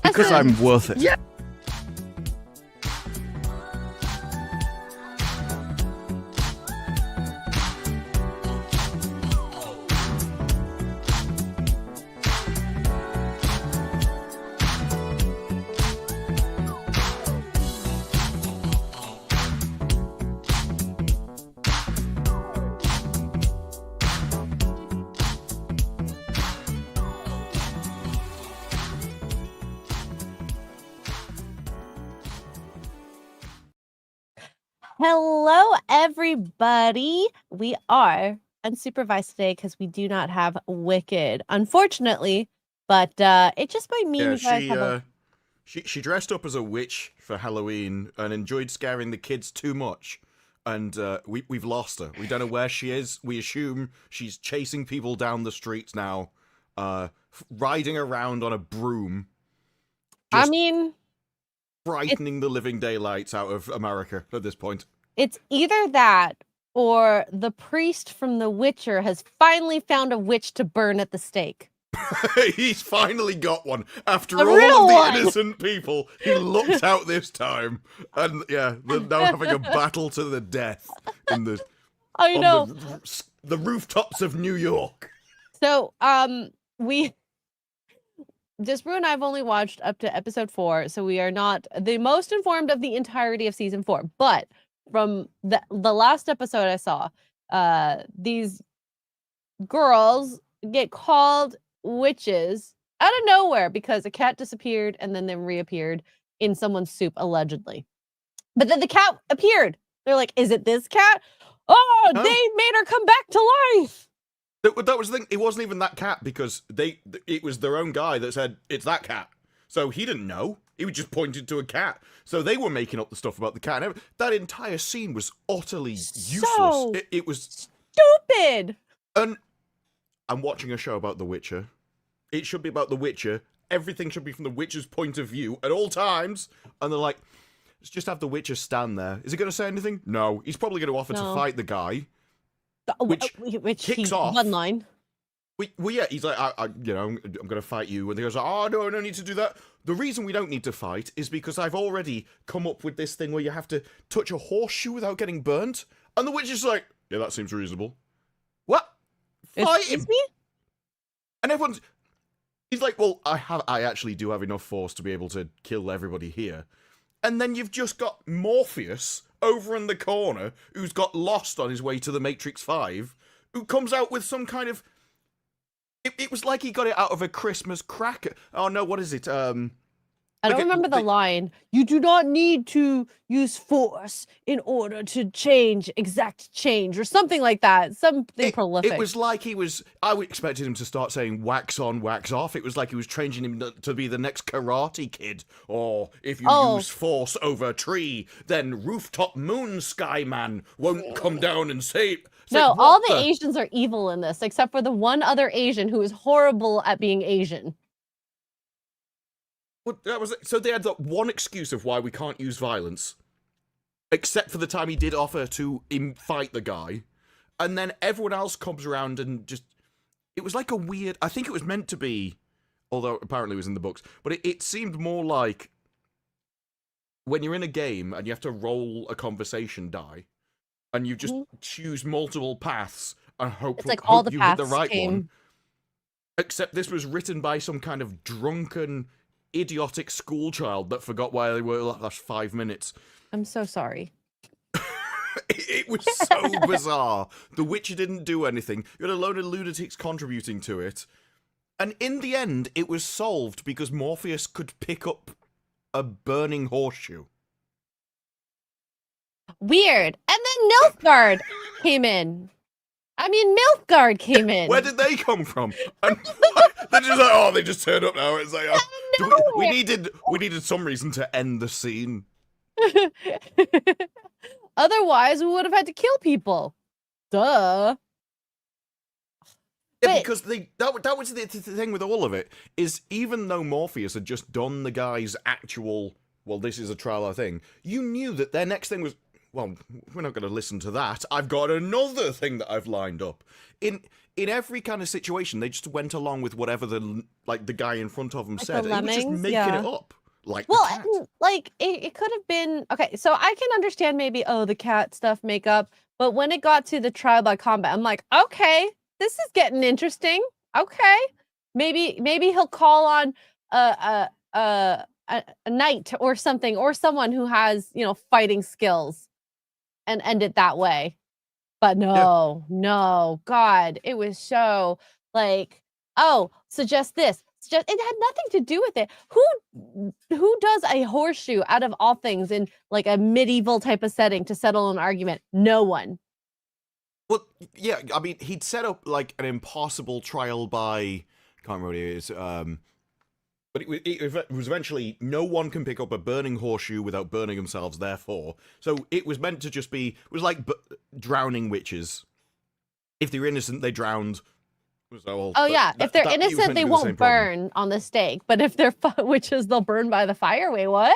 Because I'm worth it. Yeah. Hello, everybody. We are unsupervised today because we do not have Wicked, unfortunately. But it just might mean you guys have a... She dressed up as a witch for Halloween and enjoyed scaring the kids too much. And we've lost her. We don't know where she is. We assume she's chasing people down the streets now, riding around on a broom. I mean... frightening the living daylights out of America at this point. It's either that or the priest from The Witcher has finally found a witch to burn at the stake. He's finally got one. After A all real of the one. innocent people, he looked out this time. And yeah, they're now having a battle to the death in the I know. the rooftops of New York. So, Disbrew and I have only watched up to episode 4, so we are not the most informed of the entirety of season 4. But from the last episode I saw, these girls get called witches out of nowhere because a cat disappeared and then reappeared in someone's soup, allegedly. But then the cat appeared. They're like, is it this cat? Oh, No. they made her come back to life. That was the thing. It wasn't even that cat because it was their own guy that said it's that cat. So he didn't know. He just pointed to a cat. So they were making up the stuff about the cat. And that entire scene was utterly useless. It was stupid. And I'm watching a show about The Witcher. It should be about The Witcher. Everything should be from The Witcher's point of view at all times. And they're like, let's just have The Witcher stand there. Is he going to say anything? No. He's probably going to offer to fight the guy. Which kicks off. One line. Well, yeah, he's like, I'm going to fight you. And he goes, oh, no, I don't need to do that. The reason we don't need to fight is because I've already come up with this thing where you have to touch a horseshoe without getting burnt. And the witch is like, yeah, that seems reasonable. What? Fight him. Me? And he's like, well, I actually do have enough force to be able to kill everybody here. And then you've just got Morpheus over in the corner, who's got lost on his way to the Matrix 5, who comes out with some kind of... It was like he got it out of a Christmas cracker. Oh, no, what is it? I don't remember the line. You do not need to use force in order to exact change, or something like that. Something prolific. It was like I expected him to start saying wax on, wax off. It was like he was training him to be the next Karate Kid. Or if you use force over a tree, then rooftop moon sky man won't come down and save. No, all the Asians are evil in this, except for the one other Asian who is horrible at being Asian. Well, that was it. So they had that one excuse of why we can't use violence, except for the time he did offer to fight the guy, and then everyone else comes around and just... It was like a weird... I think it was meant to be, although apparently it was in the books, but it seemed more like when you're in a game and you have to roll a conversation die, and you just choose multiple paths and hope you hit the right one. Except this was written by some kind of drunken... idiotic schoolchild that forgot why they were the last 5 minutes. I'm so sorry. It was so bizarre. The Witcher didn't do anything. You had a load of lunatics contributing to it. And in the end, it was solved because Morpheus could pick up a burning horseshoe. Weird. And then Nilfgaard came in. I mean, Nilfgaard came in. Where did they come from? And they're just like, oh, they just turned up now. It's like, we needed some reason to end the scene. Otherwise, we would have had to kill people. Duh. Yeah, because that was the thing with all of it, is even though Morpheus had just done the guy's actual, well, this is a trial thing, you knew that their next thing was, well, we're not going to listen to that. I've got another thing that I've lined up. In every kind of situation, they just went along with whatever the guy in front of them Like said. the And he was just lemmings, making yeah. it up. Like Well, the cat. and, like it could have been okay. So I can understand maybe the cat stuff makeup, but when it got to the trial by combat, I'm like, okay, this is getting interesting. Okay, maybe he'll call on a knight or something, or someone who has fighting skills, and end it that way. But no, God, it was so like, oh, suggest this. Suggest, it had nothing to do with it. Who does a horseshoe out of all things in like a medieval type of setting to settle an argument? No one. Well, yeah, I mean, he'd set up like an impossible trial by, can't remember what it is, but it was eventually no one can pick up a burning horseshoe without burning themselves, therefore. So it was meant to just be, it was like drowning witches. If they're innocent, they drowned. So, Oh yeah, if they're it was meant innocent, to they be the won't same problem. burn on the stake. But if they're witches, they'll burn by the fire. Wait, what?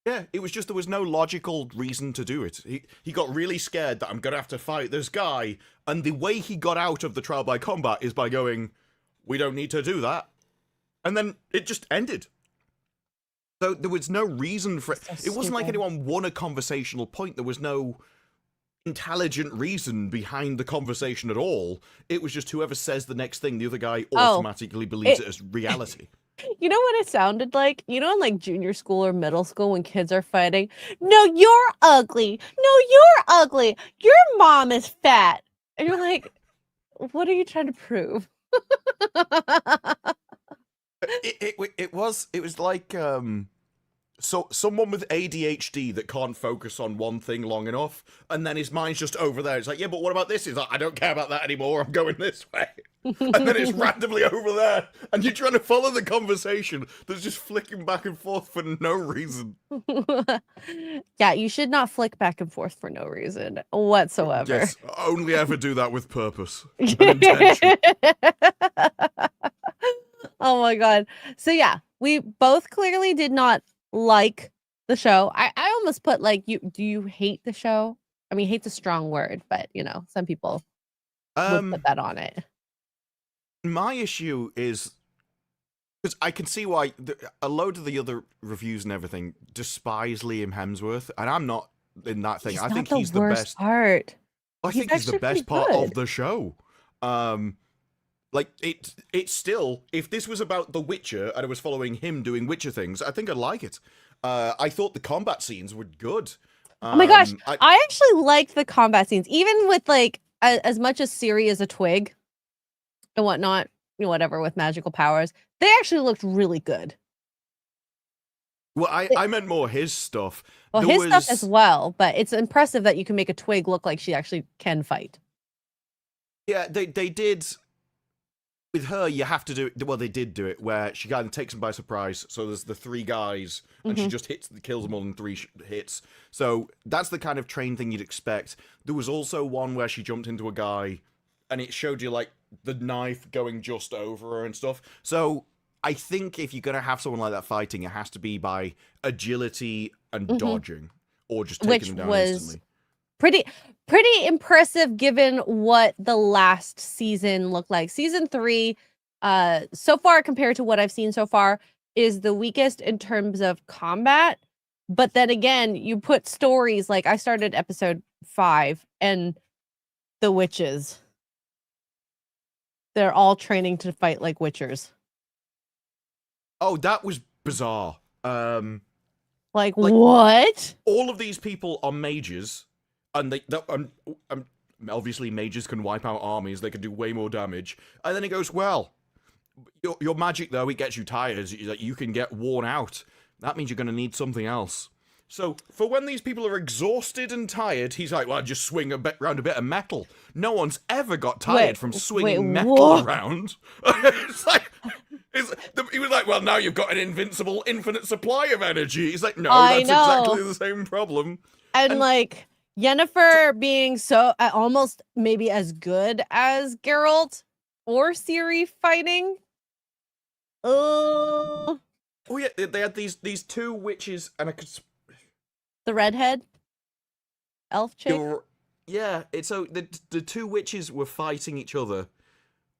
Yeah, it was just there was no logical reason to do it. He got really scared that I'm gonna have to fight this guy, and the way he got out of the trial by combat is by going, "We don't need to do that," and then it just ended. So there was no reason for it. So It wasn't like stupid. anyone won a conversational point. There was no intelligent reason behind the conversation at all. It was just whoever says the next thing, the other guy automatically believes it as reality. You know what it sounded like? You know, in like junior school or middle school when kids are fighting? No, you're ugly. No, you're ugly. Your mom is fat. And you're like, what are you trying to prove? It was like so someone with ADHD that can't focus on one thing long enough, and then his mind's just over there. It's like, yeah, but what about this? He's like, I don't care about that anymore. I'm going this way. And then it's randomly over there, and you're trying to follow the conversation that's just flicking back and forth for no reason. Yeah, you should not flick back and forth for no reason whatsoever. Yes, only ever do that with purpose and intention. Oh my God. So yeah, we both clearly did not like the show. I almost put like, do you hate the show? I mean, hate's a strong word, but some people would put that on it. My issue is because I can see why a load of the other reviews and everything despise Liam Hemsworth, and I'm not in that thing. I think he's the best part. I think he's the best part of the show. Like it's still, if this was about The Witcher and it was following him doing Witcher things, I think I'd like it. I thought the combat scenes were good. Oh my gosh, I actually liked the combat scenes, even with like as much as Ciri is a twig and whatnot, whatever with magical powers. They actually looked really good. Well, I meant more his stuff. Well, his stuff as well, but it's impressive that you can make a twig look like she actually can fight. Yeah, they did. With her, you have to do it. Well, they did do it where she kind of takes them by surprise. So there's the three guys, and she just kills them all in three hits. So that's the kind of train thing you'd expect. There was also one where she jumped into a guy, and it showed you like the knife going just over her and stuff. So I think if you're gonna have someone like that fighting, it has to be by agility and dodging, or just taking them down instantly. Pretty impressive given what the last season looked like. Season 3, so far compared to what I've seen so far, is the weakest in terms of combat. But then again, you put stories like I started episode 5 and the witches. They're all training to fight like witchers. Oh, that was bizarre. Like what? All of these people are mages. And obviously mages can wipe out armies. They can do way more damage. And then he goes, well, your magic, though, it gets you tired. You can get worn out. That means you're going to need something else. So for when these people are exhausted and tired, he's like, well, just swing around a bit of metal. No one's ever got tired from swinging metal around. It's like... he was like, well, now you've got an invincible, infinite supply of energy. He's like, no, that's exactly the same problem. And like... Yennefer being so almost maybe as good as Geralt, or Ciri fighting. Oh, Oh yeah, they had these two witches, and the redhead elf chick. yeah. It's so the two witches were fighting each other,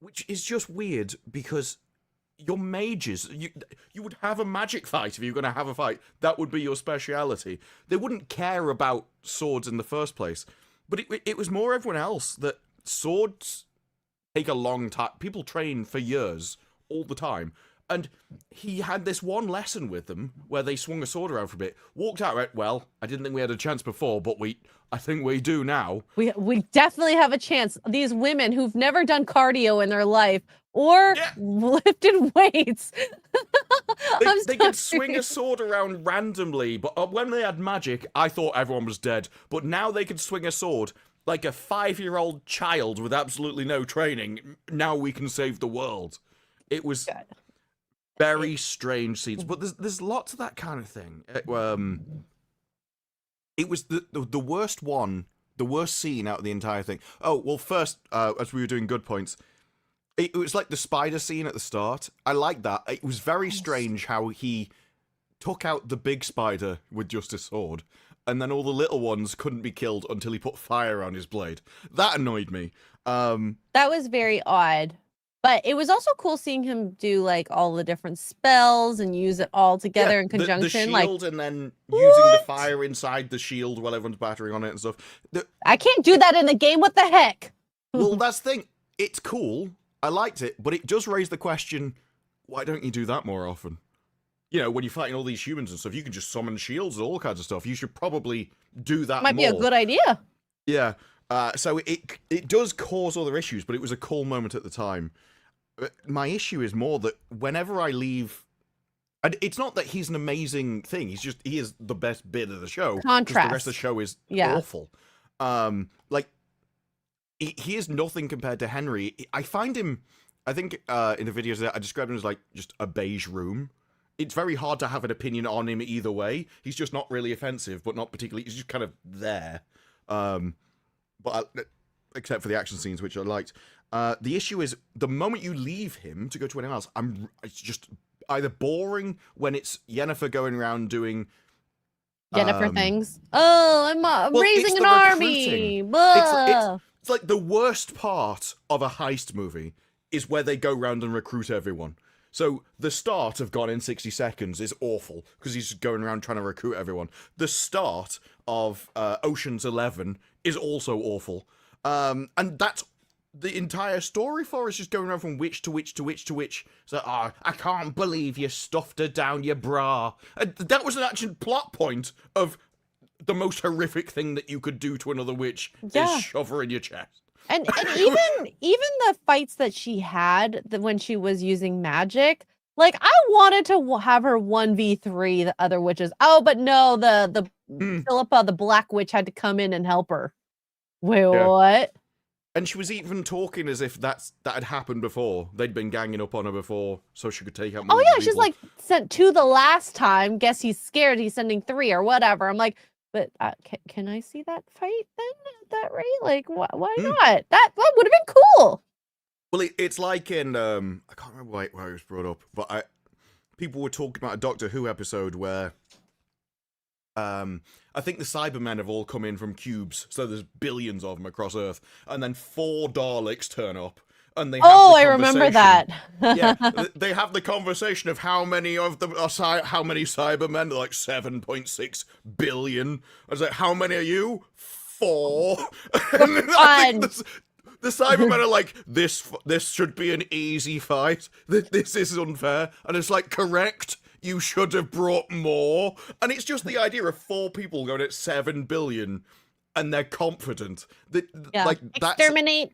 which is just weird because you're mages. You would have a magic fight if you're going to have a fight. That would be your speciality. They wouldn't care about swords in the first place, but it was more everyone else that swords take a long time. People train for years all the time. And he had this one lesson with them where they swung a sword around for a bit, walked out, went, well, I didn't think we had a chance before, but I think we do now. We definitely have a chance. These women who've never done cardio in their life or lifted weights. They could swing a sword around randomly, but when they had magic, I thought everyone was dead. But now they could swing a sword like a 5-year-old child with absolutely no training. Now we can save the world. It was... God. Very strange scenes, but there's lots of that kind of thing. It was the worst one, the worst scene out of the entire thing. Oh, well, first, as we were doing good points, it was like the spider scene at the start. I like that. It was very strange how he took out the big spider with just a sword, and then all the little ones couldn't be killed until he put fire on his blade. That annoyed me. That was very odd. But it was also cool seeing him do like all the different spells and use it all together in conjunction. The shield, and then using the fire inside the shield while everyone's battering on it and stuff. I can't do that in the game. What the heck? Well, that's the thing. It's cool. I liked it, but it does raise the question: why don't you do that more often? You know, when you're fighting all these humans and stuff, you can just summon shields and all kinds of stuff. You should probably do that. Might be a good idea. Yeah. So it does cause other issues, but it was a cool moment at the time. My issue is more that whenever I leave, and it's not that he's an amazing thing. He is the best bit of the show. Contrast. The rest of the show is awful. Like he is nothing compared to Henry. I find him. I think in the videos I described him as like just a beige room. It's very hard to have an opinion on him either way. He's just not really offensive, but not particularly. He's just kind of there. Except for the action scenes, which I liked. The issue is the moment you leave him to go to anyone else, it's just either boring when it's Yennefer going around doing Yennefer things. Oh, I'm raising an army. It's like the worst part of a heist movie is where they go around and recruit everyone. So the start of Gone in 60 Seconds is awful because he's just going around trying to recruit everyone. The start of Ocean's 11 is also awful. And that's the entire story for us, just going around from witch to witch to witch to witch. So, I can't believe you stuffed her down your bra. And that was an actual plot point of the most horrific thing that you could do to another witch is shove her in your chest. And even the fights that she had when she was using magic, like I wanted to have her 1v3 the other witches. Oh, but no, the Philippa, the Black Witch, had to come in and help her. Wait, what? And she was even talking as if that had happened before. They'd been ganging up on her before, so she could take out more people. She's like, sent 2 the last time. Guess he's scared. He's sending 3 or whatever. I'm like, but can I see that fight then at that rate? Like, why not? That would have been cool. Well, it's like in I can't remember where it was brought up, but people were talking about a Doctor Who episode where I think the Cybermen have all come in from cubes, so there's billions of them across Earth, and then 4 Daleks turn up, and they have I remember that. Yeah, they have the conversation of how many of them are how many Cybermen. They're like 7.6 billion. I was like, how many are you? 4. I think the Cybermen are like, this should be an easy fight. This is unfair, and it's like, correct. You should have brought more. And it's just the idea of 4 people going at 7 billion and they're confident. Like, exterminate.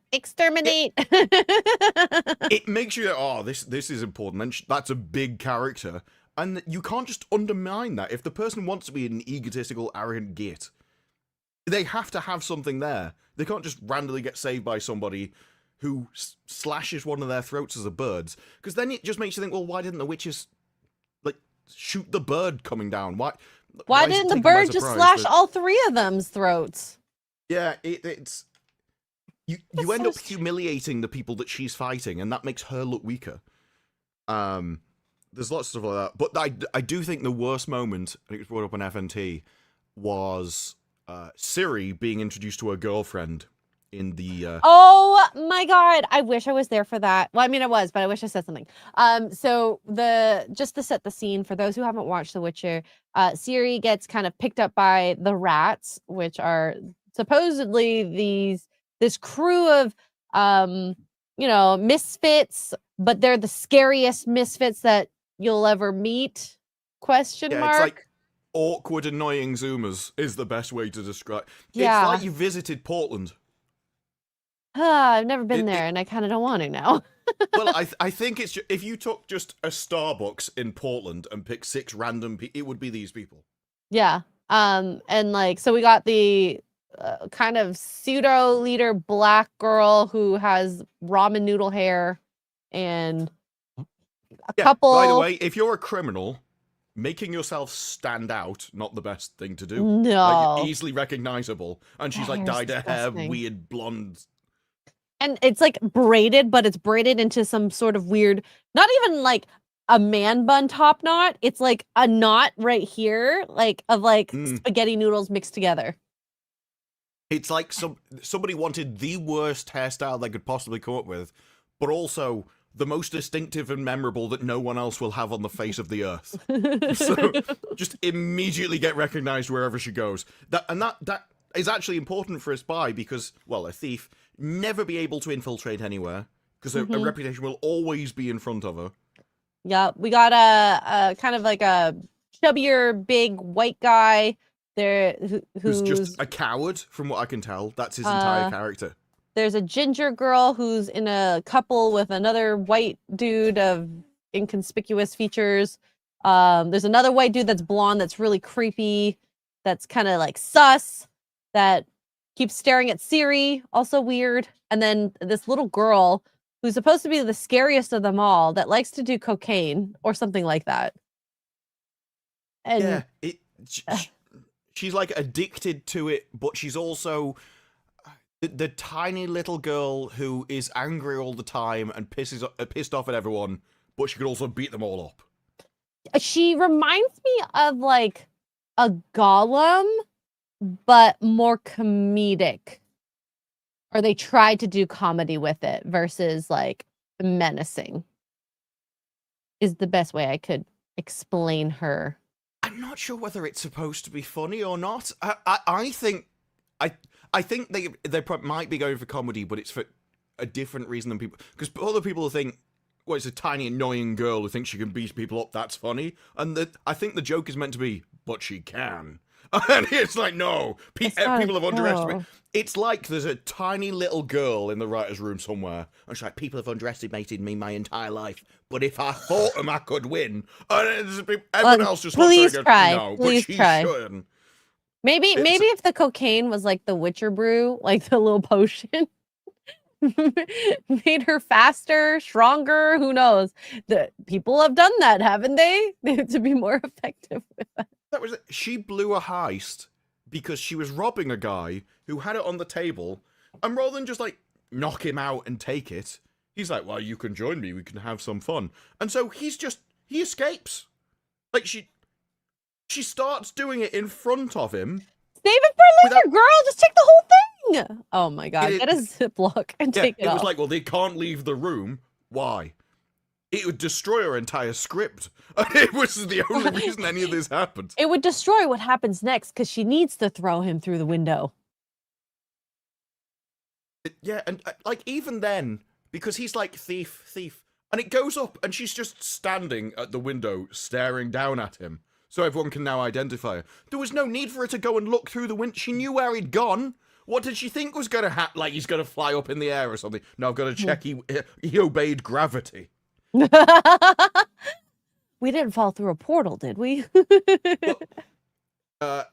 It makes you, this is important. And that's a big character. And you can't just undermine that. If the person wants to be an egotistical, arrogant git, they have to have something there. They can't just randomly get saved by somebody who slashes one of their throats as a bird's. Because then it just makes you think, well, why didn't the witches shoot the bird coming down? Why didn't the bird just slash all 3 of them's throats? Yeah, it's You That's end so up humiliating the people that she's fighting, and that makes her look weaker. There's lots of stuff like that, but I do think the worst moment, I think it was brought up on FNT, was Ciri being introduced to her girlfriend in the. Oh my god, I wish I was there for that. Well, I mean I was, but I wish I said something. So just to set the scene for those who haven't watched The Witcher, Ciri gets kind of picked up by the rats, which are supposedly this crew of misfits, but they're the scariest misfits that you'll ever meet. Question Yeah, it's like mark. awkward, annoying Zoomers is the best way to describe. It's Yeah. like you visited Portland. I've never been It, there it, and I kind of don't want to now. well, I think it's if you took just a Starbucks in Portland and picked 6 random people, it would be these people. Yeah. And like, so we got the kind of pseudo leader black girl who has ramen noodle hair and a Yeah, couple. by the way, if you're a criminal, making yourself stand out, not the best thing to do. No. Like, easily recognizable. And she's like dyed her hair disgusting. weird blonde. And it's like braided, but it's braided into some sort of weird, not even like a man bun top knot. It's like a knot right here, like of like spaghetti noodles mixed together. It's like somebody wanted the worst hairstyle they could possibly come up with, but also the most distinctive and memorable that no one else will have on the face of the earth. So just immediately get recognized wherever she goes. That is actually important for a spy because, well, a thief never be able to infiltrate anywhere because a reputation will always be in front of her. Yeah, we got a kind of like a chubbier, big white guy there who's just a coward, from what I can tell. That's his entire character. There's a ginger girl who's in a couple with another white dude of inconspicuous features. There's another white dude that's blonde that's really creepy, that's kind of like sus, that keeps staring at Ciri, also weird. And then this little girl who's supposed to be the scariest of them all that likes to do cocaine or something like that. And yeah, she's like addicted to it, but she's also the tiny little girl who is angry all the time and pissed off at everyone, but she could also beat them all up. She reminds me of like a Gollum, but more comedic. Or they tried to do comedy with it versus like menacing. Is the best way I could explain her. I'm not sure whether it's supposed to be funny or not. I think they might be going for comedy, but it's for a different reason than people. Because other people think, well, it's a tiny annoying girl who thinks she can beat people up. That's funny, and I think the joke is meant to be, but she can. And it's like, no, people have underestimated. It's like there's a tiny little girl in the writer's room somewhere, and she's like, people have underestimated me my entire life, but if I fought them, I could win. And everyone else just looks at her and goes, no, but she shouldn't. Maybe if the cocaine was like the Witcher brew, like the little potion, made her faster, stronger, who knows? The people have done that, haven't they? To be more effective with that. That was it. She blew a heist because she was robbing a guy who had it on the table, and rather than just like knock him out and take it, he's like, well, you can join me, we can have some fun. And so he escapes. Like she starts doing it in front of him. Save it for later, girl, just take the whole thing. Oh my god, get a Ziploc and take it off. It was like, well, they can't leave the room. Why? It would destroy her entire script. It was the only reason any of this happened. It would destroy what happens next because she needs to throw him through the window. Yeah, and like even then, because he's like thief, and it goes up, and she's just standing at the window staring down at him, so everyone can now identify her. There was no need for her to go and look through the window. She knew where he'd gone. What did she think was going to happen? Like he's going to fly up in the air or something? No, I've got to check he obeyed gravity. We didn't fall through a portal, did we? Well,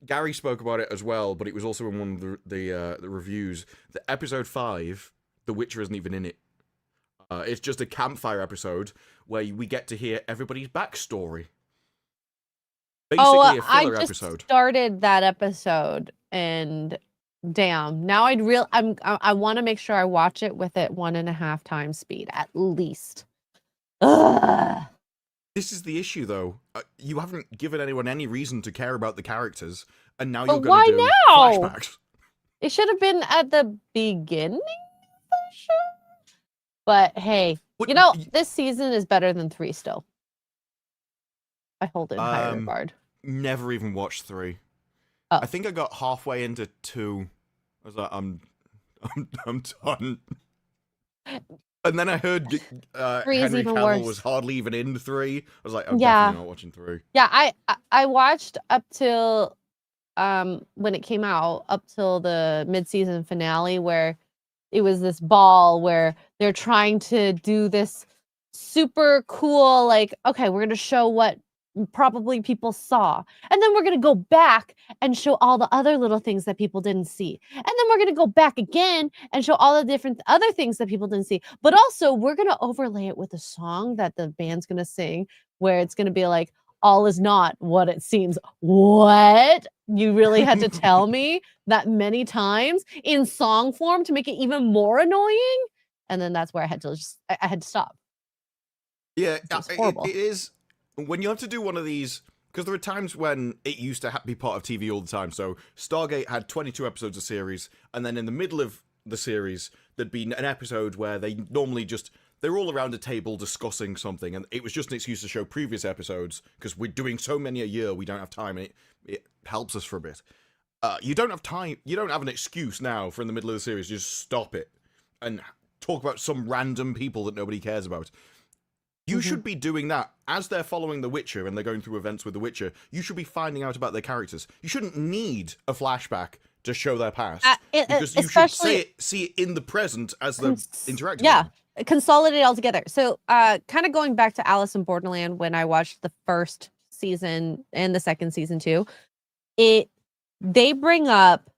Gary spoke about it as well, but it was also in one of the reviews. The episode 5, The Witcher isn't even in it. It's just a campfire episode where we get to hear everybody's backstory. Basically, a filler I just episode. started that episode, and Damn. Now I want to make sure I watch it with it 1.5 times speed at least. Ugh. This is the issue, though. You haven't given anyone any reason to care about the characters, and now But you're going to do why now? flashbacks. It should have been at the beginning of the show. But hey, What- you know, this season is better than 3 still. I hold it in high Um, regard. Never even watched 3. Oh. I think I got halfway into 2. I was like, I'm done. And then I heard 3 is Henry even Cavill worse. was hardly even in 3. I was like, I'm Yeah. definitely not watching 3. Yeah, I watched up till when it came out, up till the mid-season finale where it was this ball where they're trying to do this super cool, like, okay, we're gonna show what probably people saw. And then we're gonna go back and show all the other little things that people didn't see. And then we're gonna go back again and show all the different other things that people didn't see. But also we're gonna overlay it with a song that the band's gonna sing where it's gonna be like, all is not what it seems. What? You really had to tell me that many times in song form to make it even more annoying? And then that's where I had to I had to stop. Yeah, It was horrible. it is. When you have to do one of these, because there are times when it used to be part of TV all the time. So Stargate had 22 episodes of series, and then in the middle of the series, there'd be an episode where they normally they're all around a table discussing something, and it was just an excuse to show previous episodes, because we're doing so many a year, we don't have time, and it helps us for a bit. You don't have time, you don't have an excuse now for in the middle of the series, just stop it, and talk about some random people that nobody cares about. You should be doing that as they're following The Witcher and they're going through events with The Witcher. You should be finding out about their characters. You shouldn't theyed a flashback to show their past, because you should see it in the present as they're interacting. Yeah, consolidate it all together. So, kind of going back to Alice in Borderland when I watched the first season and the second season too, they bring up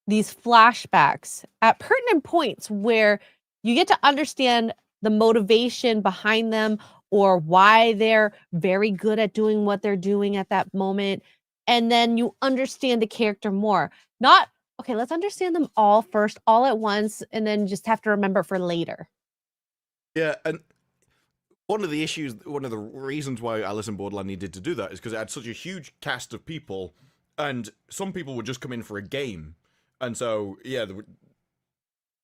these flashbacks at pertinent points where you get to understand the motivation behind them or why they're very good at doing what they're doing at that moment. And then you understand the character more. Not, okay, let's understand them all first, all at once, and then just have to remember for later. Yeah, and one of the reasons why Alice in Borderland needed to do that is because it had such a huge cast of people, and some people would just come in for a game. And so, yeah,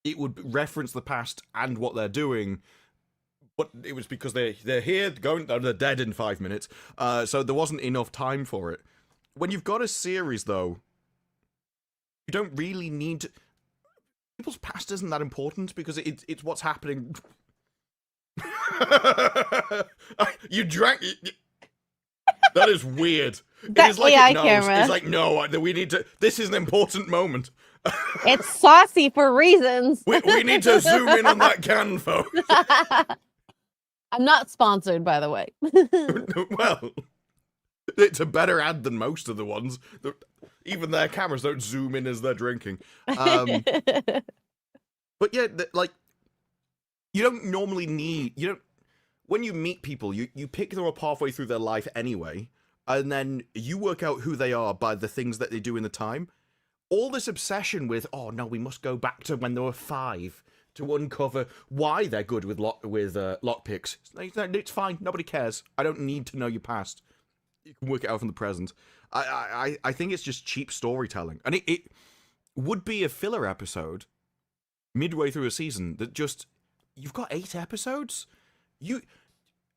it would reference the past and what they're doing, but it was because they're here, they're dead in 5 minutes, so there wasn't enough time for it. When you've got a series, though, you don't really need people's past isn't that important, because it's what's happening. You drank. That is weird. That it is like AI it knows. camera. It's like, no, we need to. This is an important moment. It's saucy for reasons. We need to zoom in on that can, folks. I'm not sponsored, by the way. Well, it's a better ad than most of the ones. Even their cameras don't zoom in as they're drinking. But yeah, like, you don't normally need, when you meet people, you pick them up halfway through their life anyway, and then you work out who they are by the things that they do in the time. All this obsession with, oh no, we must go back to when they were 5 to uncover why they're good with lockpicks. It's fine, nobody cares. I don't need to know your past. You can work it out from the present. I think it's just cheap storytelling. And it would be a filler episode midway through a season that just, you've got 8 episodes?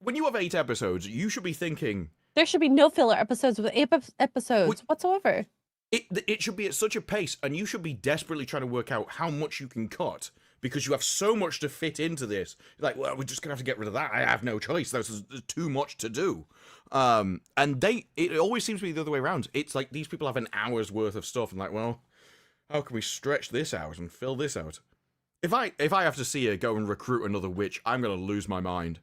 When you have 8 episodes, you should be thinking, there should be no filler episodes with 8 episodes whatsoever. It should be at such a pace, and you should be desperately trying to work out how much you can cut, because you have so much to fit into this. You're like, well, we're just gonna have to get rid of that. I have no choice. There's too much to do. And it always seems to be the other way around. It's like these people have an hour's worth of stuff, and like, well, how can we stretch this out and fill this out? If I have to see her go and recruit another witch, I'm gonna lose my mind.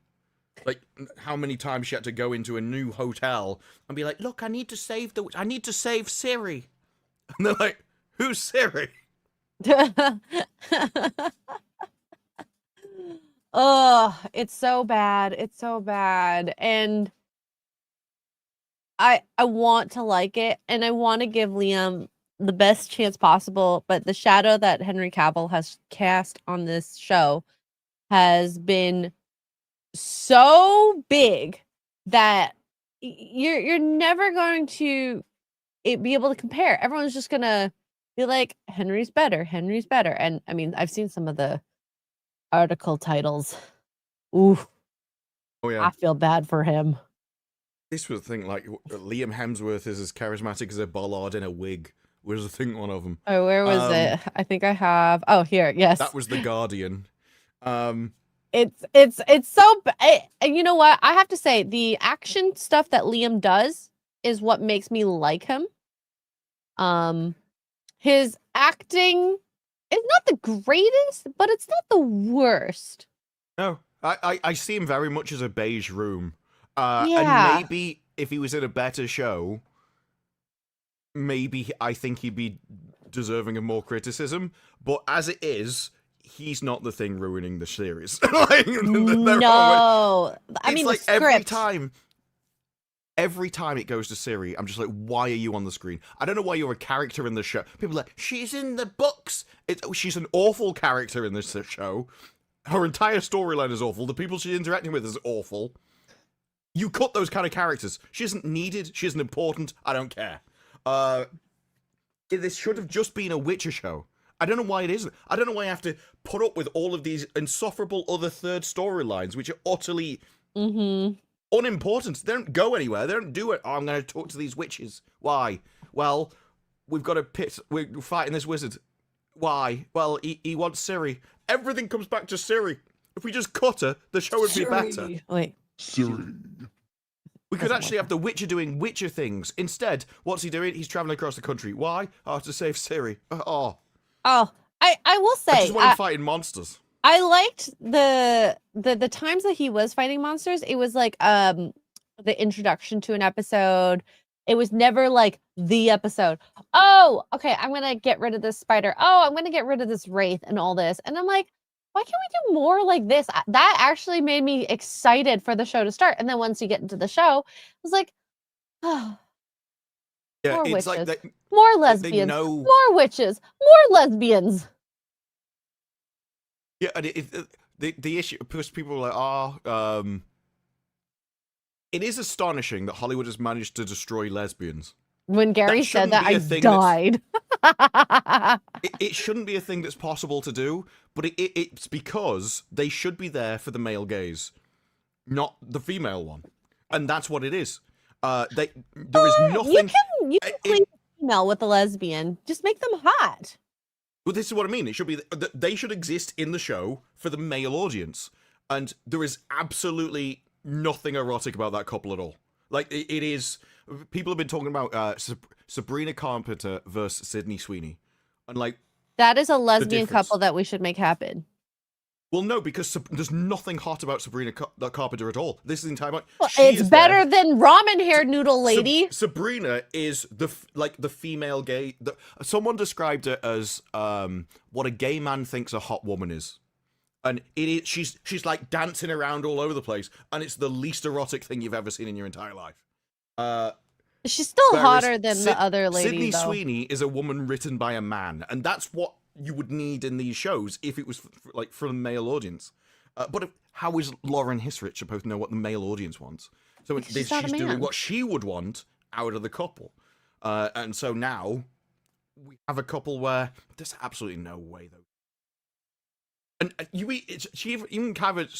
Like, how many times she had to go into a new hotel and be like, look, I need to save Siri. And they're like, who's Siri? Oh, it's so bad. It's so bad. And I want to like it, and I want to give Liam the best chance possible, but the shadow that Henry Cavill has cast on this show has been so big that you're never going to be able to compare. Everyone's just gonna be like, Henry's better, Henry's better. And I mean, I've seen some of the article titles. Ooh, Oh yeah. I feel bad for him. This was the thing, like, Liam Hemsworth is as charismatic as a bollard in a wig. Was I think one of them. Oh, where was it? I think I have. Oh, here. Yes. That was The Guardian. It's so. And you know what? I have to say, the action stuff that Liam does is what makes me like him. His acting is not the greatest, but it's not the worst. No, I see him very much as a beige room. Yeah. And maybe if he was in a better show, maybe I think he'd be deserving of more criticism. But as it is, he's not the thing ruining the series. Like, no, I mean, like the script. Every time it goes to Siri, I'm just like, why are you on the screen? I don't know why you're a character in the show. People are like, she's in the books. She's an awful character in this show. Her entire storyline is awful. The people she's interacting with is awful. You cut those kind of characters. She isn't needed. She isn't important. I don't care. This should have just been a Witcher show. I don't know why it isn't. I don't know why I have to put up with all of these insufferable other third storylines, which are utterly unimportant. They don't go anywhere. They don't do it. Oh, I'm going to talk to these witches. Why? Well, we've got a pit. We're fighting this wizard. Why? Well, he wants Ciri. Everything comes back to Ciri. If we just cut her, the show would be better. Wait. Siri. We could actually have the Witcher doing Witcher things. Instead, what's he doing? He's traveling across the country. Why? Oh, to save Ciri. Oh, I will say, I just want him fighting monsters. I liked the times that he was fighting monsters. It was like the introduction to an episode. It was never like the episode. Oh, okay, I'm gonna get rid of this spider. Oh, I'm gonna get rid of this wraith and all this. And I'm like, why can't we do more like this? That actually made me excited for the show to start. And then once you get into the show, I was like, oh, Yeah, more it's witches, like more lesbians, know... more witches, more lesbians. Yeah, and the issue, because people are like, oh, it is astonishing that Hollywood has managed to destroy lesbians. When Gary said that, I died. It shouldn't be a thing that's possible to do, but it's because they should be there for the male gaze, not the female one, and that's what it is. There is nothing. You can play female with a lesbian. Just make them hot. Well, this is what I mean. It should be they should exist in the show for the male audience, and there is absolutely nothing erotic about that couple at all. Like it is. People have been talking about Sabrina Carpenter versus Sydney Sweeney, and like that is a lesbian couple that we should make happen. Well, no, because there's nothing hot about Sabrina Carpenter at all. This is the entire. Well, it's better than ramen-haired noodle lady. Sabrina is the female gay. Someone described it as what a gay man thinks a hot woman is, and it is. She's like dancing around all over the place, and it's the least erotic thing you've ever seen in your entire life. She's still hotter than the other lady. Sydney though. Sweeney is a woman written by a man, and that's what you would need in these shows if it was like for a male audience. But how is Lauren Hisrich supposed to know what the male audience wants? So she's doing what she would want out of the couple, and so now we have a couple where there's absolutely no way though. And she even kind of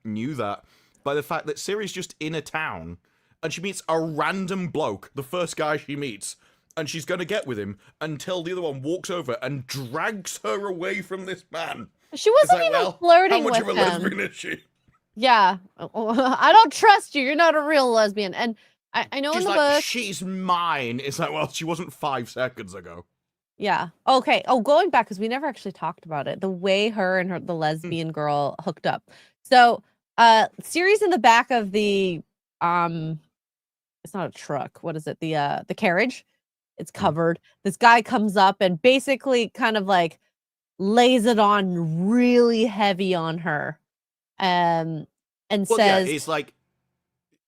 knew that by the fact that Ciri's just in a town. And she meets a random bloke, the first guy she meets, and she's going to get with him until the other one walks over and drags her away from this man. She wasn't even flirting with him. How much of a lesbian is she? Yeah. I don't trust you. You're not a real lesbian. And I know she's in the like, book... she's mine. It's like, well, she wasn't 5 seconds ago. Yeah. Okay. Oh, going back, because we never actually talked about it. The way her and the lesbian girl hooked up. So, Ciri's in the back of the... It's not a truck. What is it? The carriage. It's covered. This guy comes up and basically kind of like lays it on really heavy on her. And says, yeah, it's like,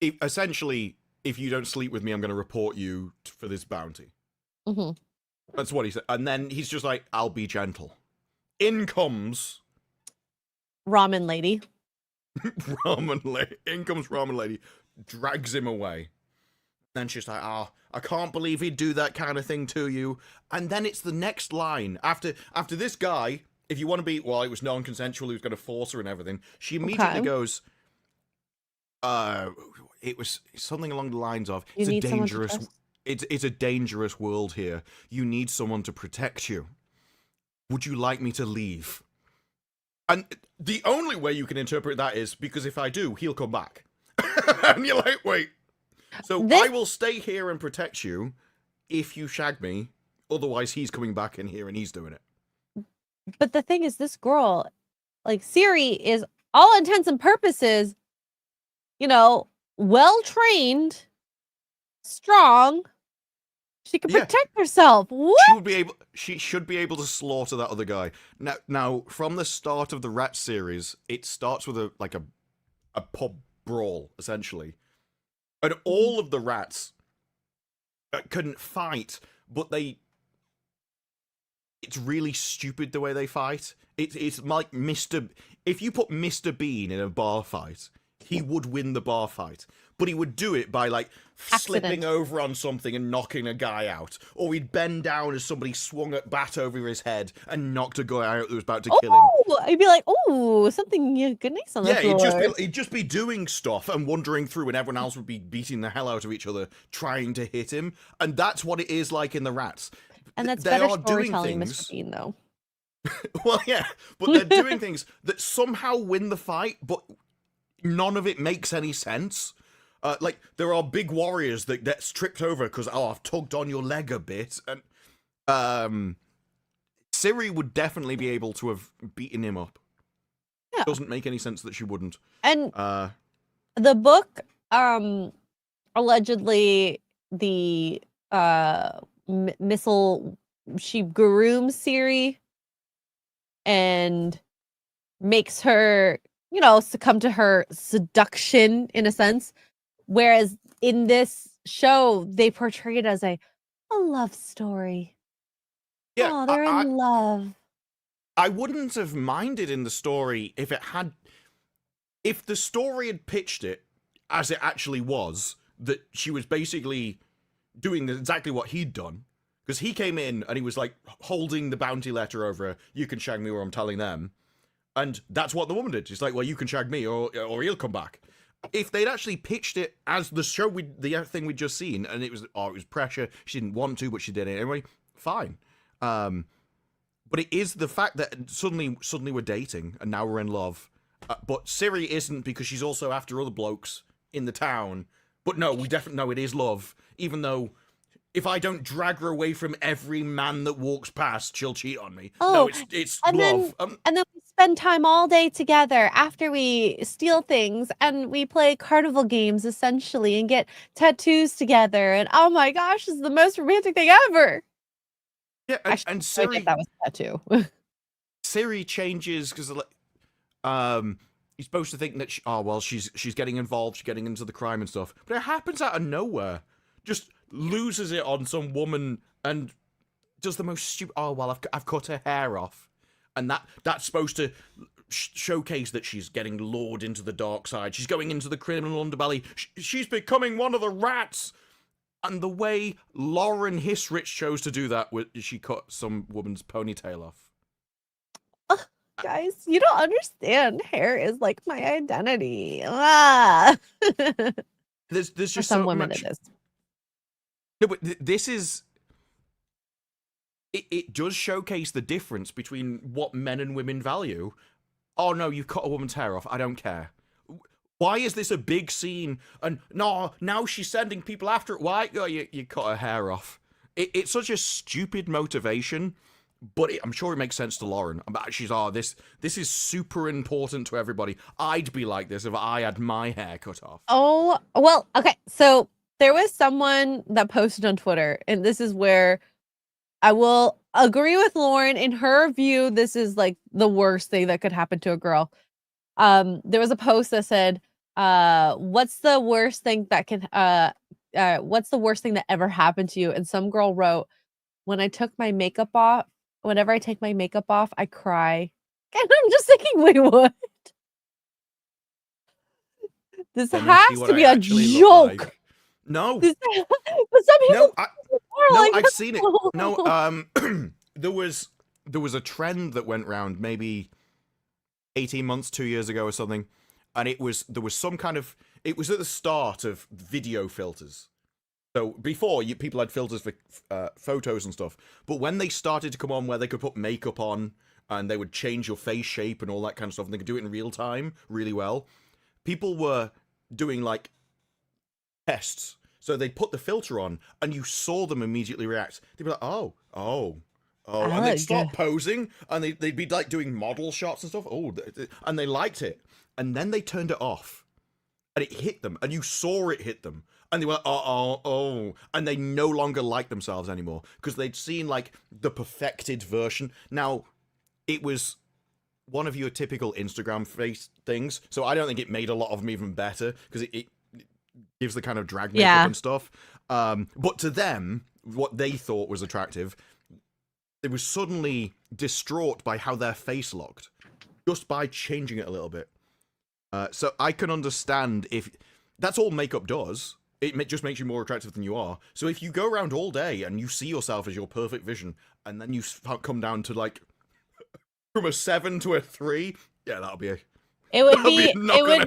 essentially, if you don't sleep with me, I'm going to report you for this bounty. That's what he said. And then he's just like, I'll be gentle. In comes Ramen lady. In comes Ramen Lady, drags him away. Then she's like, oh, I can't believe he'd do that kind of thing to you. And then it's the next line. After this guy, if you want to be, well, it was non-consensual, he was going to force her and everything, she immediately goes, it was something along the lines of, it's a dangerous world here. You need someone to protect you. Would you like me to leave? And the only way you can interpret that is because if I do, he'll come back. And you're like, wait. So I will stay here and protect you if you shag me. Otherwise, he's coming back in here and he's doing it. But the thing is, this girl, like Ciri, is all intents and purposes, well-trained, strong. She can protect herself. What? She should be able to slaughter that other guy. Now, from the start of the Rat series, it starts with a pub brawl, essentially. And all of the rats couldn't fight, but it's really stupid the way they fight. It's like if you put Mr. Bean in a bar fight, he would win the bar fight. But he would do it by, like, slipping over on something and knocking a guy out. Or he'd bend down as somebody swung a bat over his head and knocked a guy out that was about to kill him. I'd be like, oh, something good nice on the floor. He'd just be doing stuff and wandering through, and everyone else would be beating the hell out of each other, trying to hit him. And that's what it is like in the Rats. And that's better storytelling, Mr. Bean, though. Well, yeah, but they're doing things that somehow win the fight, but none of it makes any sense. Like, there are big warriors that get tripped over because, I've tugged on your leg a bit. And Ciri would definitely be able to have beaten him up. Yeah. It doesn't make any sense that she wouldn't. And the book, allegedly, the missile, she grooms Ciri and makes her, succumb to her seduction, in a sense. Whereas in this show, they portray it as a love story. Yeah, oh, they're in love. I wouldn't have minded in the story if the story had pitched it as it actually was, that she was basically doing exactly what he'd done. Because he came in and he was like holding the bounty letter over her, you can shag me or I'm telling them. And that's what the woman did. She's like, well, you can shag me or he'll come back. If they'd actually pitched it as the thing we'd just seen, and it was pressure, she didn't want to, but she did it anyway, fine. But it is the fact that suddenly we're dating, and now we're in love. But Ciri isn't, because she's also after other blokes in the town. But no, we definitely know it is love, even though if I don't drag her away from every man that walks past, she'll cheat on me. No, it's love. And then we spend time all day together after we steal things, and we play carnival games, essentially, and get tattoos together. And oh my gosh, this is the most romantic thing ever. Yeah, and Ciri, that was a tattoo. Ciri changes because you're supposed to think that she's getting involved, she's getting into the crime and stuff, but it happens out of nowhere. Just loses it on some woman and does the most stupid. I've cut her hair off, and that's supposed to showcase that she's getting lured into the dark side. She's going into the criminal underbelly. She's becoming one of the rats. And the way Lauren Hisrich chose to do that was she cut some woman's ponytail off. Guys, you don't understand. Hair is like my identity. There's just For some so women much. it is. No, but this is. It does showcase the difference between what men and women value. Oh no, you cut a woman's hair off. I don't care. Why is this a big scene? And no, now she's sending people after it. Why? Oh, you cut her hair off. It's such a stupid motivation, but I'm sure it makes sense to Lauren. She's, this is super important to everybody. I'd be like this if I had my hair cut off. Oh, well, okay. So there was someone that posted on Twitter, and this is where I will agree with Lauren. In her view, this is like the worst thing that could happen to a girl. There was a post that said, what's the worst thing that ever happened to you? And some girl wrote, when I took my makeup off, whenever I take my makeup off, I cry. And I'm just thinking, wait, what? This Then they see has what to I be a actually look joke. like. No, But some no, people are no, like, I've seen it. No, there was a trend that went round maybe 18 months, 2 years ago or something, and there was some kind of, it was at the start of video filters. So before, people had filters for photos and stuff, but when they started to come on where they could put makeup on and they would change your face shape and all that kind of stuff, and they could do it in real time really well, people were doing like tests. So they'd put the filter on and you saw them immediately react. They'd be like, oh, and they'd start posing and they'd be like doing model shots and stuff. And they liked it. And then they turned it off and it hit them and you saw it hit them. And they were like, oh. And they no longer liked themselves anymore because they'd seen like the perfected version. Now, it was one of your typical Instagram face things. So I don't think it made a lot of them even better because it gives the kind of drag makeup and stuff. But to them, what they thought was attractive, they were suddenly distraught by how their face looked just by changing it a little bit. So I can understand if that's all makeup does. It just makes you more attractive than you are. So if you go around all day and you see yourself as your perfect vision, and then you come down to like from a 7 to a 3, yeah, that'll be a it would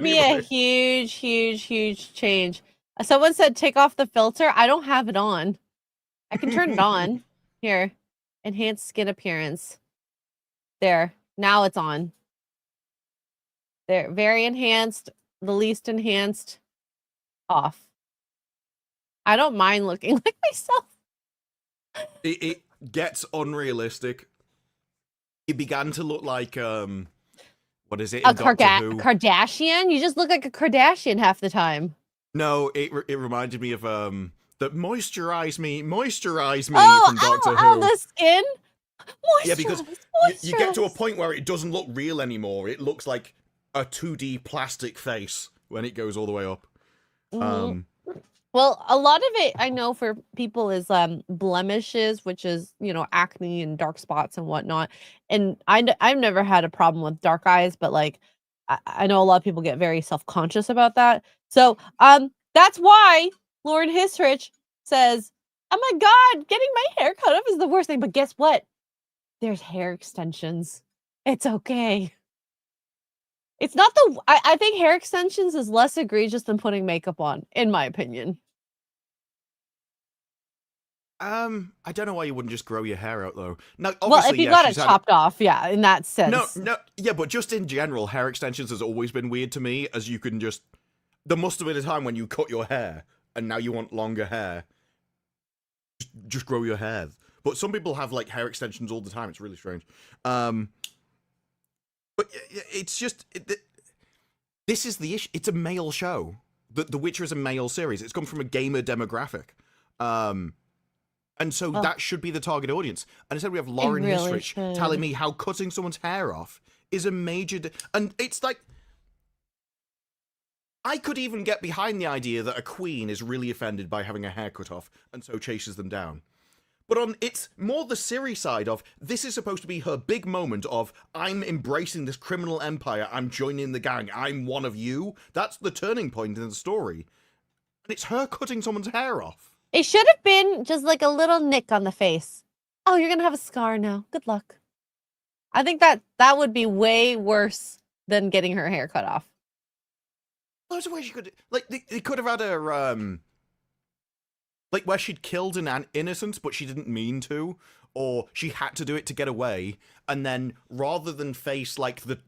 be a huge change. Someone said take off the filter. I don't have it on. I can turn it on. Here, enhance skin appearance. There, now it's on. There, very enhanced, the least enhanced, off. I don't mind looking like myself. It gets unrealistic. It began to look like what is it? A Kardashian? You just look like a Kardashian half the time. No, it reminded me of that moisturize me from Doctor Who. The skin. Yeah, because you get to a point where it doesn't look real anymore. It looks like a 2D plastic face when it goes all the way up. Well, a lot of it I know for people is blemishes, which is, acne and dark spots and whatnot. And I've never had a problem with dark eyes, but like I know a lot of people get very self-conscious about that. So that's why Lauren Hisrich says, oh my God, getting my hair cut off is the worst thing. But guess what? There's hair extensions. It's okay. It's not I think hair extensions is less egregious than putting makeup on, in my opinion. I don't know why you wouldn't just grow your hair out though. Now, well, if you got it chopped off, yeah, in that sense. No, yeah, but just in general, hair extensions has always been weird to me. As you can just, there must have been a time when you cut your hair and now you want longer hair. Just grow your hair. But some people have like hair extensions all the time. It's really strange. But it's just this is the issue. It's a male show. The Witcher is a male series. It's come from a gamer demographic. And so that should be the target audience. And instead we have Lauren Hisrich telling me how cutting someone's hair off is a major... and it's like... I could even get behind the idea that a queen is really offended by having a hair cut off and so chases them down. But it's more the Ciri side of, this is supposed to be her big moment of, I'm embracing this criminal empire, I'm joining the gang, I'm one of you. That's the turning point in the story. And it's her cutting someone's hair off. It should have been just like a little nick on the face. Oh, you're going to have a scar now. Good luck. I think that would be way worse than getting her hair cut off. There's a way she could... like, they could have had her, like, where she'd killed an innocent, but she didn't mean to, or she had to do it to get away, and then, rather than face, like, the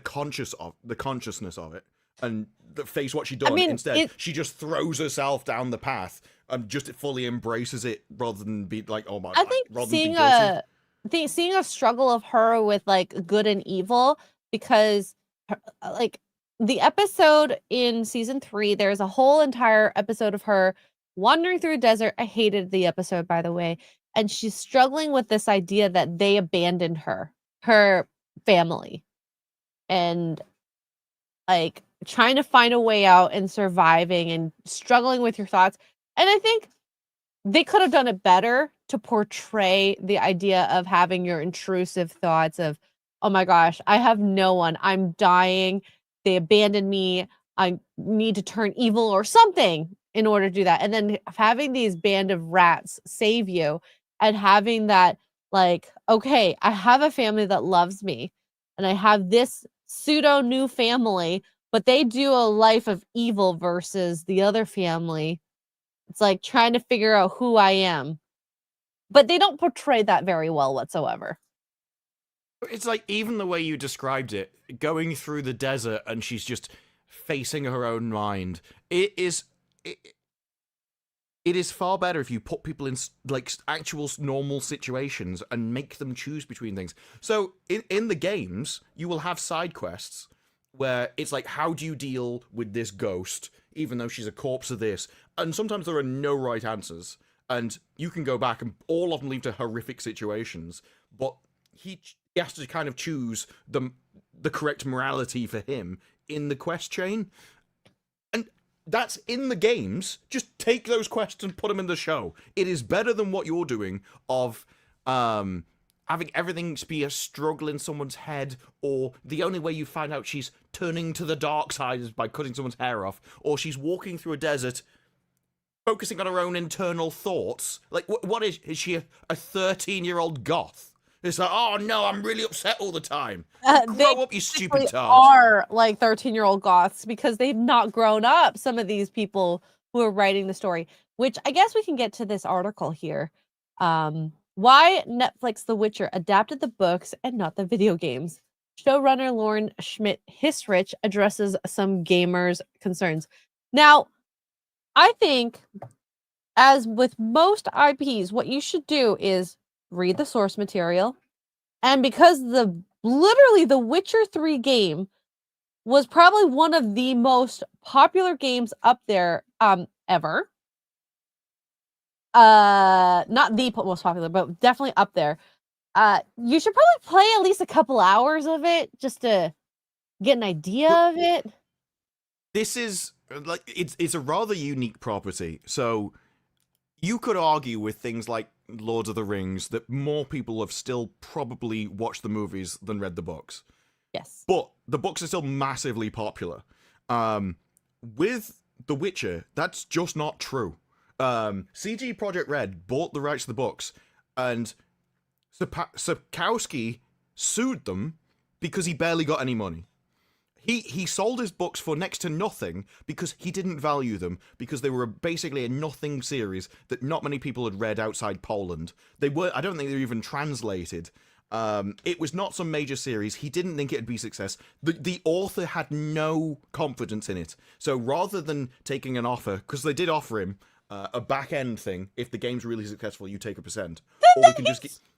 consciousness of it, and face what she'd done, instead, she just throws herself down the path, and just fully embraces it, rather than be like, oh my... I think seeing a struggle of her with, like, good and evil, because, like... the episode in season 3, there's a whole entire episode of her wandering through a desert. I hated the episode, by the way. And she's struggling with this idea that they abandoned her family. And like trying to find a way out and surviving and struggling with your thoughts. And I think they could have done it better to portray the idea of having your intrusive thoughts of, oh my gosh, I have no one, I'm dying, they abandoned me, I need to turn evil or something in order to do that. And then having these band of rats save you and having that, like, okay, I have a family that loves me and I have this pseudo new family, but they do a life of evil versus the other family. It's like trying to figure out who I am. But they don't portray that very well whatsoever. It's like, even the way you described it, going through the desert and she's just facing her own mind. It is far better if you put people in like actual normal situations and make them choose between things. So in the games, you will have side quests where it's like, how do you deal with this ghost, even though she's a corpse of this? And sometimes there are no right answers, and you can go back and all of them lead to horrific situations, but he has to kind of choose the correct morality for him in the quest chain. And that's in the games. Just take those quests and put them in the show. It is better than what you're doing of having everything be a struggle in someone's head, or the only way you find out she's turning to the dark side is by cutting someone's hair off, or she's walking through a desert focusing on her own internal thoughts. Like, what is she, a 13-year-old goth? It's like, oh no, I'm really upset all the time. Grow up, you stupid tart. Are like 13-year-old goths because they've not grown up. Some of these people who are writing the story, which I guess we can get to this article here. Why Netflix The Witcher adapted the books and not the video games. Showrunner Lauren Schmidt-Hissrich addresses some gamers' concerns. Now, I think, as with most IPs, what you should do is read the source material. And because literally the Witcher 3 game was probably one of the most popular games up there ever. Not the most popular, but definitely up there. You should probably play at least a couple hours of it just to get an idea of it. This is like, it's a rather unique property. So you could argue with things like Lord of the Rings that more people have still probably watched the movies than read the books. Yes. But the books are still massively popular. With The Witcher, that's just not true. CG Projekt Red bought the rights to the books, and Sapkowski sued them because he barely got any money. He sold his books for next to nothing because he didn't value them, because they were basically a nothing series that not many people had read outside Poland. I don't think they were even translated. It was not some major series. He didn't think it'd be a success. The author had no confidence in it. So rather than taking an offer, because they did offer him a back end thing, if the game's really successful, you take a percent. Or we can just get stupid.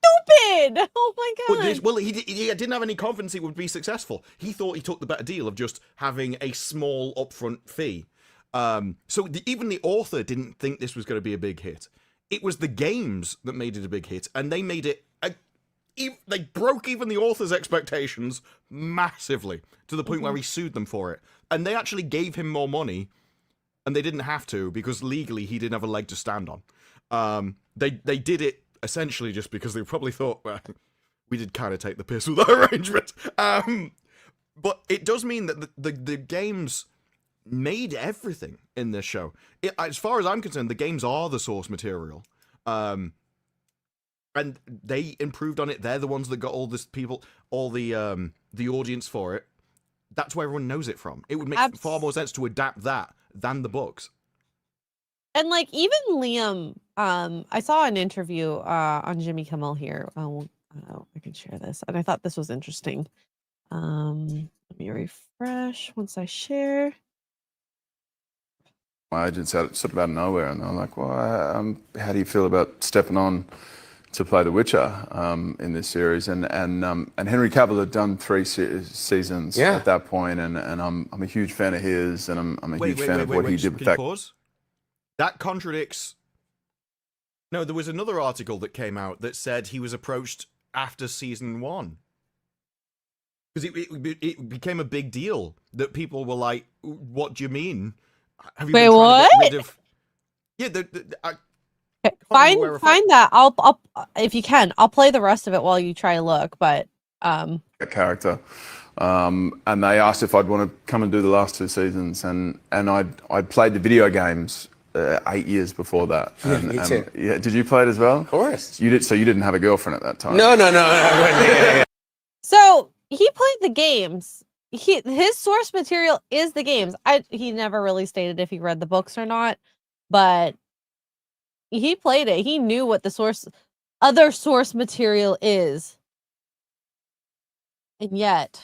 Oh my god. Well, he didn't have any confidence it would be successful. He thought he took the better deal of just having a small upfront fee. So even the author didn't think this was going to be a big hit. It was the games that made it a big hit, and they made it. They broke even the author's expectations massively, to the point where he sued them for it. And they actually gave him more money, and they didn't have to, because legally he didn't have a leg to stand on. They did it essentially just because they probably thought, well, we did kind of take the piss with our arrangement. But it does mean that the games made everything in this show. As far as I'm concerned, the games are the source material. And they improved on it. They're the ones that got all this people, all the audience for it. That's where everyone knows it from. It would make far more sense to adapt that than the books. And like, even Liam, I saw an interview on Jimmy Kimmel here. Oh, I can share this, and I thought this was interesting. Let me refresh once I share. My agents out sort of out of nowhere, and they're like, "Well, how do you feel about stepping on to play The Witcher in this series?" And Henry Cavill had done 3 seasons at that point, and I'm a huge fan of his, and I'm a huge fan of what he did with that. Pause? That contradicts. No, there was another article that came out that said he was approached after season 1. Because it became a big deal that people were like, "What do you mean? Have you Wait, been trying what? to get rid of?" Yeah, Find remember where I find that. I'll if you can, I'll play the rest of it while you try to look. But a character, and they asked if I'd want to come and do the last 2 seasons, and I'd played the video games 8 years before that. Yeah, me too. Yeah, did you play it as well? Of course. You did. So you didn't have a girlfriend at that time? No. Yeah. so he played the games. His source material is the games. He never really stated if he read the books or not, but he played it. He knew what the other source material is. And yet,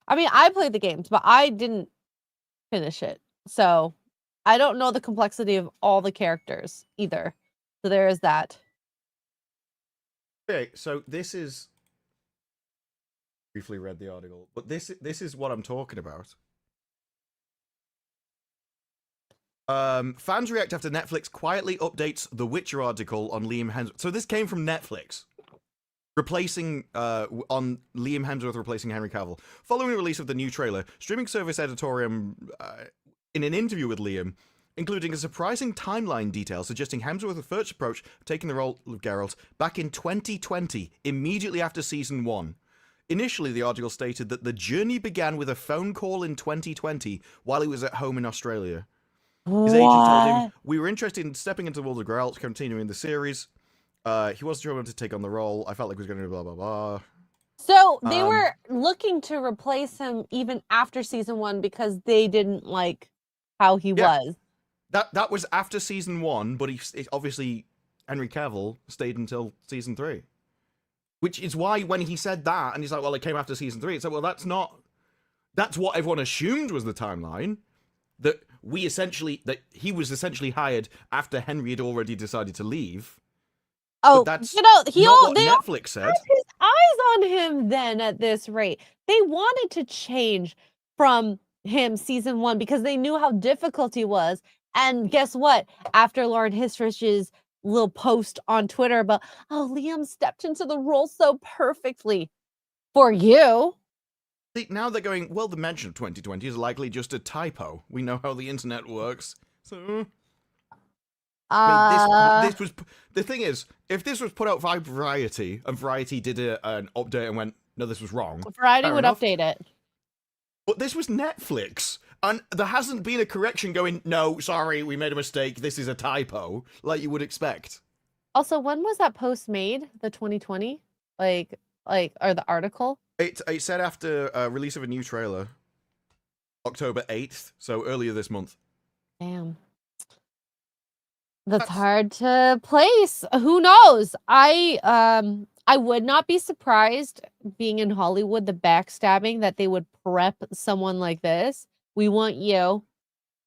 I mean, I played the games, but I didn't finish it. So I don't know the complexity of all the characters either. So there is that. Okay, so this is briefly read the article, but this is what I'm talking about. Fans react after Netflix quietly updates The Witcher article on Liam Hemsworth. So this came from Netflix. Replacing on Liam Hemsworth replacing Henry Cavill. Following the release of the new trailer, streaming service Editorium, in an interview with Liam, including a surprising timeline detail suggesting Hemsworth's first approach of taking the role of Geralt back in 2020, immediately after season 1. Initially, the article stated that the journey began with a phone call in 2020 while he was at home in Australia. His agent told him, "We were interested in stepping into the world of Geralt, continuing the series. He wasn't sure when to take on the role. I felt like he was going to blah, blah, blah." So they were looking to replace him even after season 1 because they didn't like how he was. That was after season 1, but obviously Henry Cavill stayed until season 3. Which is why when he said that, and he's like, well, it came after season 3, it's like, well, that's what everyone assumed was the timeline. That he was essentially hired after Henry had already decided to leave. Oh, that's not what Netflix said. His eyes on him then at this rate. They wanted to change from him season 1 because they knew how difficult he was. And guess what? After Lauren Hissrich's little post on Twitter about, oh, Liam stepped into the role so perfectly for you. Now they're going, well, the mention of 2020 is likely just a typo. We know how the internet works. So I mean, this was the thing is, if this was put out by Variety and Variety did an update and went, no, this was wrong. Variety would update it. But this was Netflix, and there hasn't been a correction going, no, sorry, we made a mistake, this is a typo, like you would expect. Also, when was that post made? The 2020? Or the article? It said after release of a new trailer, October 8th, so earlier this month. Damn. That's hard to place. Who knows? I would not be surprised, being in Hollywood, the backstabbing that they would prep someone like this. We want you.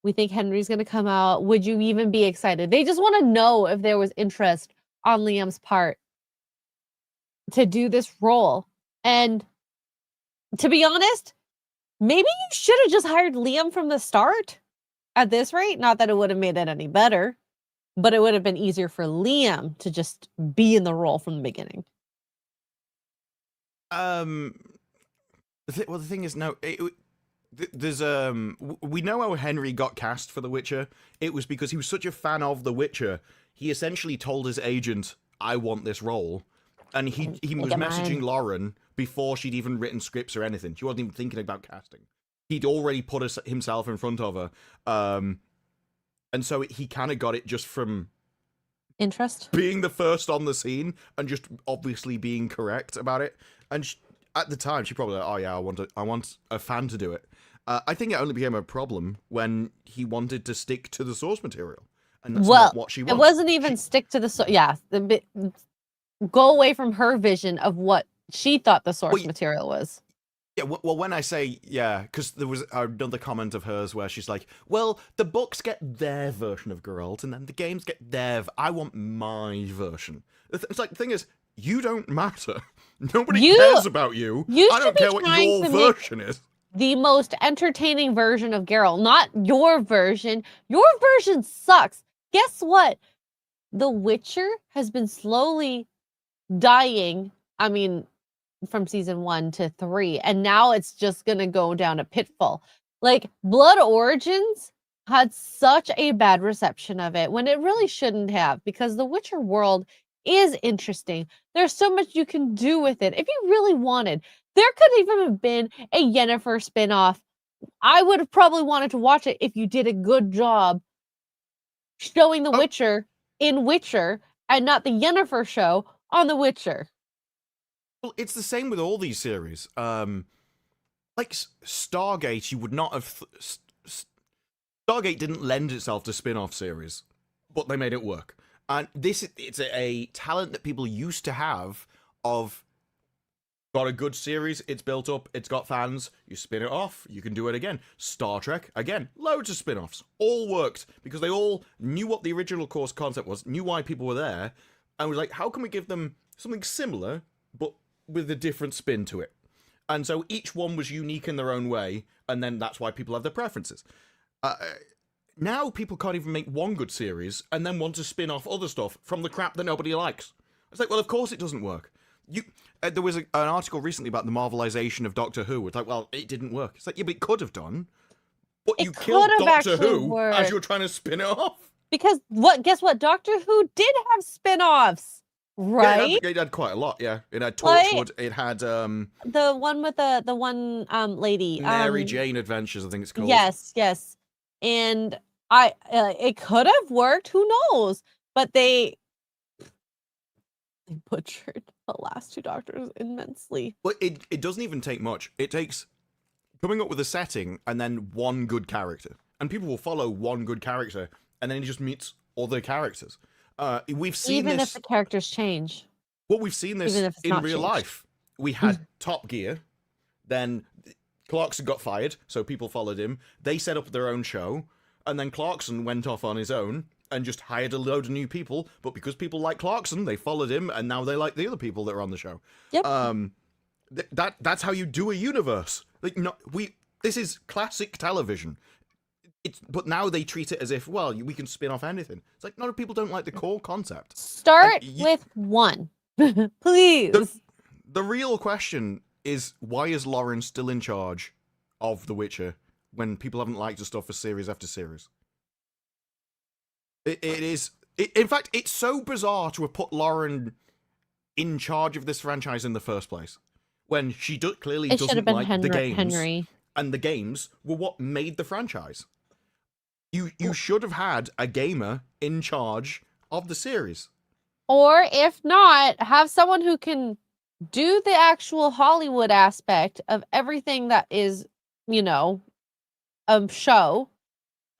We think Henry's going to come out. Would you even be excited? They just want to know if there was interest on Liam's part to do this role. And to be honest, maybe you should have just hired Liam from the start at this rate. Not that it would have made it any better, but it would have been easier for Liam to just be in the role from the beginning. The thing is, no, there's we know how Henry got cast for The Witcher. It was because he was such a fan of The Witcher. He essentially told his agent, "I want this role," and he was messaging Lauren before she'd even written scripts or anything. She wasn't even thinking about casting. He'd already put himself in front of her, and so he kind of got it just from interest, being the first on the scene, and just obviously being correct about it. And at the time, she probably like, oh yeah, I want a fan to do it. I think it only became a problem when he wanted to stick to the source material, and that's not what she wanted. It wasn't even stick to the source. Yeah, go away from her vision of what she thought the source material was. Yeah, well, when I say, yeah, because there was another comment of hers where she's like, well, the books get their version of Geralt, and then the games get their... I want my version. It's like, the thing is, you don't matter. Nobody cares about you. I don't care what your version is. The most entertaining version of Geralt, not your version. Your version sucks. Guess what? The Witcher has been slowly dying. I mean... from season 1 to 3, and now it's just gonna go down a pitfall. Like Blood Origins had such a bad reception of it when it really shouldn't have, because the Witcher world is interesting. There's so much you can do with it if you really wanted. There could even have been a Yennefer spin-off. I would have probably wanted to watch it if you did a good job showing The Witcher in Witcher and not the Yennefer show on The Witcher. Well, it's the same with all these series. Like Stargate, you would not have. Stargate didn't lend itself to spin-off series, but they made it work. And it's a talent that people used to have of got a good series, it's built up, it's got fans, you spin it off, you can do it again. Star Trek, again, loads of spin-offs. All worked because they all knew what the original course concept was, knew why people were there, and was like, how can we give them something similar, but with a different spin to it? And so each one was unique in their own way, and then that's why people have their preferences. Now people can't even make one good series and then want to spin off other stuff from the crap that nobody likes. It's like, well, of course it doesn't work. There was an article recently about the Marvelization of Doctor Who. It's like, well, it didn't work. It's like, yeah, but it could have done. But you killed Doctor Who as you were trying to spin it off. Because guess what? Doctor Who did have spin-offs, right? Yeah, it had quite a lot, yeah. It had Torchwood, it had the one with the one lady. Mary Jane Adventures, I think it's called. Yes. And it could have worked, who knows? But they butchered the last two Doctors immensely. But it doesn't even take much. It takes coming up with a setting and then one good character. And people will follow one good character, and then he just meets other characters. We've seen even this, if the characters change. Well, we've seen this in real life. We had Top Gear, then Clarkson got fired, so people followed him. They set up their own show, and then Clarkson went off on his own and just hired a load of new people. But because people like Clarkson, they followed him, and now they like the other people that are on the show. Yep. That's how you do a universe. Like, this is classic television. But now they treat it as if, well, we can spin off anything. It's like, no, people don't like the core concept. Start with one, please. The real question is, why is Lauren still in charge of The Witcher when people haven't liked the stuff for series after series? In fact, it's so bizarre to have put Lauren in charge of this franchise in the first place, when she clearly doesn't like the games. Henry. And the games were what made the franchise. You should have had a gamer in charge of the series. Or if not, have someone who can do the actual Hollywood aspect of everything that is, show.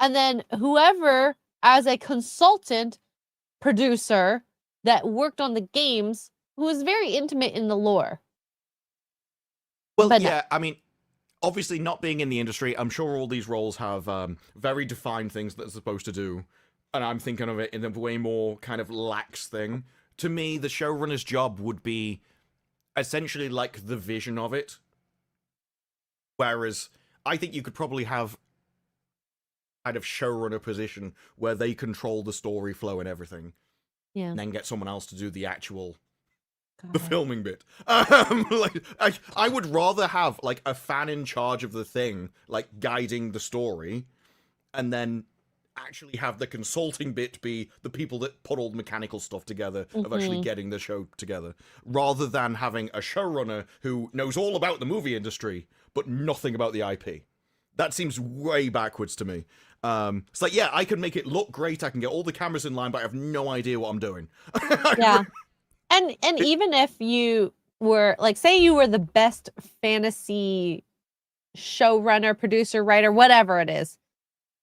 And then whoever, as a consultant producer that worked on the games, who is very intimate in the lore. Well, I mean, obviously not being in the industry, I'm sure all these roles have very defined things that they're supposed to do. And I'm thinking of it in a way more kind of lax thing. To me, the showrunner's job would be essentially like the vision of it. Whereas I think you could probably have kind of showrunner position where they control the story flow and everything. Yeah. And then get someone else to do the actual the filming bit. I would rather have like a fan in charge of the thing, like guiding the story, and then actually have the consulting bit be the people that put all the mechanical stuff together of actually getting the show together, rather than having a showrunner who knows all about the movie industry but nothing about the IP. That seems way backwards to me. It's like, yeah, I can make it look great, I can get all the cameras in line, but I have no idea what I'm doing. Yeah. And even if you were, like, say you were the best fantasy showrunner, producer, writer, whatever it is,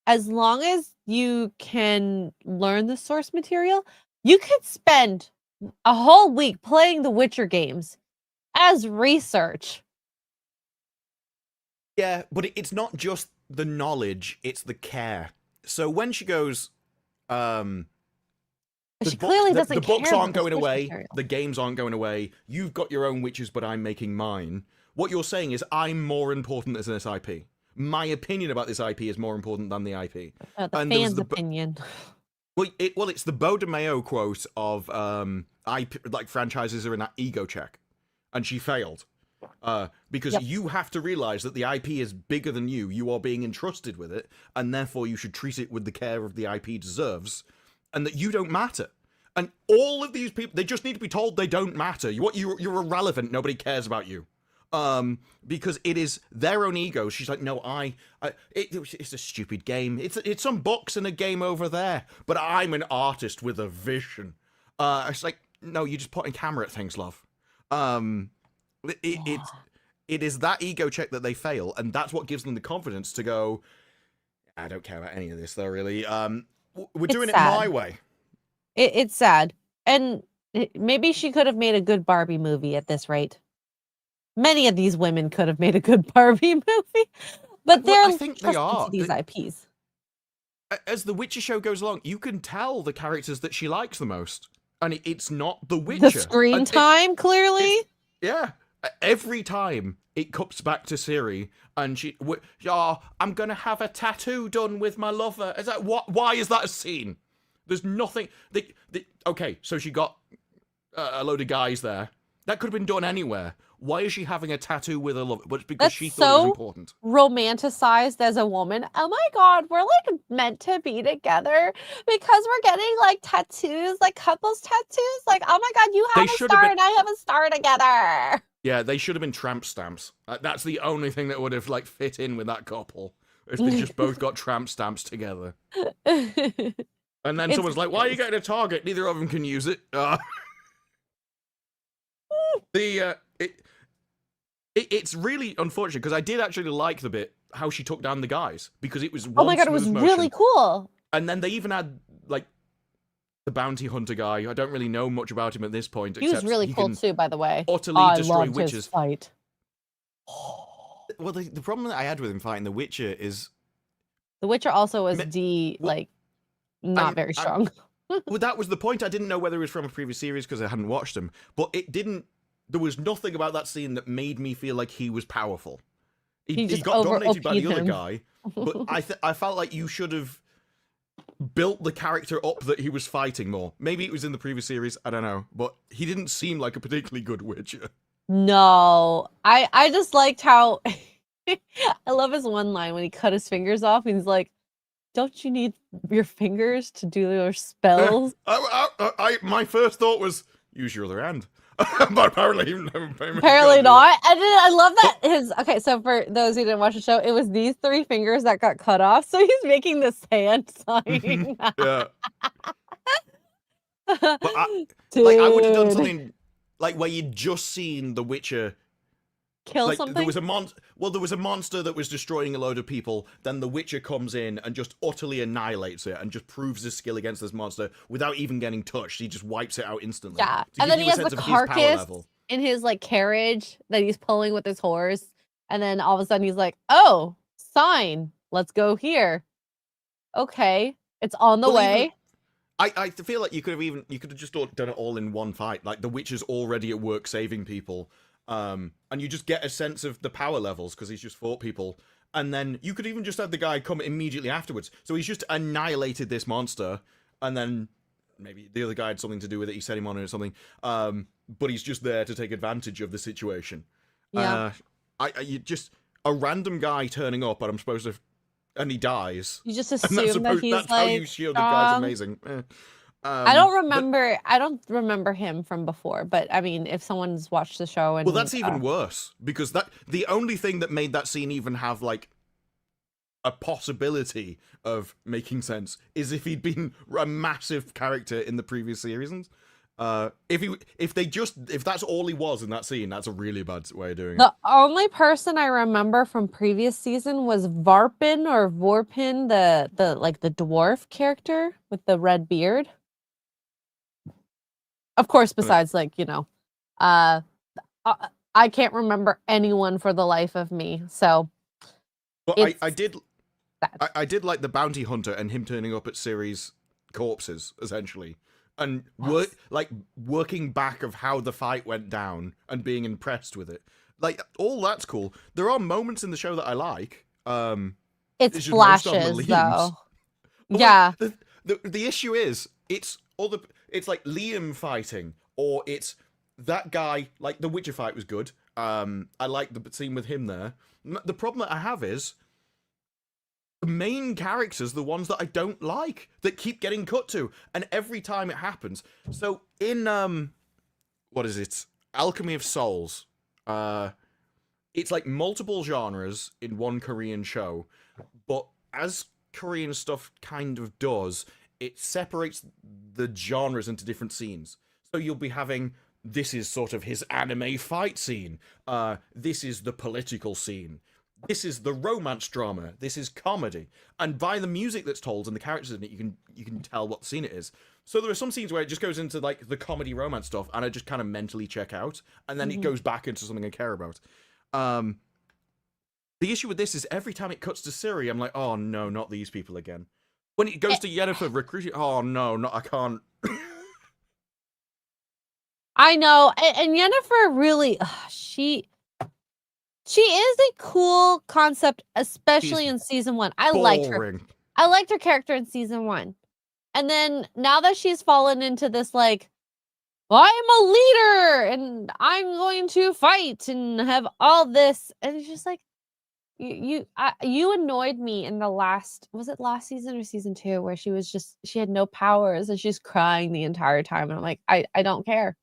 as long as you can learn the source material, you could spend a whole week playing the Witcher games as research. Yeah, but it's not just the knowledge, it's the care. So when she goes, she clearly doesn't care. The books aren't going away, material. the games aren't going away, you've got your own witches, but I'm making mine. What you're saying is, I'm more important than this IP. My opinion about this IP is more important than the IP. The fans' opinion. Well, it's the Beau DeMayo quote of IP, like franchises are in that ego check, and she failed. Because Yep. you have to realize that the IP is bigger than you. You are being entrusted with it, and therefore you should treat it with the care of the IP deserves, and that you don't matter. And all of these people, they just need to be told they don't matter. You're irrelevant. Nobody cares about you. Because it is their own ego. She's like, no, it's a stupid game. It's some books and a game over there. But I'm an artist with a vision. It's like, no, you're just pointing camera at things, love. It is that ego check that they fail, and that's what gives them the confidence to go, I don't care about any of this, though, really. We're doing it my way. It's sad. And maybe she could have made a good Barbie movie at this rate. Many of these women could have made a good Barbie movie, but I think they are. To these IPs. As the Witcher show goes along, you can tell the characters that she likes the most, and it's not the Witcher. The screen time, clearly. Yeah, every time it cuts back to Ciri, and I'm gonna have a tattoo done with my lover. Is that what? Why is that a scene? There's nothing. Okay, so she got a load of guys there. That could have been done anywhere. Why is she having a tattoo with a lover? But it's because she thought it was important. Romanticized as a woman. Oh my god, we're like meant to be together because we're getting like tattoos, like couples tattoos. Like, oh my god, you have a star and I have a star together. Yeah, they should have been tramp stamps. That's the only thing that would have like fit in with that couple. If they just both got tramp stamps together. And then someone's like, why are you getting a Target? Neither of them can use it. It's really unfortunate because I did actually like the bit how she took down the guys because it was oh my god, it was really cool. And then they even had like the bounty hunter guy. I don't really know much about him at this point. He was really cool too, by the way. Utterly destroy loved witches. His fight. Well, the problem that I had with him fighting the Witcher is the Witcher also was not very strong. Well, that was the point. I didn't know whether it was from a previous series because I hadn't watched him, but it didn't. There was nothing about that scene that made me feel like he was powerful. He got dominated by the other guy, but I felt like you should have built the character up that he was fighting more. Maybe it was in the previous series, I don't know, but he didn't seem like a particularly good Witcher. No, I just liked how I love his one line when he cut his fingers off. And he's like, "Don't you need your fingers to do your spells?" My first thought was use your other hand. But apparently not. And then I love that okay, so for those who didn't watch the show, it was these 3 fingers that got cut off. So he's making this hand sign. Yeah. But I would have done something like where you'd just seen the Witcher kill something. There was a monster that was destroying a load of people. Then the Witcher comes in and just utterly annihilates it and just proves his skill against this monster without even getting touched. He just wipes it out instantly. Yeah, and then he has the carcass in his like carriage that he's pulling with his horse, and then all of a sudden he's like, "Oh, sign, let's go here." Okay, it's on the way. I feel like you could have just done it all in one fight. Like the Witcher's already at work saving people. And you just get a sense of the power levels because he's just fought people. And then you could even just have the guy come immediately afterwards. So he's just annihilated this monster, and then maybe the other guy had something to do with it. He set him on it or something. But he's just there to take advantage of the situation. Yeah. You just a random guy turning up, and he dies. You just assume that he's that's how you shield the guy's amazing. I don't remember him from before, but I mean, if someone's watched the show and that's even worse because the only thing that made that scene even have like a possibility of making sense is if he'd been a massive character in the previous seasons. If that's all he was in that scene, that's a really bad way of doing it. The only person I remember from previous season was Vorpin, the dwarf character with the red beard. Of course, besides I can't remember anyone for the life of me. So, but I did like the bounty hunter and him turning up at Ciri's corpses essentially, and working back of how the fight went down and being impressed with it. Like all that's cool. There are moments in the show that I like. It's flashes though. Yeah. The issue is it's like Liam fighting, or it's that guy. Like the Witcher fight was good, I like the scene with him there. The problem that I have is the main characters, the ones that I don't like, that keep getting cut to, and every time it happens. So in what is it? Alchemy of Souls. It's like multiple genres in one Korean show, but as Korean stuff kind of does, it separates the genres into different scenes. So you'll be having, this is sort of his anime fight scene. This is the political scene. This is the romance drama. This is comedy. And by the music that's told and the characters in it, you can tell what scene it is. So there are some scenes where it just goes into like the comedy romance stuff, and I just kind of mentally check out, and then it goes back into something I care about. The issue with this is every time it cuts to Siri, I'm like, oh no, not these people again. When it goes to Yennefer recruiting, oh no, I can't. I know, and Yennefer really, she is a cool concept, especially in season 1. I liked her. I liked her character in season 1. And then now that she's fallen into this, like, well, I'm a leader and I'm going to fight and have all this, and it's just like, you annoyed me in the last season or season 2, where she had no powers and she's crying the entire time, and I'm like, I don't care.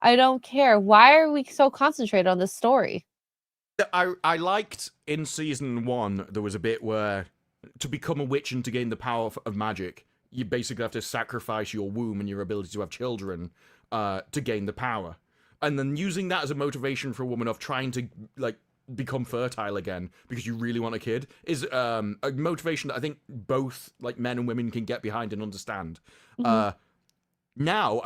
I don't care. Why are we so concentrated on this story? I liked in season 1, there was a bit where to become a witch and to gain the power of magic, you basically have to sacrifice your womb and your ability to have children to gain the power. And then using that as a motivation for a woman of trying to like become fertile again because you really want a kid is a motivation that I think both like men and women can get behind and understand. Now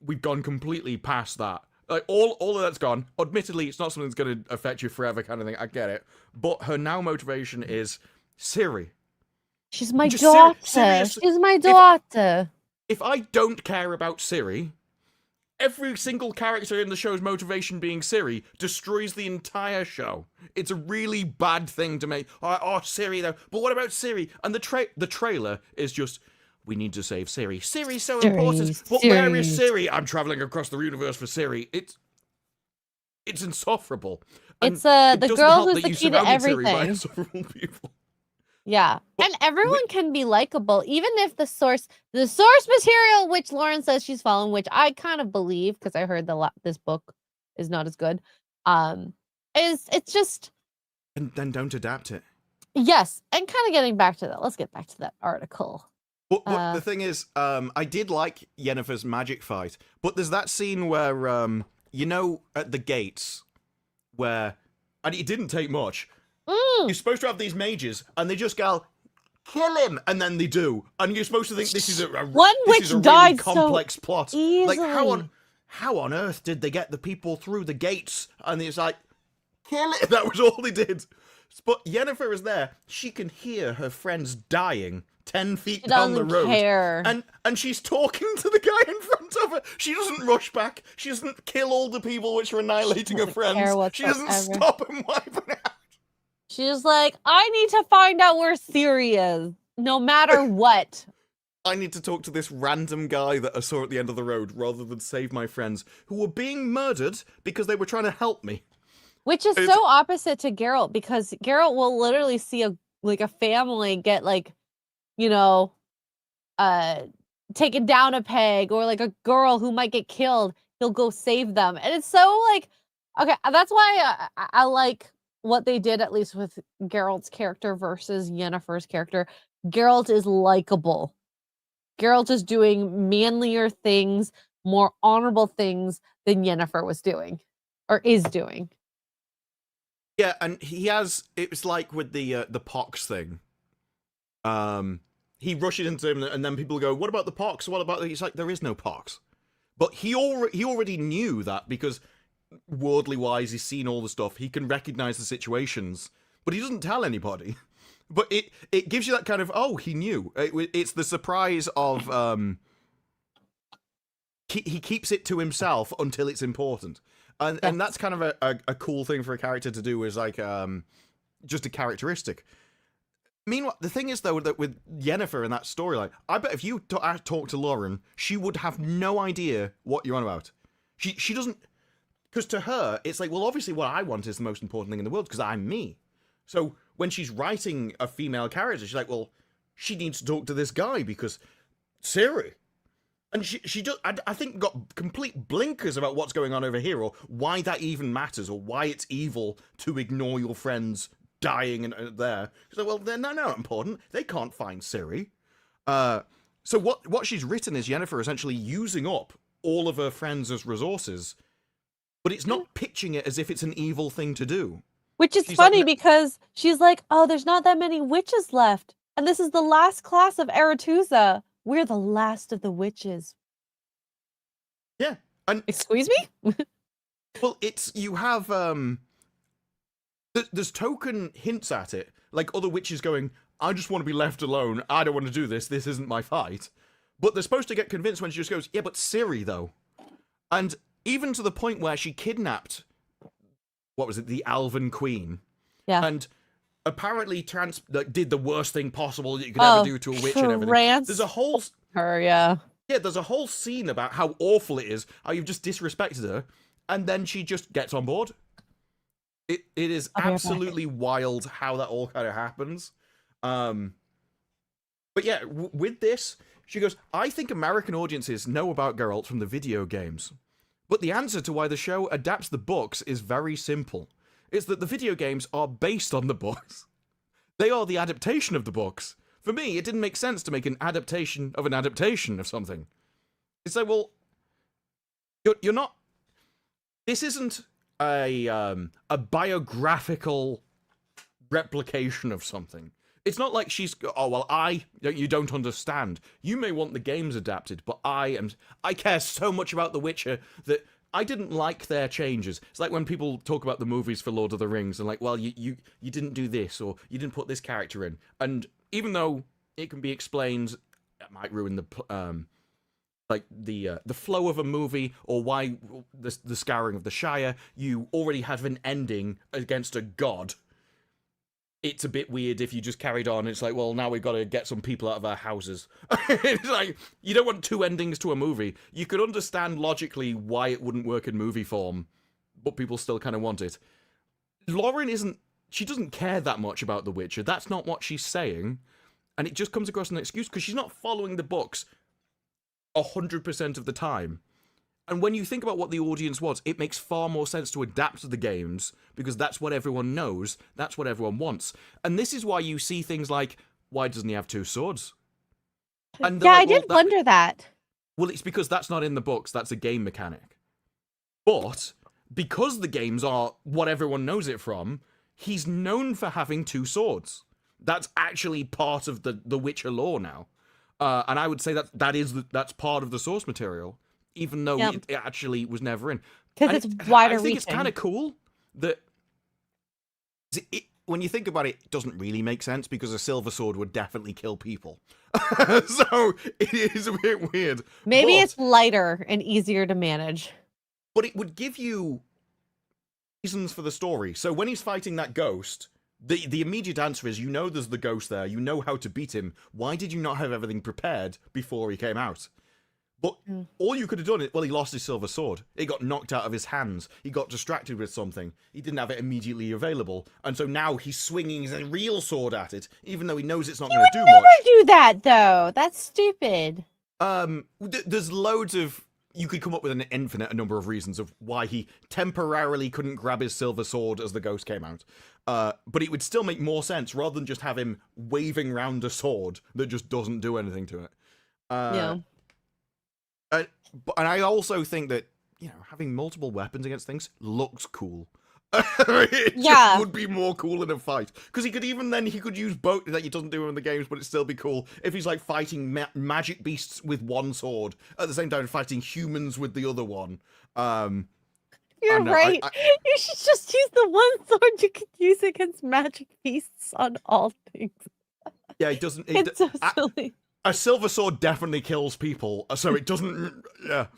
we've gone completely past that. Like all of that's gone. Admittedly, it's not something that's going to affect you forever, kind of thing. I get it, but her now motivation is Siri. She's my daughter. She's my daughter. If I don't care about Siri, every single character in the show's motivation being Siri destroys the entire show. It's a really bad thing to make. Oh, Siri though. But what about Siri? And the trailer is just, we need to save Siri. Siri's so important. But where is Siri? I'm traveling across the universe for Siri. It's insufferable. It's the girl who's the key to everything. Insufferable people. Yeah, and everyone can be likable, even if the source material, which Lauren says she's following, which I kind of believe because I heard this book is not as good. It's just, and then don't adapt it. Yes, and kind of getting back to that. Let's get back to that article. But the thing is, I did like Yennefer's magic fight, but there's that scene where at the gates where, and it didn't take much. You're supposed to have these mages, and they just go, kill him, and then they do. And you're supposed to think this is a really complex plot. Easily. Like, how on earth did they get the people through the gates? And it's like, kill it. That was all they did. But Yennefer is there. She can hear her friends dying 10 feet down the road. Care. And she's talking to the guy in front of her. She doesn't rush back. She doesn't kill all the people which are annihilating her friends. She doesn't stop and wipe them out. She's like, I need to find out where Siri is, no matter what. I need to talk to this random guy that I saw at the end of the road rather than save my friends who were being murdered because they were trying to help me. Which is so opposite to Geralt, because Geralt will literally see a family get taken down a peg, or like a girl who might get killed. He'll go save them. And it's so like, okay, that's why I like what they did, at least with Geralt's character versus Yennefer's character. Geralt is likable. Geralt is doing manlier things, more honorable things than Yennefer was doing, or is doing. Yeah, and it was like with the pox thing. He rushes into him, and then people go, what about the pox? What about He's like, there is no pox. But he already knew that, because worldly wise, he's seen all the stuff. He can recognize the situations, but he doesn't tell anybody. But it gives you that kind of, oh, he knew. It's the surprise of he keeps it to himself until it's important, and that's kind of a cool thing for a character to do, is like just a characteristic. Meanwhile, the thing is though, that with Yennefer in that storyline, I bet if you talk to Lauren, she would have no idea what you're on about. She doesn't. because to her, it's like, well, obviously what I want is the most important thing in the world because I'm me. So when she's writing a female character, she's like, well, she needs to talk to this guy because Siri. And she just, I think, got complete blinkers about what's going on over here or why that even matters or why it's evil to ignore your friends dying and there. She's like, well, they're not important. They can't find Siri. So what she's written is Yennefer essentially using up all of her friends as resources, but it's not pitching it as if it's an evil thing to do. Which is She's funny like, because she's like, oh, there's not that many witches left. And this is the last class of Aretusa. We're the last of the witches. yeah. And Excuse me? well, you have there's token hints at it, like other witches going, I just want to be left alone. I don't want to do this. This isn't my fight. But they're supposed to get convinced when she just goes, yeah, but Ciri, though. And even to the point where she kidnapped, what was it, the Alvan Queen. Yeah. And apparently did the worst thing possible that you could ever do to a witch and everything. There's a whole... Her, yeah. Yeah, there's a whole scene about how awful it is, how you've just disrespected her, and then she just gets on board. It is absolutely wild how that all kind of happens. But yeah, with this, she goes, I think American audiences know about Geralt from the video games. But the answer to why the show adapts the books is very simple. It's that the video games are based on the books. They are the adaptation of the books. For me, it didn't make sense to make an adaptation of something. It's like, well, you're not... This isn't a biographical replication of something. It's not like she's, oh, well, you don't understand. You may want the games adapted, but I care so much about The Witcher that I didn't like their changes. It's like when people talk about the movies for Lord of the Rings and like, well, you didn't do this or you didn't put this character in. And even though it can be explained, it might ruin the flow of a movie or why the Scouring of the Shire, you already have an ending against a god. It's a bit weird if you just carried on. It's like, well, now we've got to get some people out of our houses. It's like, you don't want two endings to a movie. You could understand logically why it wouldn't work in movie form, but people still kind of want it. Lauren she doesn't care that much about The Witcher. That's not what she's saying. And it just comes across an excuse because she's not following the books 100% of the time. And when you think about what the audience wants, it makes far more sense to adapt to the games because that's what everyone knows, that's what everyone wants. And this is why you see things like, why doesn't he have two swords? And yeah, like, I did wonder that. Well, it's because that's not in the books, that's a game mechanic. But because the games are what everyone knows it from, he's known for having two swords. That's actually part of the Witcher lore now. And I would say that's part of the source material. Even though it actually was never in. Because it's wider reaching. I think it's kind of cool that when you think about it, it doesn't really make sense because a silver sword would definitely kill people. So it is a bit weird. Maybe it's lighter and easier to manage. But it would give you reasons for the story. So when he's fighting that ghost, the immediate answer is, you know there's the ghost there, you know how to beat him. Why did you not have everything prepared before he came out? But all you could have done is, well, he lost his silver sword. It got knocked out of his hands. He got distracted with something. He didn't have it immediately available. And so now he's swinging his real sword at it, even though he knows it's not going to do much. You would never do that, though. That's stupid. There's loads of... You could come up with an infinite number of reasons of why he temporarily couldn't grab his silver sword as the ghost came out. But it would still make more sense rather than just have him waving round a sword that just doesn't do anything to it. Yeah. And I also think that, having multiple weapons against things looks cool. It just would be more cool in a fight. Because he could use both, that he doesn't do in the games, but it'd still be cool if he's like fighting magic beasts with one sword, at the same time fighting humans with the other one. You're right. You should just use the one sword you could use against magic beasts on all things. Yeah, it doesn't... It's so silly. A silver sword definitely kills people, so it doesn't. Yeah,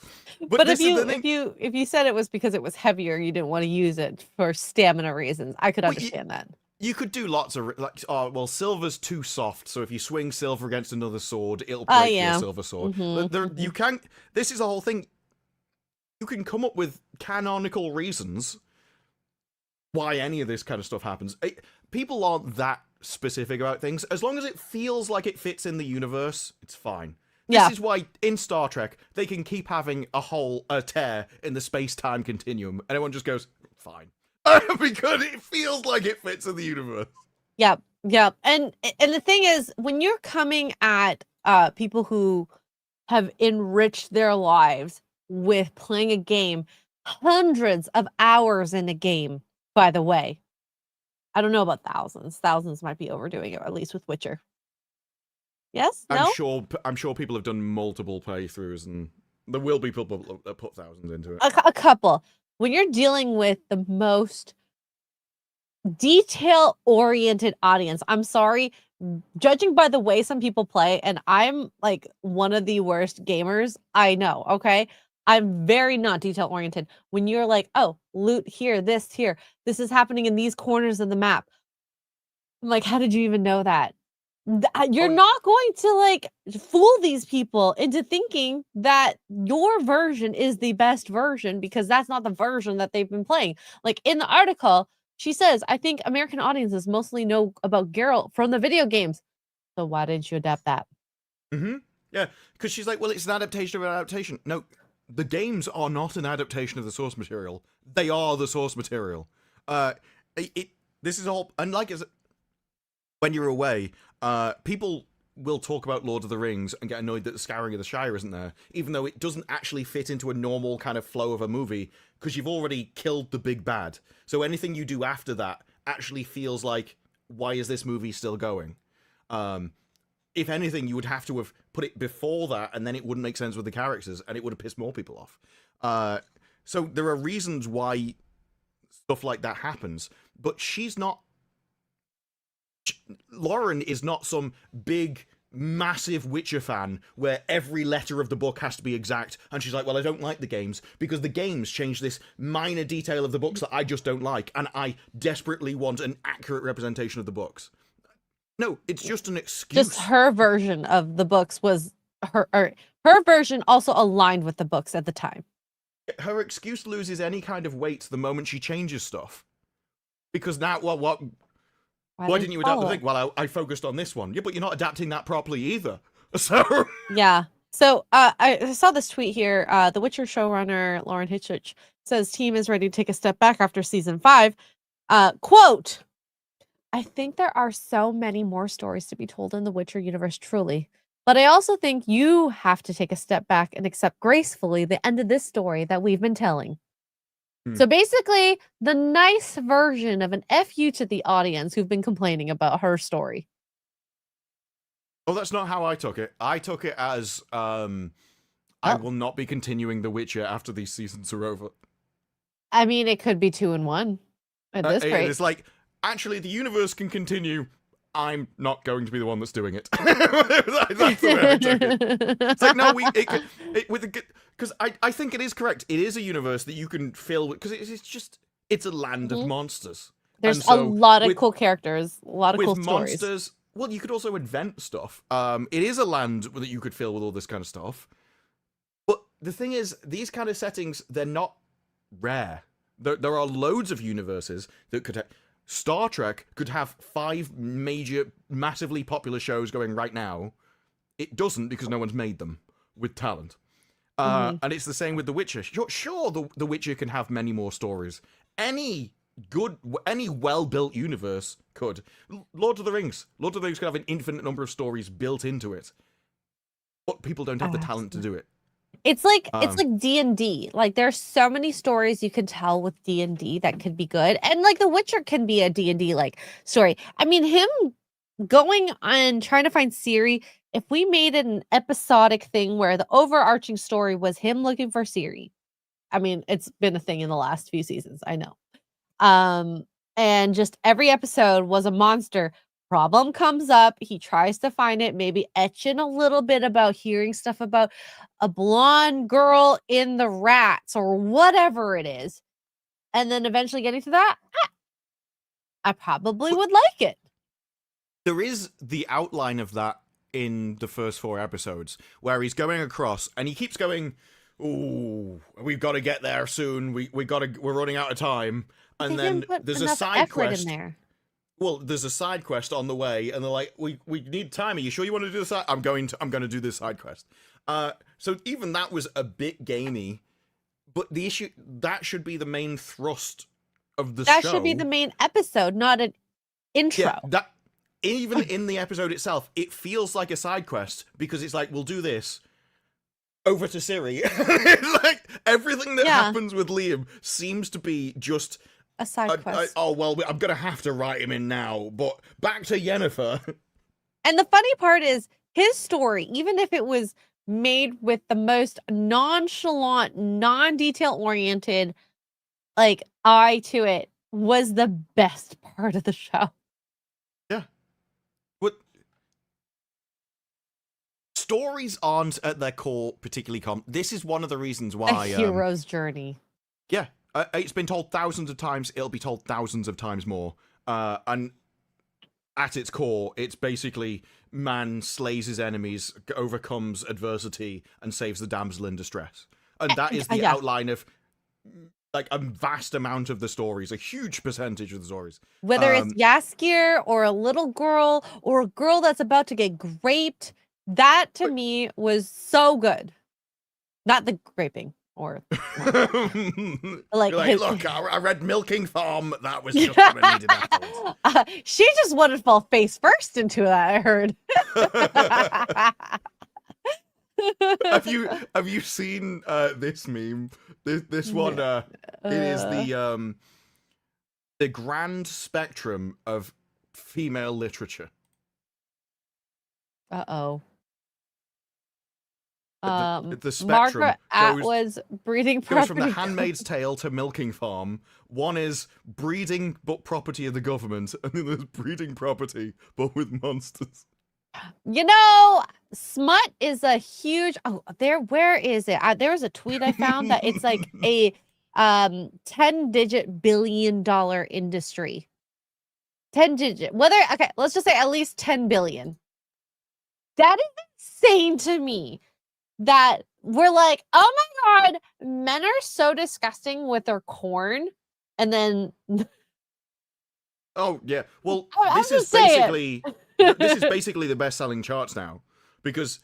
but if you said it was because it was heavier, you didn't want to use it for stamina reasons. I could understand that. You could do lots of silver's too soft, so if you swing silver against another sword, it'll break your silver sword. You can't. This is the whole thing. you can come up with canonical reasons why any of this kind of stuff happens. People aren't that specific about things. As long as it feels like it fits in the universe, it's fine. This is why in Star Trek they can keep having a tear in the space-time continuum, and everyone just goes, fine. Because it feels like it fits in the universe. Yep. And the thing is, when you're coming at people who have enriched their lives with playing a game, hundreds of hours in a game, by the way. I don't know about thousands. Thousands might be overdoing it, at least with Witcher. Yes? No? I'm sure people have done multiple playthroughs, and there will be people that put thousands into it. A couple. When you're dealing with the most detail-oriented audience, I'm sorry, judging by the way some people play, and I'm like one of the worst gamers I know, okay? I'm very not detail-oriented. When you're like, oh, loot here, this is happening in these corners of the map. I'm like, how did you even know that? You're not going to like fool these people into thinking that your version is the best version, because that's not the version that they've been playing. Like in the article, she says, I think American audiences mostly know about Geralt from the video games. So why didn't you adapt that? Yeah, because she's like, well, it's an adaptation of an adaptation. No, the games are not an adaptation of the source material. They are the source material. This is all, and like when you're away, people will talk about Lord of the Rings and get annoyed that the Scouring of the Shire isn't there, even though it doesn't actually fit into a normal kind of flow of a movie, because you've already killed the big bad. So anything you do after that actually feels like, why is this movie still going? If anything, you would have to have put it before that, and then it wouldn't make sense with the characters, and it would have pissed more people off. So there are reasons why stuff like that happens, but Lauren is not some big, massive Witcher fan where every letter of the book has to be exact, and she's like, well, I don't like the games because the games change this minor detail of the books that I just don't like, and I desperately want an accurate representation of the books. No, it's just an excuse. Just her version of the books was her version also aligned with the books at the time. Her excuse loses any kind of weight the moment she changes stuff. Because now, why didn't you adapt the thing? Well, I focused on this one. Yeah, but you're not adapting that properly either. So yeah. So I saw this tweet here. The Witcher showrunner Lauren Hitchich says team is ready to take a step back after season 5. Quote, I think there are so many more stories to be told in the Witcher universe, truly. But I also think you have to take a step back and accept gracefully the end of this story that we've been telling. So basically, the nice version of an FU to the audience who've been complaining about her story. Oh, that's not how I took it. I took it as, I will not be continuing The Witcher after these seasons are over. I mean, it could be 2 in 1 at this rate. It's like, actually, the universe can continue. I'm not going to be the one that's doing it. That's the way I took it. It's like, no, because I think it is correct. It is a universe that you can fill with, because it's a land of monsters. There's a lot of cool characters, a lot of cool monsters, stories. Well, you could also invent stuff. It is a land that you could fill with all this kind of stuff. But the thing is, these kind of settings, they're not rare. There are loads of universes that could Star Trek could have 5 major, massively popular shows going right now. It doesn't because no one's made them with talent. And it's the same with The Witcher. Sure, The Witcher can have many more stories. Any well-built universe could. Lord of the Rings could have an infinite number of stories built into it. But people don't have the talent to do it. It's like D&D. Like there's so many stories you can tell with D&D that could be good. And like The Witcher can be a D&D like story. I mean, him going and trying to find Ciri, if we made it an episodic thing where the overarching story was him looking for Ciri. I mean, it's been a thing in the last few seasons, I know. And just every episode was a monster. Problem comes up, he tries to find it, maybe etching a little bit about hearing stuff about a blonde girl in the rats or whatever it is, and then eventually getting to that, I probably would like it. There is the outline of that in the first 4 episodes, where he's going across, and he keeps going, ooh, we've got to get there soon. We're running out of time. They And then didn't put there's a enough side effort quest. in there. Well, there's a side quest on the way, and they're like, "We need time. Are you sure you want to do this? I'm going to do this side quest." So even that was a bit gamey, but the issue that should be the main thrust of the show. That should be the main episode, not an intro. Yeah, that even in the episode itself, it feels like a side quest because it's like, we'll do this. Over to Siri. It's like everything that happens with Liam seems to be just a side quest. Oh, well, I'm going to have to write him in now, but back to Yennefer. And the funny part is his story, even if it was made with the most nonchalant, non-detail oriented, like eye to it, was the best part of the show. Yeah. But stories aren't at their core particularly this is one of the reasons why A hero's journey. Yeah. It's been told thousands of times. It'll be told thousands of times more. And at its core, it's basically man slays his enemies, overcomes adversity, and saves the damsel in distress. And that is the outline of like a vast amount of the stories, a huge percentage of the stories. Whether it's Yaskir or a little girl or a girl that's about to get raped, that to me was so good. Not the raping. Or like look, I read Milking Farm. That was just what I needed afterwards. She just wanted to fall face first into that, I heard. Have you seen this meme? This one it is the grand spectrum of female literature. Uh-oh. The spectrum Margaret Atwood's breeding property goes from The Handmaid's Tale to Milking Farm. One is breeding but property of the government, and then there's breeding property but with monsters. You know, smut is a huge. Oh, where is it? There was a tweet I found that it's like a 10-digit billion-dollar industry. 10-digit. Okay, let's just say at least 10 billion. That is insane to me. That we're like, oh my god, men are so disgusting with their corn, and then oh yeah, well this is basically the best-selling charts now because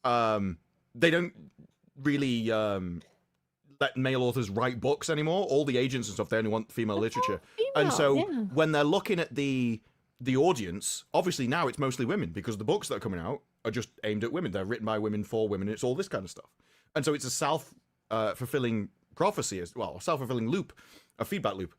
they don't really let male authors write books anymore. All the agents and stuff, they only want female literature, and so when they're looking at the audience, obviously now it's mostly women because the books that are coming out are just aimed at women. They're written by women for women. It's all this kind of stuff. And so it's a self-fulfilling prophecy as well, a self-fulfilling loop, a feedback loop,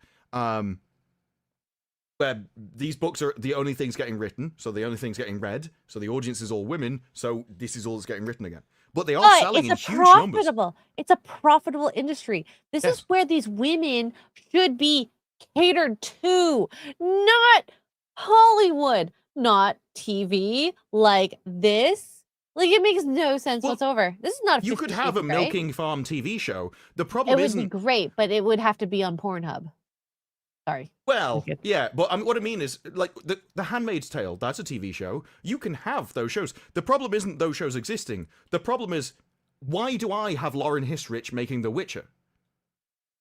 where these books are the only things getting written, so the only things getting read, so the audience is all women, so this is all that's getting written again. But they are selling in huge numbers. It's a profitable industry. This is where these women should be catered to, not Hollywood, not TV like this. Like, it makes no sense whatsoever. This is not. You could have a Milking Farm TV show. The problem isn't. It would be great, but it would have to be on Pornhub. Sorry. Well, yeah, but what I mean is, like, the Handmaid's Tale, that's a TV show. You can have those shows. The problem isn't those shows existing. The problem is, why do I have Lauren Hisrich making The Witcher?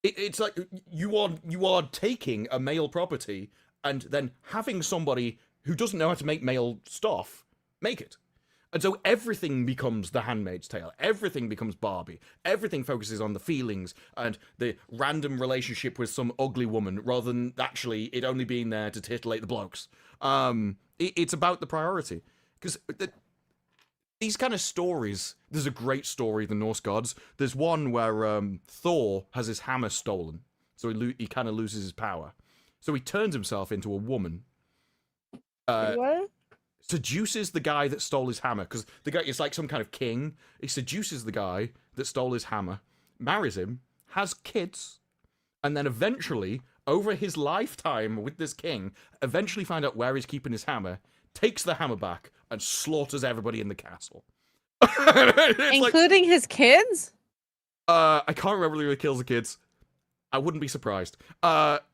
It's like, you are taking a male property and then having somebody who doesn't know how to make male stuff make it. And so everything becomes The Handmaid's Tale. Everything becomes Barbie. Everything focuses on the feelings and the random relationship with some ugly woman rather than actually it only being there to titillate the blokes. It's about the priority. Because these kind of stories, there's a great story, The Norse Gods. There's one where Thor has his hammer stolen. So he kind of loses his power. So he turns himself into a woman. What? Seduces the guy that stole his hammer, because the guy is like some kind of king. He seduces the guy that stole his hammer, marries him, has kids, and then eventually, over his lifetime with this king, eventually find out where he's keeping his hammer, takes the hammer back, and slaughters everybody in the castle. Including his kids? I can't remember who kills the kids. I wouldn't be surprised. But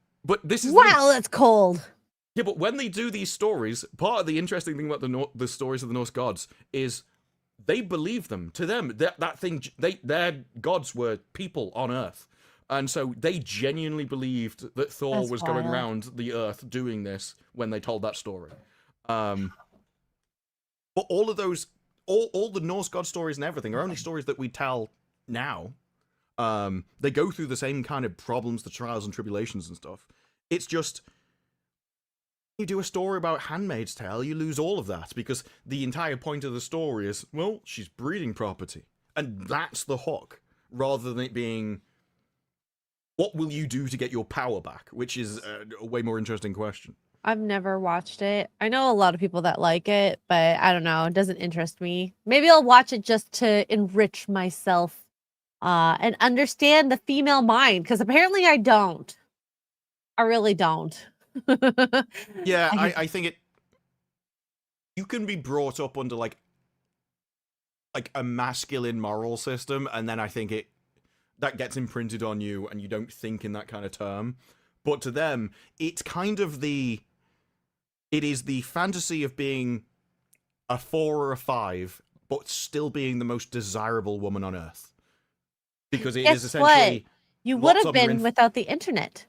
this is that's cold. Yeah, but when they do these stories, part of the interesting thing about the stories of the Norse gods is they believed them. To them, that thing, their gods were people on Earth. And so they genuinely believed that Thor That's was going wild. around the Earth doing this when they told that story. But all of those, all the Norse god stories and everything are only stories that we tell now. They go through the same kind of problems, the trials and tribulations and stuff. It's just, you do a story about Handmaid's Tale, you lose all of that, because the entire point of the story is, well, she's breeding property. And that's the hook, rather than it being, what will you do to get your power back? Which is a way more interesting question. I've never watched it. I know a lot of people that like it, but I don't know. It doesn't interest me. Maybe I'll watch it just to enrich myself and understand the female mind, because apparently I don't. I really don't. Yeah, I think it... You can be brought up under, like a masculine moral system, and then I think that gets imprinted on you, and you don't think in that kind of term. But to them, it's kind of it is the fantasy of being a 4 or a 5, but still being the most desirable woman on Earth. Because it is essentially... You would lots have of your been without the internet.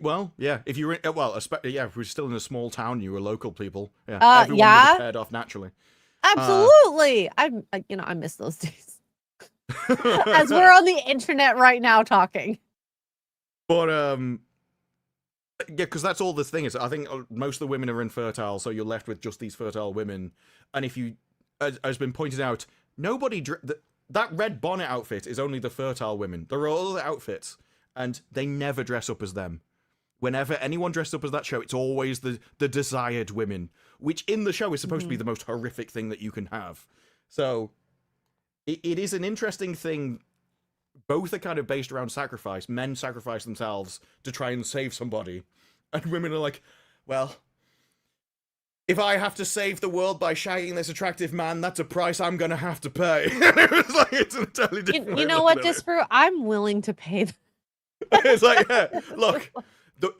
Well, yeah, if you were... Well, if we're still in a small town, you were local people. Yeah, everyone would have paired off naturally. Absolutely. I miss those days. As we're on the internet right now talking. But, yeah, because that's all this thing is. I think most of the women are infertile, so you're left with just these fertile women. And if you, as has been pointed out, that red bonnet outfit is only the fertile women. There are other outfits, and they never dress up as them. Whenever anyone dressed up as that show, it's always the desired women, which in the show is supposed to be the most horrific thing that you can have. So, it is an interesting thing. Both are kind of based around sacrifice. Men sacrifice themselves to try and save somebody. And women are like, well, if I have to save the world by shagging this attractive man, that's a price I'm going to have to pay. It's an entirely different You know what, Disparu? I'm willing to pay. It's like, yeah, look,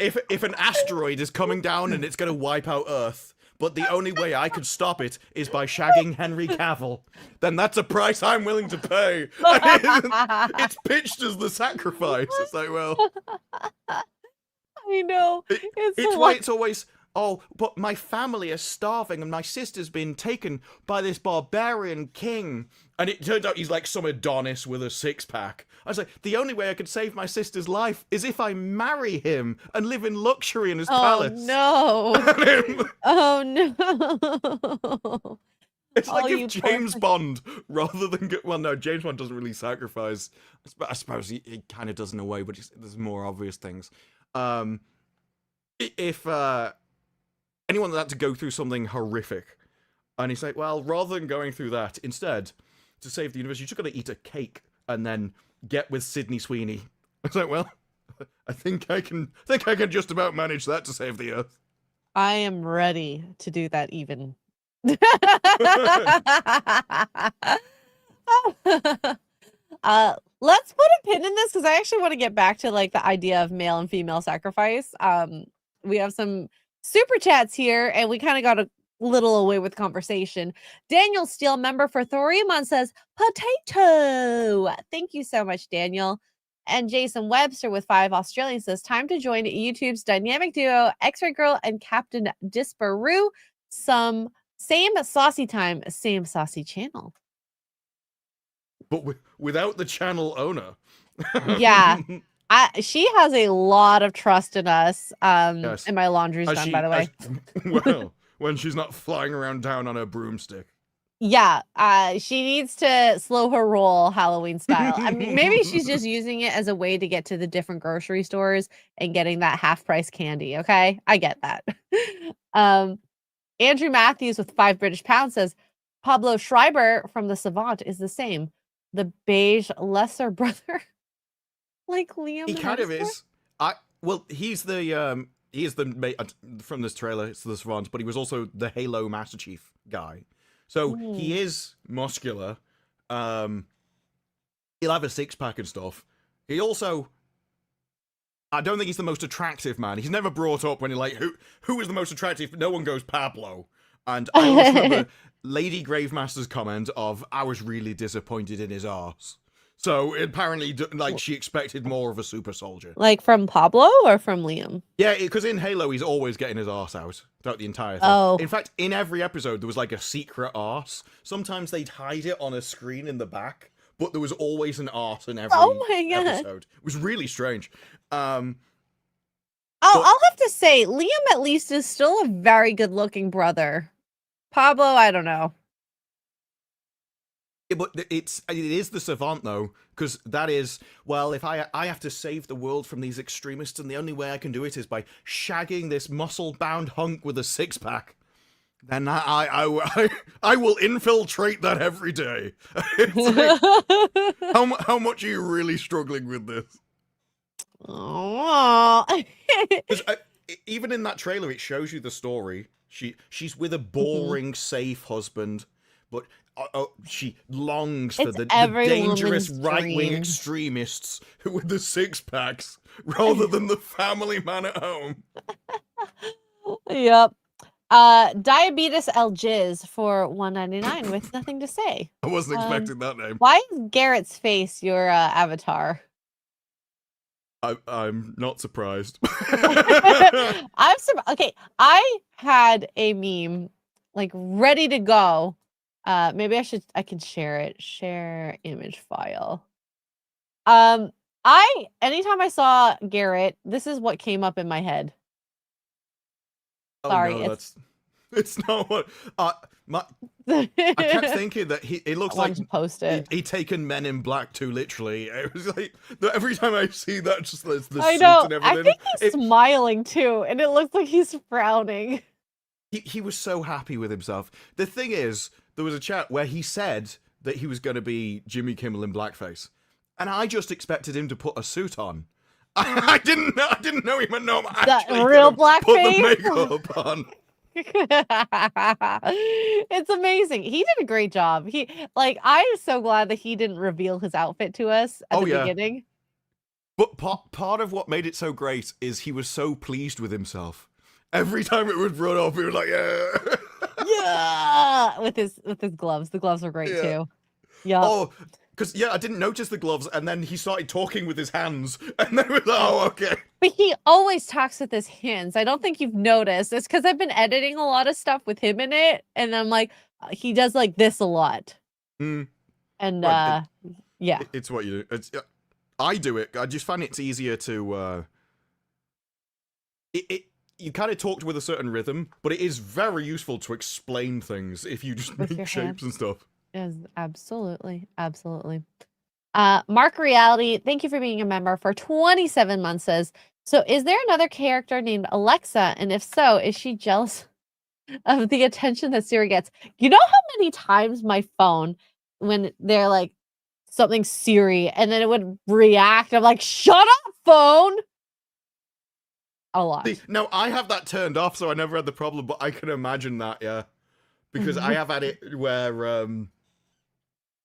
if an asteroid is coming down and it's going to wipe out Earth, but the only way I could stop it is by shagging Henry Cavill, then that's a price I'm willing to pay. It's pitched as the sacrifice. It's like, well... I know. It's why it's always, oh, but my family is starving and my sister's been taken by this barbarian king. And it turns out he's like some Adonis with a 6-pack. I was like, the only way I could save my sister's life is if I marry him and live in luxury in his palace. No. Oh, no. It's like if James Bond, rather than well, no, James Bond doesn't really sacrifice. I suppose he kind of does in a way, but there's more obvious things. If anyone had to go through something horrific, and he's like, well, rather than going through that, instead, to save the universe, you just got to eat a cake and then get with Sydney Sweeney. I was like, well, I think I can just about manage that to save the Earth. I am ready to do that even. Let's put a pin in this because I actually want to get back to like the idea of male and female sacrifice. We have some super chats here, and we kind of got a little away with conversation. Daniel Steele, member for Thoriumon, says potato. Thank you so much, Daniel. And Jason Webster with 5 Australians says time to join YouTube's dynamic duo X-Ray Girl and Captain Disparu. Same saucy time, same saucy channel. But without the channel owner. Yeah. She has a lot of trust in us. Yes. And my laundry's done, by the way. Well, when she's not flying around town on a broomstick. Yeah. She needs to slow her roll Halloween style. I mean, maybe she's just using it as a way to get to the different grocery stores and getting that half-price candy. Okay, I get that. Andrew Matthews with 5 British pounds says Pablo Schreiber from The Savant is the same. The beige lesser brother. Like Liam. He kind of is. Well, he's the from this trailer, it's The Savant, but he was also the Halo Master Chief guy. So he is muscular. He'll have a 6-pack and stuff. He also, I don't think he's the most attractive man. He's never brought up when you're like, who is the most attractive? No one goes Pablo. And I always remember Lady Gravemaster's comment of, I was really disappointed in his arse. So apparently, like, she expected more of a super soldier. Like from Pablo or from Liam? Yeah, because in Halo, he's always getting his arse out throughout the entire thing. Oh. In fact, in every episode, there was like a secret arse. Sometimes they'd hide it on a screen in the back, but there was always an arse in every episode. It was really strange. I'll have to say, Liam at least is still a very good-looking brother. Pablo, I don't know. Yeah, but it is the savant though, because that is, well, if I have to save the world from these extremists, and the only way I can do it is by shagging this muscle-bound hunk with a six-pack, then I will infiltrate that every day. It's like, how much are you really struggling with this? Oh. Even in that trailer, it shows you the story. She's with a boring, safe husband, but she longs for the dangerous right-wing extremists who with the six-packs rather than the family man at home. Yep. Diabetes El Jiz for $1.99 with nothing to say. I wasn't expecting that name. Why is Garrett's face your avatar? I'm not surprised. I'm surprised. Okay, I had a meme like ready to go. Maybe I can share it. Share image file. Anytime I saw Garrett, this is what came up in my head. Sorry, no, it's not what I kept thinking that it looks like to post it. He'd taken Men in Black too literally. It was like every time I see that, just the I suit know. and everything. I think he's smiling too, and it looks like he's frowning. He was so happy with himself. The thing is, there was a chat where he said that he was going to be Jimmy Kimmel in blackface, and I just expected him to put a suit on. I didn't know he meant no. That real blackface. Put the makeup on. It's amazing. He did a great job. I'm so glad that he didn't reveal his outfit to us at the beginning. But part of what made it so great is he was so pleased with himself. Every time it would run off, he was like, yeah. Yeah. With his gloves. The gloves were great too. Yeah. Oh, because I didn't notice the gloves, and then he started talking with his hands, and then it was okay. But he always talks with his hands. I don't think you've noticed. It's because I've been editing a lot of stuff with him in it, and I'm like, he does like this a lot. And yeah, it's what you do. I do it. I just find it's easier to. You kind of talked with a certain rhythm, but it is very useful to explain things if you just make shapes and stuff. Yes, absolutely. Mark Reality, thank you for being a member for 27 months, says, so is there another character named Alexa? And if so, is she jealous of the attention that Siri gets? You know how many times my phone, when they're like something Siri, and then it would react, I'm like, shut up, phone! A lot. See, now, I have that turned off, so I never had the problem, but I can imagine that, yeah. Because I have had it where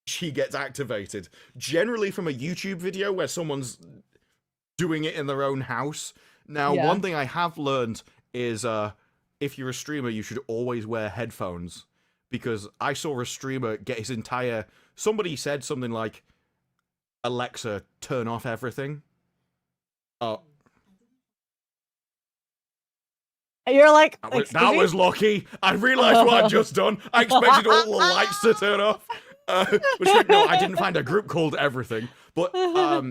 she gets activated. Generally from a YouTube video where someone's doing it in their own house. Now, one thing I have learned is if you're a streamer, you should always wear headphones. Because I saw a streamer get his entire... Somebody said something like, Alexa, turn off everything. You're like, that was lucky. I realized what I'd just done. I expected all the lights to turn off. No, I didn't find a group called Everything. But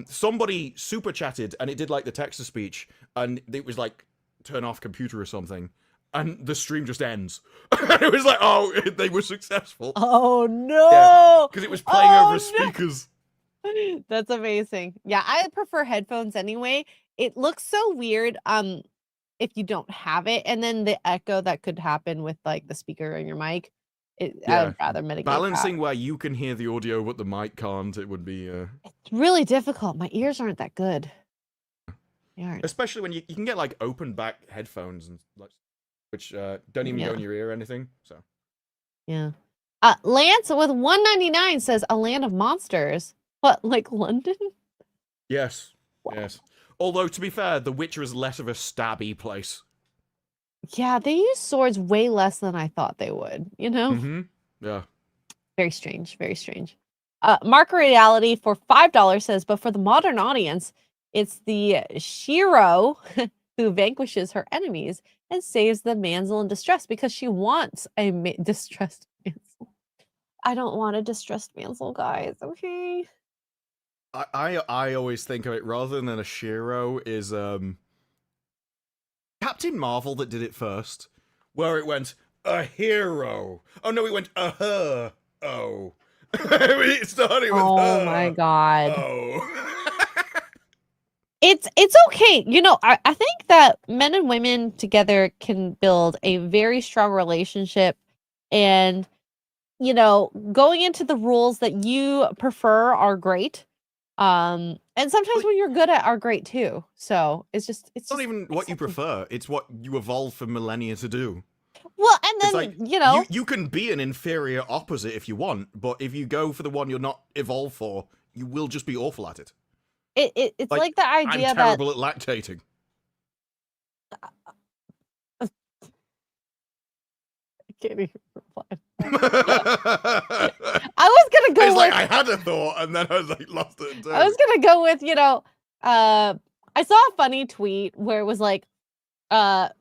somebody super chatted, and it did like the text-to-speech, and it was like, turn off computer or something. And the stream just ends. It was like, oh, they were successful. Oh, no. Because it was playing over speakers. That's amazing. Yeah, I prefer headphones anyway. It looks so weird. If you don't have it, and then the echo that could happen with like the speaker in your mic, I would rather mitigate balancing that. where you can hear the audio but the mic can't. It would be it's really difficult. My ears aren't that good. They aren't. Especially when you can get like open back headphones and like, which don't even go in your ear or anything. So yeah. Lance with $1.99 says A Land of Monsters. What, like London? Yes. Wow. Yes. Although, to be fair, The Witcher is less of a stabby place. Yeah, they use swords way less than I thought they would, you know? Mm-hmm. Yeah. Very strange, very strange. Marker Reality for $5 says, but for the modern audience, it's the Shiro who vanquishes her enemies and saves the damsel in distress because she wants a distressed damsel. I don't want a distressed damsel, guys. Okay. I always think of it rather than a Shiro is Captain Marvel that did it first, where it went a hero. Oh no, it went a her. Oh, it started with her. Oh my god. Oh. It's okay. You know, I think that men and women together can build a very strong relationship, and you know, going into the rules that you prefer are great. And sometimes when you're good at are great too. So it's not just even what you accepting. prefer. It's what you evolved for millennia to do. Well, and It's then like you know, you can be an inferior opposite if you want, but if you go for the one you're not evolved for, you will just be awful at it. it's like the I'm idea that terrible at lactating. I can't even reply. It's I was gonna go like with I had a thought and then I was like lost it entirely. I was gonna go with, you know, I saw a funny tweet where it was like,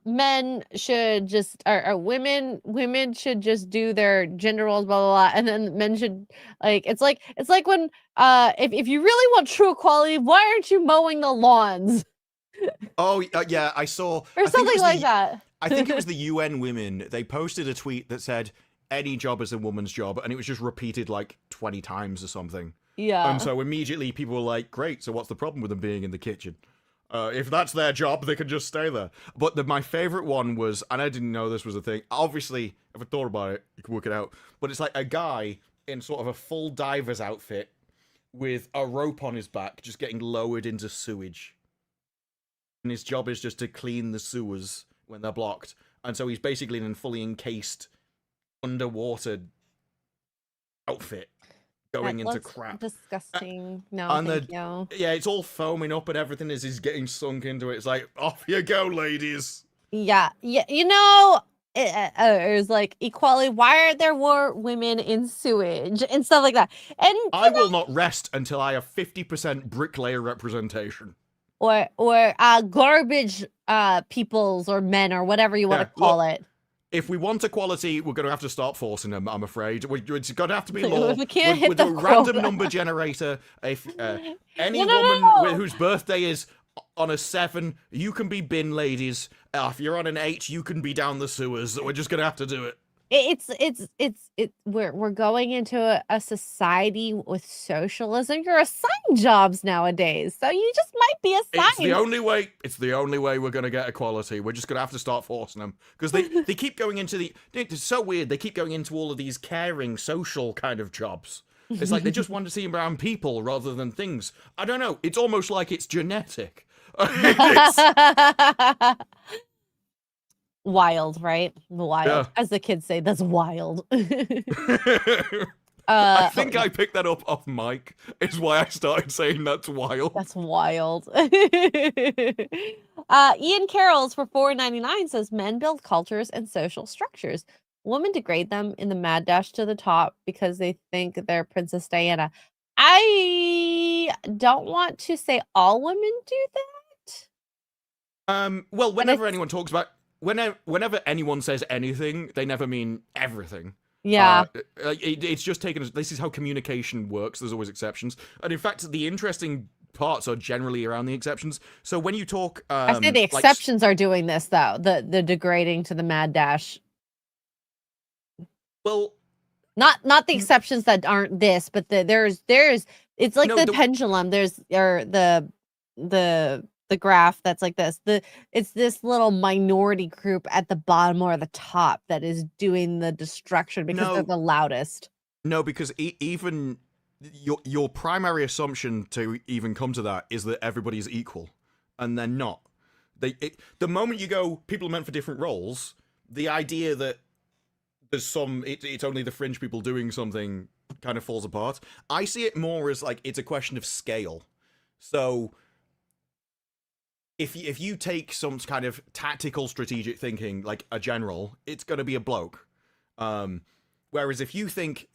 men should just or women should just do their gender roles, blah blah blah, and then men should like it's like when if you really want true equality, why aren't you mowing the lawns Oh yeah, I saw. or I think it something was like the, that? I think it was the UN women. They posted a tweet that said any job is a woman's job, and it was just repeated like 20 times or something. Yeah. And so immediately people were like, "Great, so what's the problem with them being in the kitchen? If that's their job, they can just stay there." But my favorite one was, and I didn't know this was a thing. Obviously, if I thought about it, you can work it out. But it's like a guy in sort of a full diver's outfit with a rope on his back, just getting lowered into sewage. And his job is just to clean the sewers when they're blocked. And so he's basically in a fully encased underwater outfit going That into looks crap. disgusting. No, And thank you. yeah, it's all foaming up and everything as he's getting sunk into it. It's like, off you go, ladies. Yeah, yeah, you know, it was like equality. Why aren't there more women in sewage and stuff like that? And I will not rest until I have 50% bricklayer representation. or garbage peoples or men or whatever you want Yeah, to call look, it. If we want equality, we're going to have to start forcing them, I'm afraid. It's going to have to be law. We can't with hit a the random quota. number generator. If any No. woman whose birthday is on a 7, you can be bin ladies. If you're on an 8, you can be down the sewers. We're just going to have to do it. We're going into a society with socialism. You're assigned jobs nowadays, so you just might be assigned. It's the only way. It's the only way we're going to get equality. We're just going to have to start forcing them because they keep going into the. It's so weird. They keep going into all of these caring, social kind of jobs. It's like they just want to see around people rather than things. I don't know. It's almost like it's genetic. Wild, right? Wild, Yeah. as the kids say. That's wild. I think I picked that up off Mike. Is why I started saying that's wild. That's wild. Ian Carroll's for $4.99 says men build cultures and social structures. Women degrade them in the mad dash to the top because they think they're Princess Diana. I don't want to say all women do that. Well, whenever anyone talks about whenever anyone says anything, they never mean everything. Yeah. It's just taken as this is how communication works. There's always exceptions, and in fact, the interesting parts are generally around the exceptions. So when you talk, I say the exceptions are doing this though. The degrading to the mad dash. Well, not the exceptions that aren't this, but there's it's like No, the pendulum. There's or the graph that's like this. It's this little minority group at the bottom or the top that is doing the destruction because they're the loudest. No, because even your primary assumption to even come to that is that everybody's equal, and they're not. The moment you go, people are meant for different roles. The idea that there's it's only the fringe people doing something kind of falls apart. I see it more as like it's a question of scale. So if you take some kind of tactical strategic thinking, like a general, it's going to be a bloke. Whereas if you think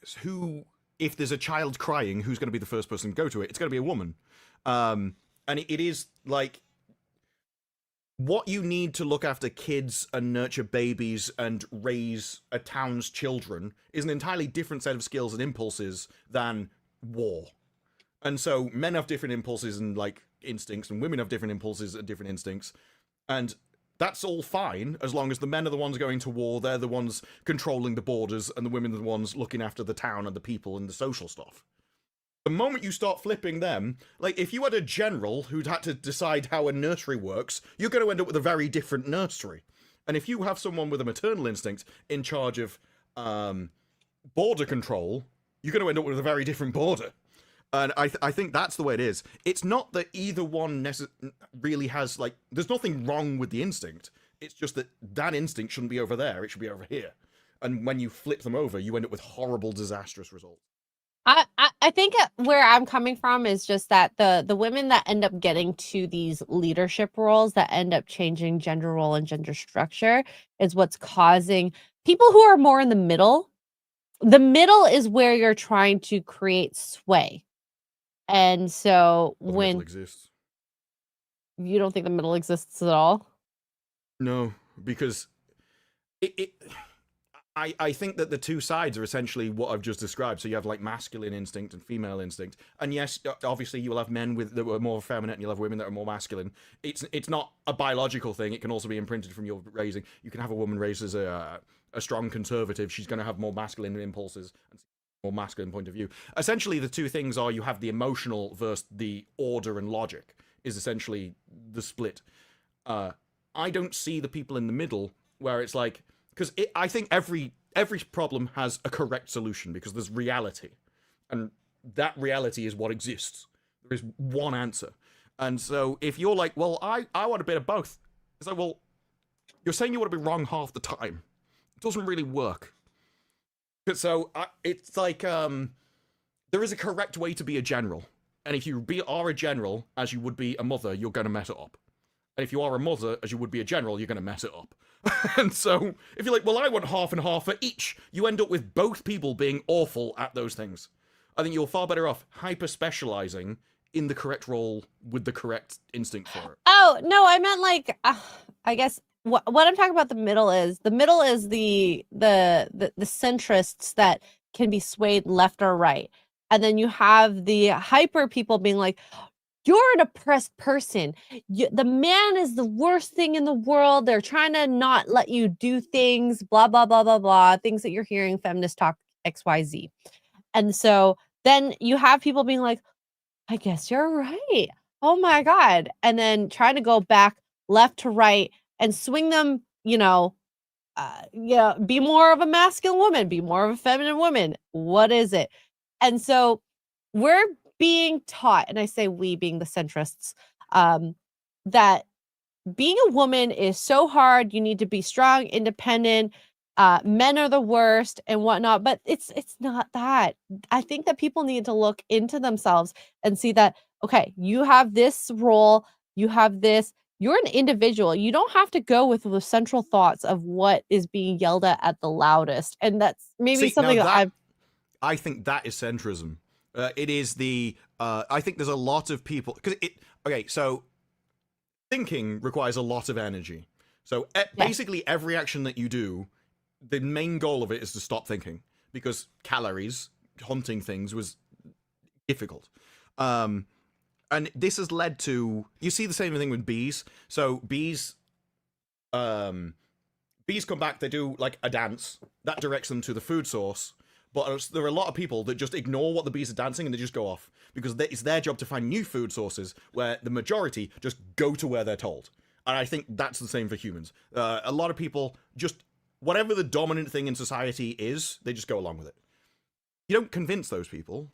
if there's a child crying, who's going to be the first person to go to it? It's going to be a woman. And it is like what you need to look after kids and nurture babies and raise a town's children is an entirely different set of skills and impulses than war. And so men have different impulses and like instincts, and women have different impulses and different instincts. And that's all fine as long as the men are the ones going to war, they're the ones controlling the borders, and the women are the ones looking after the town and the people and the social stuff. The moment you start flipping them, like if you had a general who'd had to decide how a nursery works, you're going to end up with a very different nursery. And if you have someone with a maternal instinct in charge of border control, you're going to end up with a very different border. And I think that's the way it is. It's not that either one really has, like, there's nothing wrong with the instinct. It's just that that instinct shouldn't be over there. It should be over here. And when you flip them over, you end up with horrible, disastrous results. I think where I'm coming from is just that the women that end up getting to these leadership roles that end up changing gender role and gender structure is what's causing people who are more in the middle. The middle is where you're trying to create sway. And so when The middle exists. you don't think the middle exists at all? No, because I think that the two sides are essentially what I've just described. So you have like masculine instinct and female instinct. And yes, obviously you will have men that are more feminine and you'll have women that are more masculine. It's not a biological thing. It can also be imprinted from your raising. You can have a woman raised as a strong conservative. She's going to have more masculine impulses and more masculine point of view. Essentially, the two things are you have the emotional versus the order and logic is essentially the split. I don't see the people in the middle where it's like, because I think every problem has a correct solution because there's reality, and that reality is what exists. There is one answer. And so if you're like, well, I want a bit of both, it's like, well, you're saying you want to be wrong half the time. It doesn't really work. So it's like there is a correct way to be a general, and if you are a general as you would be a mother, you're going to mess it up. And if you are a mother as you would be a general, you're going to mess it up. And so if you're like, well, I want half and half for each, you end up with both people being awful at those things. I think you're far better off hyper-specializing in the correct role with the correct instinct for it. Oh, no, I meant like, I guess what I'm talking about the middle is the centrists that can be swayed left or right. And then you have the hyper people being like, you're an oppressed person. The man is the worst thing in the world. They're trying to not let you do things, blah, blah, blah, blah, blah, things that you're hearing feminist talk XYZ. And so then you have people being like, I guess you're right. Oh my God. And then trying to go back left to right and swing them, be more of a masculine woman, be more of a feminine woman. What is it? And so we're being taught, and I say we being the centrists, that being a woman is so hard. You need to be strong, independent. Men are the worst and whatnot, but it's not that. I think that people need to look into themselves and see that, okay, you have this role, you have this, you're an individual. You don't have to go with the central thoughts of what is being yelled at the loudest. And that's maybe something that I think that is centrism. It is I think there's a lot of people, so thinking requires a lot of energy. So basically every action that you do, the main goal of it is to stop thinking, because calories, hunting things was difficult. And this has led to, you see the same thing with bees. So bees come back, they do like a dance that directs them to the food source. But there are a lot of people that just ignore what the bees are dancing and they just go off, because it's their job to find new food sources, where the majority just go to where they're told. And I think that's the same for humans. A lot of people just, whatever the dominant thing in society is, they just go along with it. You don't convince those people.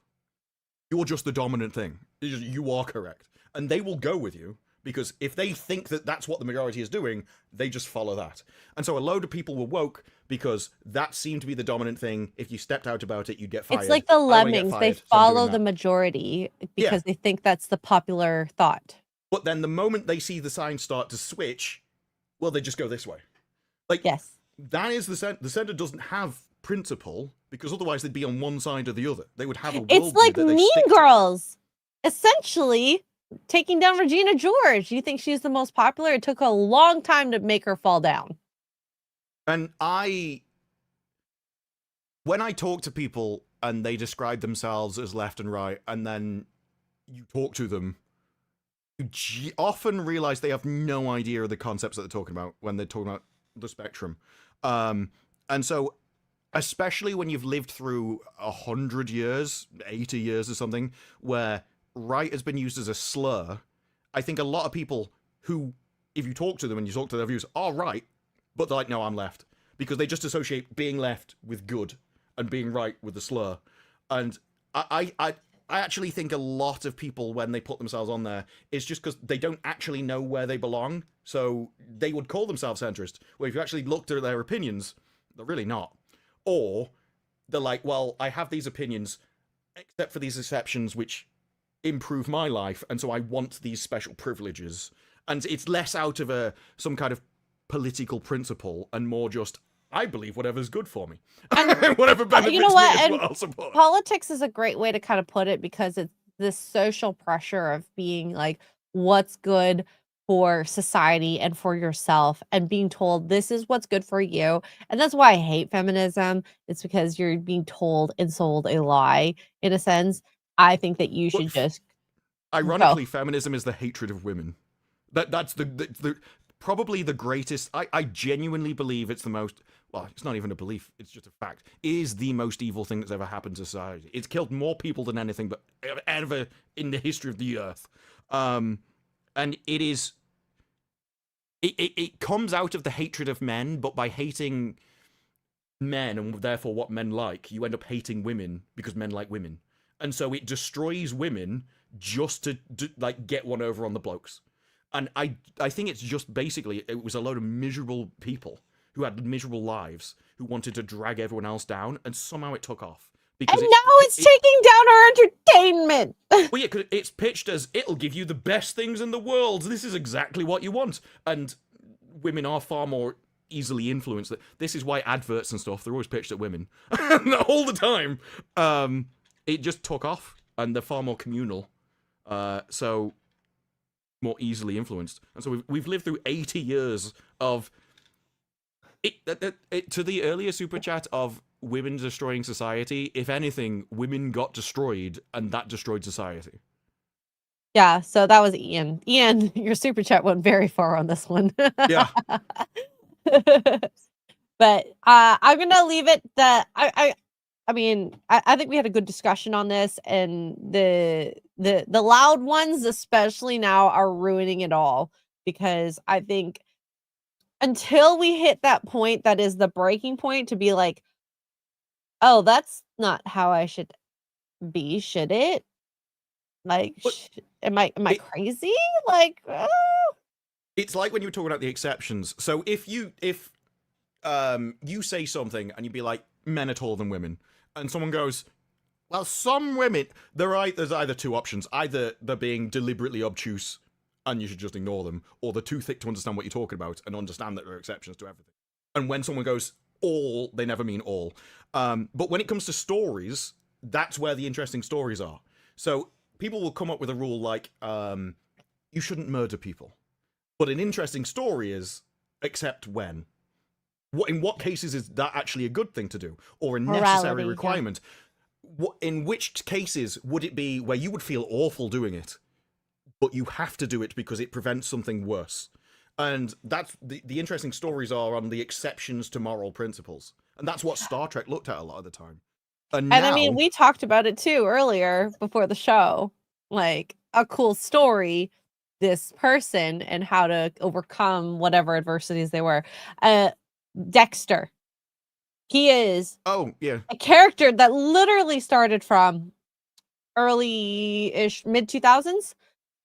You're just the dominant thing. You are correct. And they will go with you, because if they think that that's what the majority is doing, they just follow that. And so a load of people were woke because that seemed to be the dominant thing. If you stepped out about it, you'd get fired. It's like the lemmings. They follow the majority because they think that's the popular thought. But then the moment they see the signs start to switch, well, they just go this way. Like, Yes. that is the center doesn't have principle, because otherwise they'd be on one side or the other. They would have a worldview It's like that they Mean stick to. Girls, essentially taking down Regina George. You think she's the most popular? It took a long time to make her fall down. And when I talk to people and they describe themselves as left and right, and then you talk to them, you often realize they have no idea of the concepts that they're talking about when they're talking about the spectrum. And so, especially when you've lived through 100 years, 80 years or something, where right has been used as a slur, I think a lot of people who, if you talk to them and you talk to their views, are right, but they're like, no, I'm left. Because they just associate being left with good and being right with the slur. And I actually think a lot of people, when they put themselves on there, is just because they don't actually know where they belong. So they would call themselves centrist, where if you actually looked at their opinions, they're really not. Or they're like, well, I have these opinions, except for these exceptions which improve my life, and so I want these special privileges. And it's less out of some kind of political principle and more just, I believe whatever's good for me. Whatever benefits You know what? me is And what I'll support. politics is a great way to kind of put it, because it's this social pressure of being like, what's good for society and for yourself, and being told this is what's good for you. And that's why I hate feminism. It's because you're being told and sold a lie, in a sense. I think that you should just Ironically, feminism is the hatred of women. That's the probably the greatest. I genuinely believe it's the most. Well, it's not even a belief; it's just a fact. It is the most evil thing that's ever happened to society. It's killed more people than anything, but ever in the history of the earth. And it is. It comes out of the hatred of men, but by hating men and therefore what men like, you end up hating women because men like women, and so it destroys women just to like get one over on the blokes. And I think it's just basically, it was a load of miserable people who had miserable lives who wanted to drag everyone else down, and somehow it took off. Because and now it's taking down our entertainment. Well, yeah, 'cause it's pitched as, it'll give you the best things in the world. This is exactly what you want. And women are far more easily influenced. This is why adverts and stuff, they're always pitched at women. All the time. It just took off, and they're far more communal. So more easily influenced. And so we've lived through 80 years of it to the earlier super chat of women destroying society. If anything, women got destroyed, and that destroyed society. Yeah, so that was Ian. Ian, your super chat went very far on this one. Yeah. But I'm gonna leave it that I mean, I think we had a good discussion on this, and the loud ones especially now are ruining it all, because I think until we hit that point that is the breaking point to be like, oh, that's not how I should be, should it? Like, am I crazy? Like, it's like when you were talking about the exceptions. So if you say something and you'd be like, men are taller than women, and someone goes, well, some women, there's either two options. Either they're being deliberately obtuse and you should just ignore them, or they're too thick to understand what you're talking about and understand that there are exceptions to everything. And when someone goes all, they never mean all. But when it comes to stories, that's where the interesting stories are. So people will come up with a rule like, you shouldn't murder people. But an interesting story is, except when. In what cases is that actually a good thing to do? Or a necessary requirement? Yeah. In which cases would it be where you would feel awful doing it, but you have to do it because it prevents something worse? And that's the interesting stories are on the exceptions to moral principles. And that's what Star Trek looked at a lot of the time. And now, I mean, we talked about it too earlier before the show, like a cool story, this person and how to overcome whatever adversities they were. Dexter. He is a character that literally started from early-ish mid-2000s,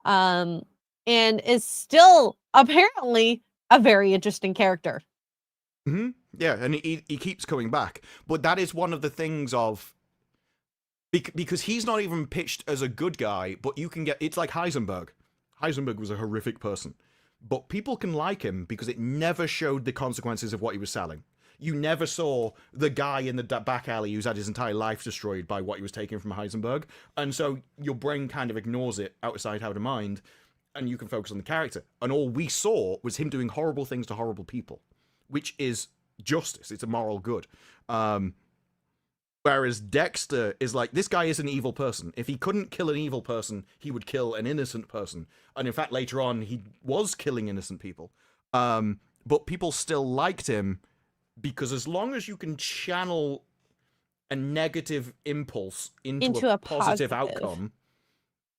and is still apparently a very interesting character. Mm-hmm. Yeah, and he keeps coming back. But that is one of the things of, because he's not even pitched as a good guy, but you can get, it's like Heisenberg. Heisenberg was a horrific person, but people can like him because it never showed the consequences of what he was selling. You never saw the guy in the back alley who's had his entire life destroyed by what he was taking from Heisenberg, and so your brain kind of ignores it outside out of mind, and you can focus on the character. And all we saw was him doing horrible things to horrible people, which is justice. It's a moral good. Whereas Dexter is like, this guy is an evil person. If he couldn't kill an evil person, he would kill an innocent person. And in fact, later on, he was killing innocent people. But people still liked him because as long as you can channel a negative impulse into a positive outcome,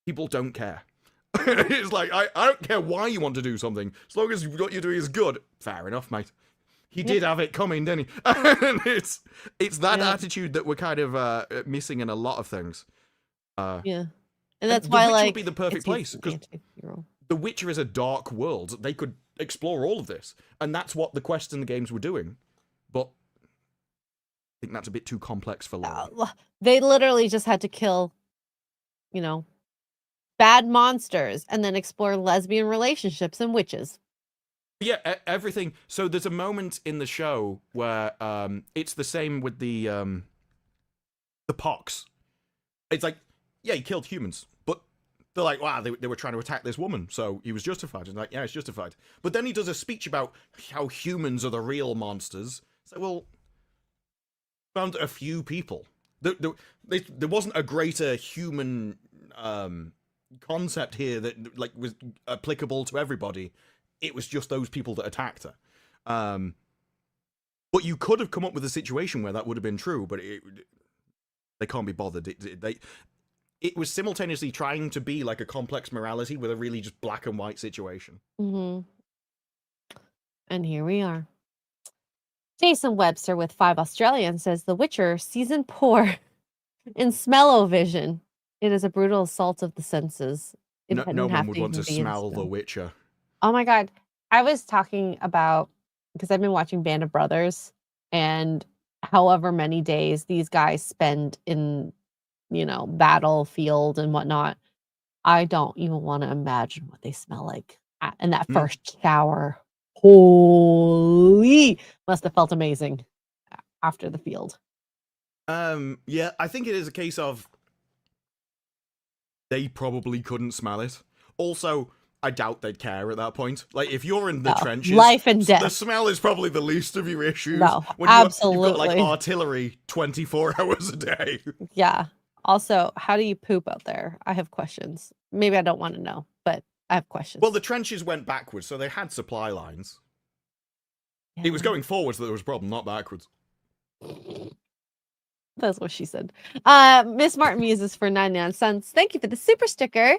people don't care. It's like, I don't care why you want to do something. As long as what you're doing is good. Fair enough, mate. He did have it coming, didn't he? And it's that attitude that we're kind of missing in a lot of things. And that's why, The Witcher like, would be the perfect place, because The Witcher is a dark world. They could explore all of this, and that's what the quests in the games were doing. But I think that's a bit too complex for Laurie. They literally just had to kill, bad monsters and then explore lesbian relationships and witches. Yeah, everything. So there's a moment in the show where it's the same with the pox. It's like, yeah, he killed humans, but they're like, wow, they were trying to attack this woman, so he was justified. And like, yeah, it's justified. But then he does a speech about how humans are the real monsters. So, well, found a few people. There wasn't a greater human concept here that like was applicable to everybody. It was just those people that attacked her. But you could have come up with a situation where that would have been true, but they can't be bothered. It was simultaneously trying to be like a complex morality with a really just black and white situation. Mm-hmm. And here we are. Jason Webster with 5 Australian says, The Witcher season 4 in smell-o-vision. It is a brutal assault of the senses. No one would want to smell The Witcher. Oh my God. I was talking about, because I've been watching Band of Brothers, and however many days these guys spend in, battlefield and whatnot. I don't even want to imagine what they smell like in that first shower. Holy, must have felt amazing after the field. Yeah, I think it is a case of they probably couldn't smell it. Also, I doubt they'd care at that point. Like, if you're in the trenches, life and death, the smell is probably the least of your issues. No, when absolutely. You've got like artillery 24 hours a day. Yeah. Also, how do you poop out there? I have questions. Maybe I don't want to know, but I have questions. Well, the trenches went backwards, so they had supply lines. Yeah. It was going forwards that there was a problem, not backwards. That's what she said. Miss Martin Muses for 99 cents. Thank you for the super sticker.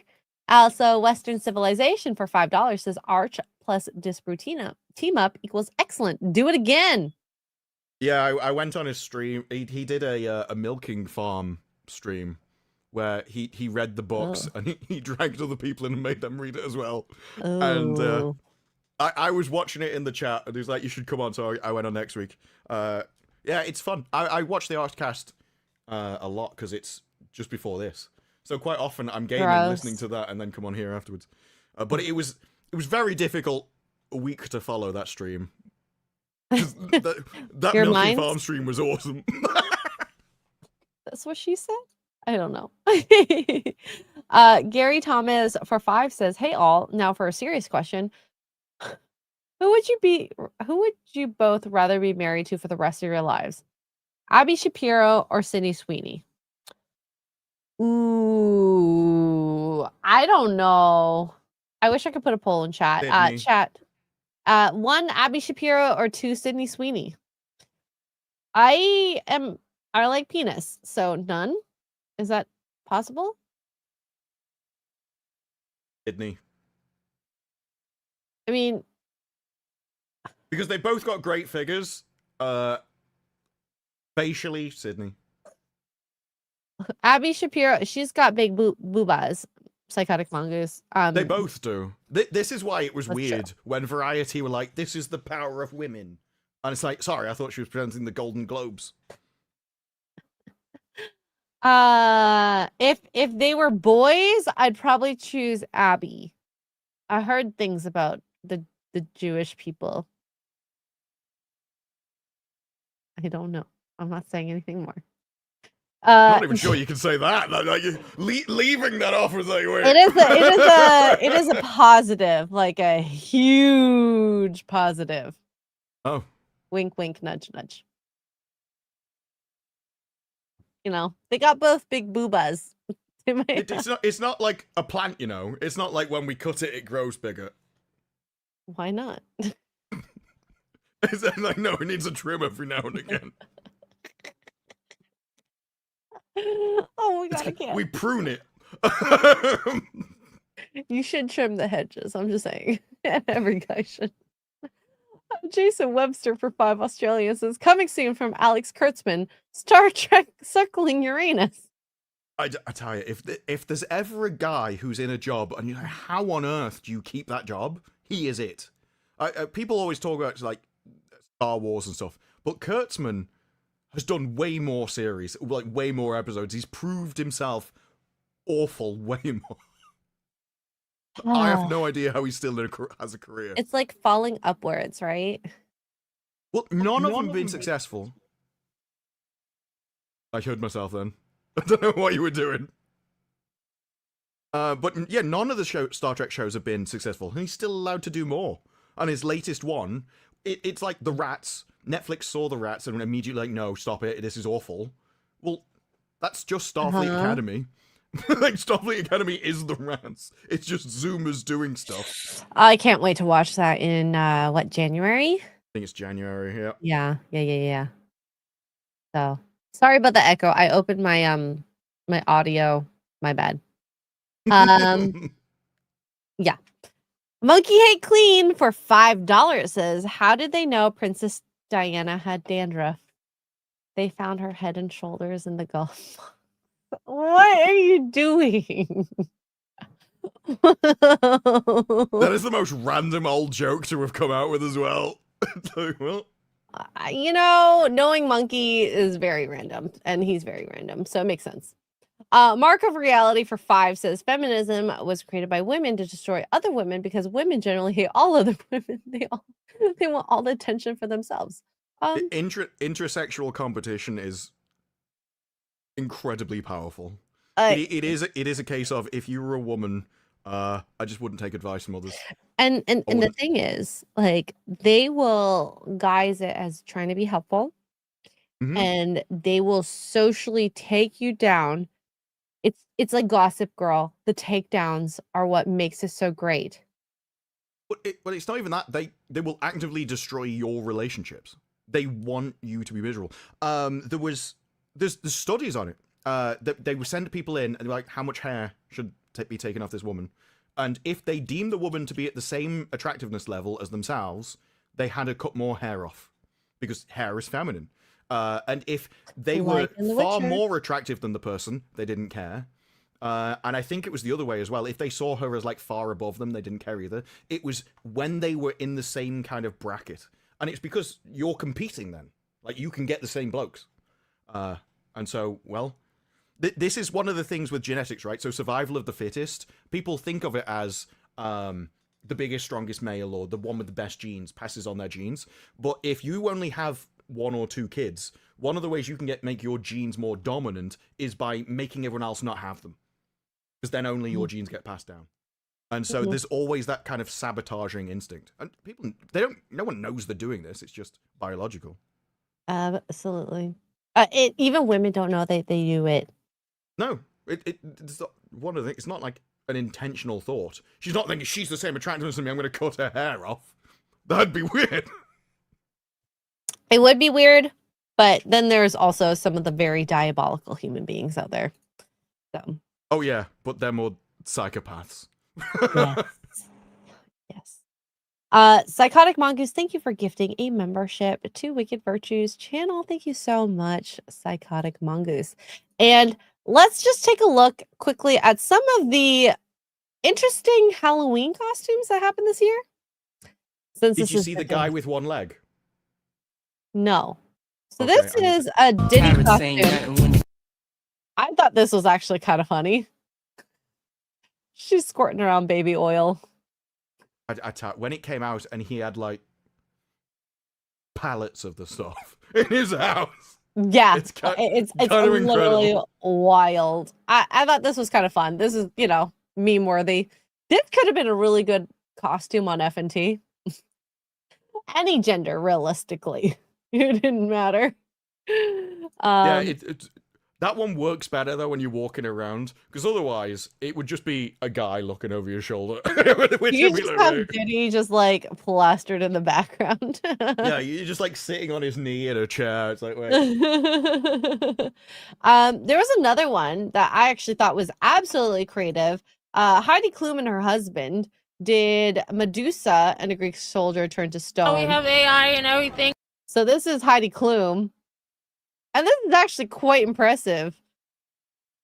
Also, Western Civilization for $5 says Arch plus Disbrutina team up equals excellent. Do it again. Yeah, I went on his stream. He did a milking farm stream where he read the books and he dragged other people in and made them read it as well. And I was watching it in the chat and he was like, you should come on. So I went on next week. Yeah, it's fun. I watch the Archcast a lot because it's just before this. So quite often I'm gaming, listening to that, and then come on here afterwards. But it was very difficult a week to follow that stream. That Milky Farm stream was awesome. That's what she said? I don't know. Gary Thomas for 5 says, hey all, now for a serious question. Who would you both rather be married to for the rest of your lives? Abby Shapiro or Sydney Sweeney? Ooh, I don't know. I wish I could put a poll in chat. Chat. 1, Abby Shapiro, or 2, Sydney Sweeney. I like penis, so none. Is that possible? Sydney. I mean, because they both got great figures. Facially, Sydney. Abby Shapiro, she's got big boobas. Psychotic mongoose. They both do. This is why it was weird true. when Variety were like, "This is the power of women," and it's like, sorry, I thought she was presenting the Golden Globes. If they were boys, I'd probably choose Abby. I heard things about the Jewish people. I don't know. I'm not saying anything more. Not even sure you can say that. Like, leaving that off was like, wait. It is a positive, like a huge positive. Oh. Wink, wink, nudge, nudge. You know, they got both big boobas. It's not like a plant, you know. It's not like when we cut it, it grows bigger. Why not? It's like, no, it needs a trim every now and again. Oh my god, I can't. We prune it. You should trim the hedges. I'm just saying. Every guy should. Jason Webster for 5 Australia says, coming soon from Alex Kurtzman, Star Trek Circling Uranus. I tell you, if there's ever a guy who's in a job and you're like, how on earth do you keep that job? He is it. People always talk about like Star Wars and stuff, but Kurtzman has done way more series, like way more episodes. He's proved himself awful way more. I have no idea how he's still has a career. It's like falling upwards, right? Well, none of them have been successful. I heard myself then. I don't know what you were doing. But yeah, none of the Star Trek shows have been successful. And he's still allowed to do more. And his latest one, it's like The Rats. Netflix saw The Rats and immediately like, no, stop it. This is awful. Well, that's just Starfleet Academy. Like, Starfleet Academy is The Rats. It's just Zoomers doing stuff. I can't wait to watch that in, January? I think it's January, yeah. Yeah. So, sorry about the echo. I opened my, my audio. My bad. Yeah. Monkey Hate Clean for $5 says, how did they know Princess Diana had dandruff? They found her head and shoulders in the Gulf. What are you doing? That is the most random old joke to have come out with as well. Like, well, you know, knowing Monkey is very random, and he's very random, so it makes sense. Mark of Reality for 5 says, feminism was created by women to destroy other women because women generally hate all other women. They want all the attention for themselves. Intersexual competition is incredibly powerful. It is a case of, if you were a woman, I just wouldn't take advice from others. And the thing is, like, they will guise it as trying to be helpful, and they will socially take you down. It's like Gossip Girl. The takedowns are what makes it so great. But it's not even that. They will actively destroy your relationships. They want you to be miserable. There's studies on it. That they would send people in and be like, how much hair should be taken off this woman? And if they deemed the woman to be at the same attractiveness level as themselves, they had to cut more hair off because hair is feminine. And if they were far more attractive than the person, they didn't care. And I think it was the other way as well. If they saw her as like far above them, they didn't care either. It was when they were in the same kind of bracket. And it's because you're competing then. Like, you can get the same blokes. And so, well, this is one of the things with genetics, right? So survival of the fittest, people think of it as the biggest, strongest male or the one with the best genes passes on their genes. But if you only have 1 or 2 kids, one of the ways you can make your genes more dominant is by making everyone else not have them. Because then only your genes get passed down. And so there's always that kind of sabotaging instinct. And people, no one knows they're doing this. It's just biological. Absolutely. Even women don't know they do it. No, it's not, one of the things. It's not like an intentional thought. She's not thinking she's the same attractiveness as me. I'm going to cut her hair off. That'd be weird. It would be weird, but then there's also some of the very diabolical human beings out there. So. Oh yeah, but they're more psychopaths. Yes. Psychotic Mongoose, thank you for gifting a membership to Wicked Virtues channel. Thank you so much, Psychotic Mongoose. And let's just take a look quickly at some of the interesting Halloween costumes that happened this year. Did you see the guy with one leg? No. So Okay, this is a Diddy costume. I thought this was actually kind of funny. She's squirting around baby oil. when it came out and he had like pallets of the stuff in his house. Yeah, It's it's kind of literally incredible. wild. I thought this was kind of fun. This is, meme worthy. This could have been a really good costume on FNT. Any gender, realistically, it didn't matter. Yeah, that one works better though when you're walking around, because otherwise it would just be a guy looking over your shoulder. Which You would be just like, have Diddy just like plastered in the background. yeah, you're just like sitting on his knee in a chair. It's like, wait. There was another one that I actually thought was absolutely creative. Heidi Klum and her husband did Medusa and a Greek soldier turned to stone. We have AI and everything. So this is Heidi Klum. And this is actually quite impressive.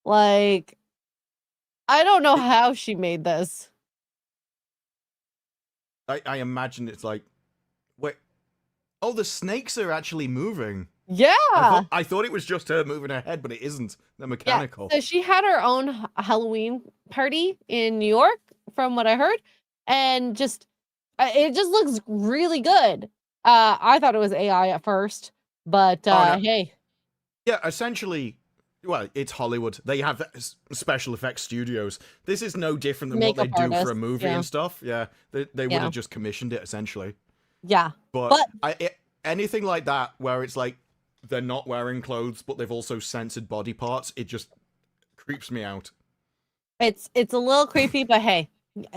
Like, I don't know how she made this. I imagine it's like, wait, oh, the snakes are actually moving. Yeah. I thought it was just her moving her head, but it isn't. They're mechanical. Yeah. So she had her own Halloween party in New York, from what I heard, and just it just looks really good. I thought it was AI at first, but no. hey. Yeah, essentially, well, it's Hollywood. They have special effects studios. This is no different than Makeup what they do for a artists, movie yeah. and stuff. Yeah, they would Yeah. have just commissioned it, essentially. Yeah. But anything like that, where it's like they're not wearing clothes, but they've also censored body parts, it just creeps me out. It's a little creepy, but hey,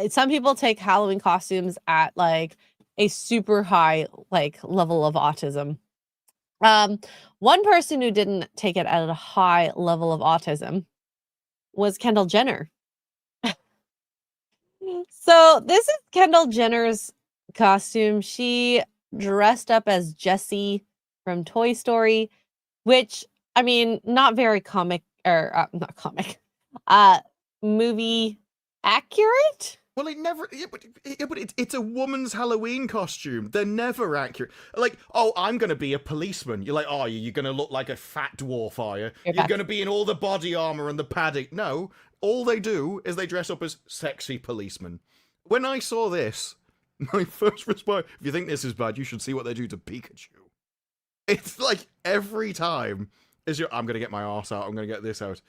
some people take Halloween costumes at like a super high like level of autism. One person who didn't take it at a high level of autism was Kendall Jenner. So this is Kendall Jenner's costume. She dressed up as Jessie from Toy Story, which, I mean, not very comic, or not comic, movie accurate. Well, it never. Yeah, but it's a woman's Halloween costume. They're never accurate. Like, oh, I'm gonna be a policeman. You're like, oh, you're gonna look like a fat dwarf, are you? You're gonna be in all the body armor and the padding. No, all they do is they dress up as sexy policemen. When I saw this, my first response: if you think this is bad, you should see what they do to Pikachu. It's like every time is I'm gonna get my arse out. I'm gonna get this out.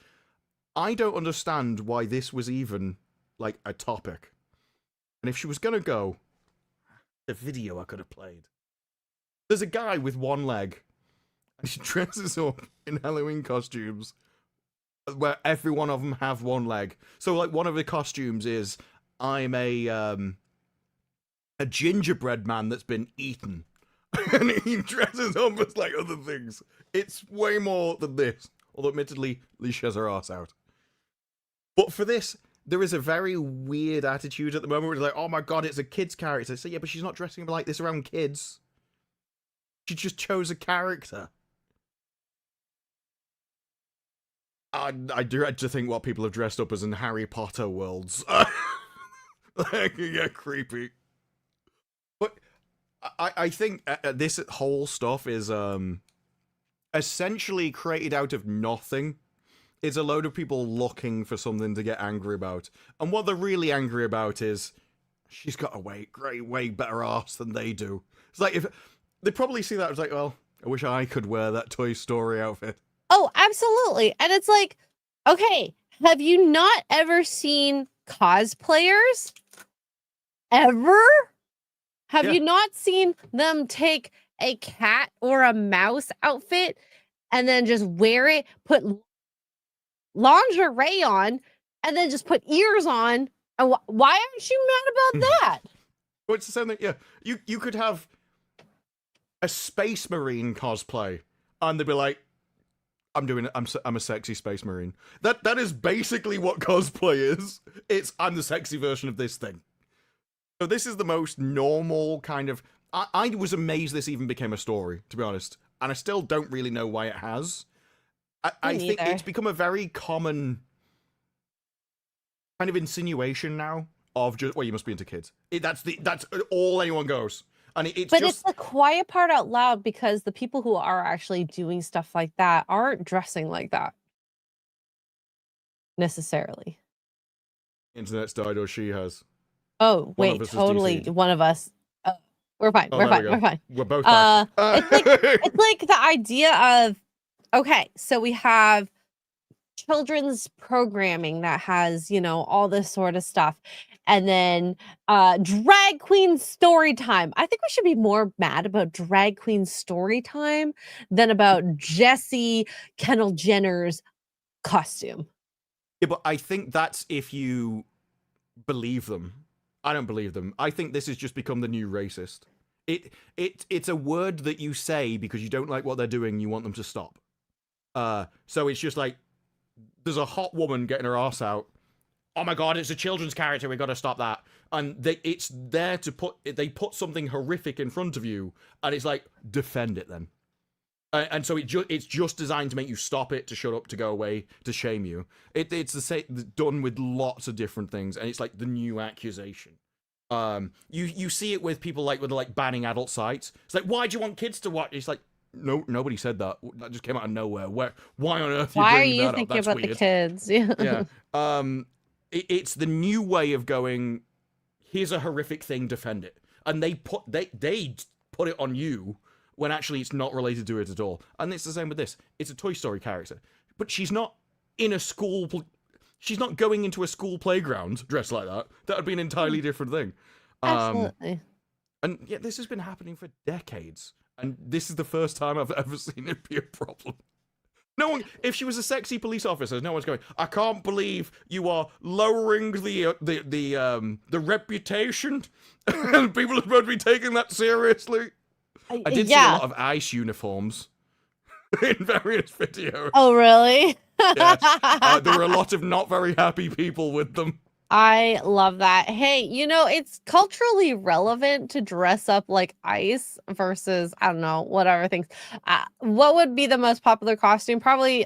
I don't understand why this was even like a topic. And if she was gonna go, the video I could have played. There's a guy with one leg, and she dresses up in Halloween costumes where every one of them have one leg. So like one of the costumes is I'm a gingerbread man that's been eaten. And he dresses up as like other things. It's way more than this. Although admittedly, Leisha has her ass out. But for this, there is a very weird attitude at the moment where it's like, oh my god, it's a kid's character. So yeah, but she's not dressing up like this around kids. She just chose a character. I dread to think what people have dressed up as in Harry Potter worlds. Like, yeah, creepy. But I think this whole stuff is essentially created out of nothing. It's a load of people looking for something to get angry about. And what they're really angry about is she's got a way better ass than they do. It's like, if they probably see that, it's like, well, I wish I could wear that Toy Story outfit. Oh, absolutely. And it's like, okay, have you not ever seen cosplayers? Ever? Have you not seen them take a cat or a mouse outfit and then just wear it, put lingerie on, and then just put ears on? And why aren't you mad about that? Well, it's the same thing. Yeah, you could have a Space Marine cosplay, and they'd be like, I'm a sexy Space Marine. That is basically what cosplay is. It's I'm the sexy version of this thing. So this is the most normal kind of. I was amazed this even became a story, to be honest, and I still don't really know why it has. I think it's become a very common kind of insinuation now of just, well, you must be into kids. That's all anyone goes. And it's the quiet part out loud, because the people who are actually doing stuff like that aren't dressing like that necessarily. Internet's died, or she has. Oh, One of wait, us is totally. DC'd. One of us. We're fine. Oh, We're there we fine. go. We're fine. We're both back. It's like the idea of, okay, so we have children's programming that has, you know, all this sort of stuff. And then drag queen story time. I think we should be more mad about drag queen story time than about Jessie Kendall Jenner's costume. Yeah, but I think that's if you believe them. I don't believe them. I think this has just become the new racist. It's a word that you say because you don't like what they're doing and you want them to stop. So it's just like, there's a hot woman getting her ass out. Oh my god, it's a children's character, we gotta stop that. And it's there to they put something horrific in front of you, and it's like, defend it then. And so it's just designed to make you stop it, to shut up, to go away, to shame you. It's the same, done with lots of different things, and it's like the new accusation. You see it with people with banning adult sites. It's like, why do you want kids to watch? It's like, no, nobody said that. That just came out of nowhere. Why on earth? Why are bringing you that up? thinking That's about weird. the kids? Yeah. Yeah. It's the new way of going, here's a horrific thing, defend it. And they put it on you when actually it's not related to it at all. And it's the same with this. It's a Toy Story character. But she's not in a school, she's not going into a school playground dressed like that. That would be an entirely different thing. Absolutely. And yeah, this has been happening for decades. And this is the first time I've ever seen it be a problem. No one, if she was a sexy police officer, no one's going, I can't believe you are lowering the reputation. And people are supposed to be taking that seriously. I did see a lot of ICE uniforms in various videos. Oh, really? Yes. There were a lot of not very happy people with them. I love that. Hey, you know, it's culturally relevant to dress up like ICE versus, I don't know, whatever things. What would be the most popular costume? Probably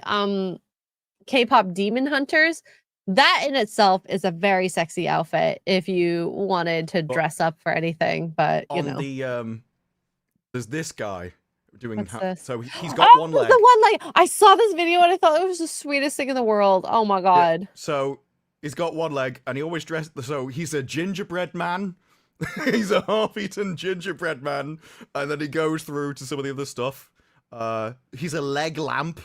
K-pop Demon Hunters. That in itself is a very sexy outfit if you wanted to dress up for anything, but you know. There's this guy doing this? So he's got one leg. The one leg. I saw this video and I thought it was the sweetest thing in the world. Oh my god. Yeah, so he's got one leg, and he always dressed. So he's a gingerbread man. He's a half-eaten gingerbread man, and then he goes through to some of the other stuff. He's a leg lamp.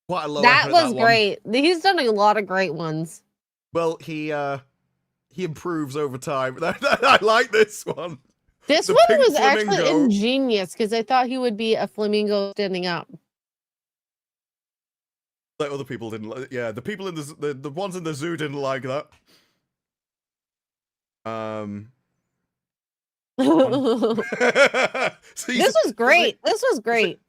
Quite a low. That was that one. great. He's done a lot of great ones. Well, he improves over time. I like this one. This The one pink was actually flamingo. ingenious because I thought he would be a flamingo standing up. Like other people didn't like. Yeah, the people in the ones in the zoo didn't like that. So This was great. This was great.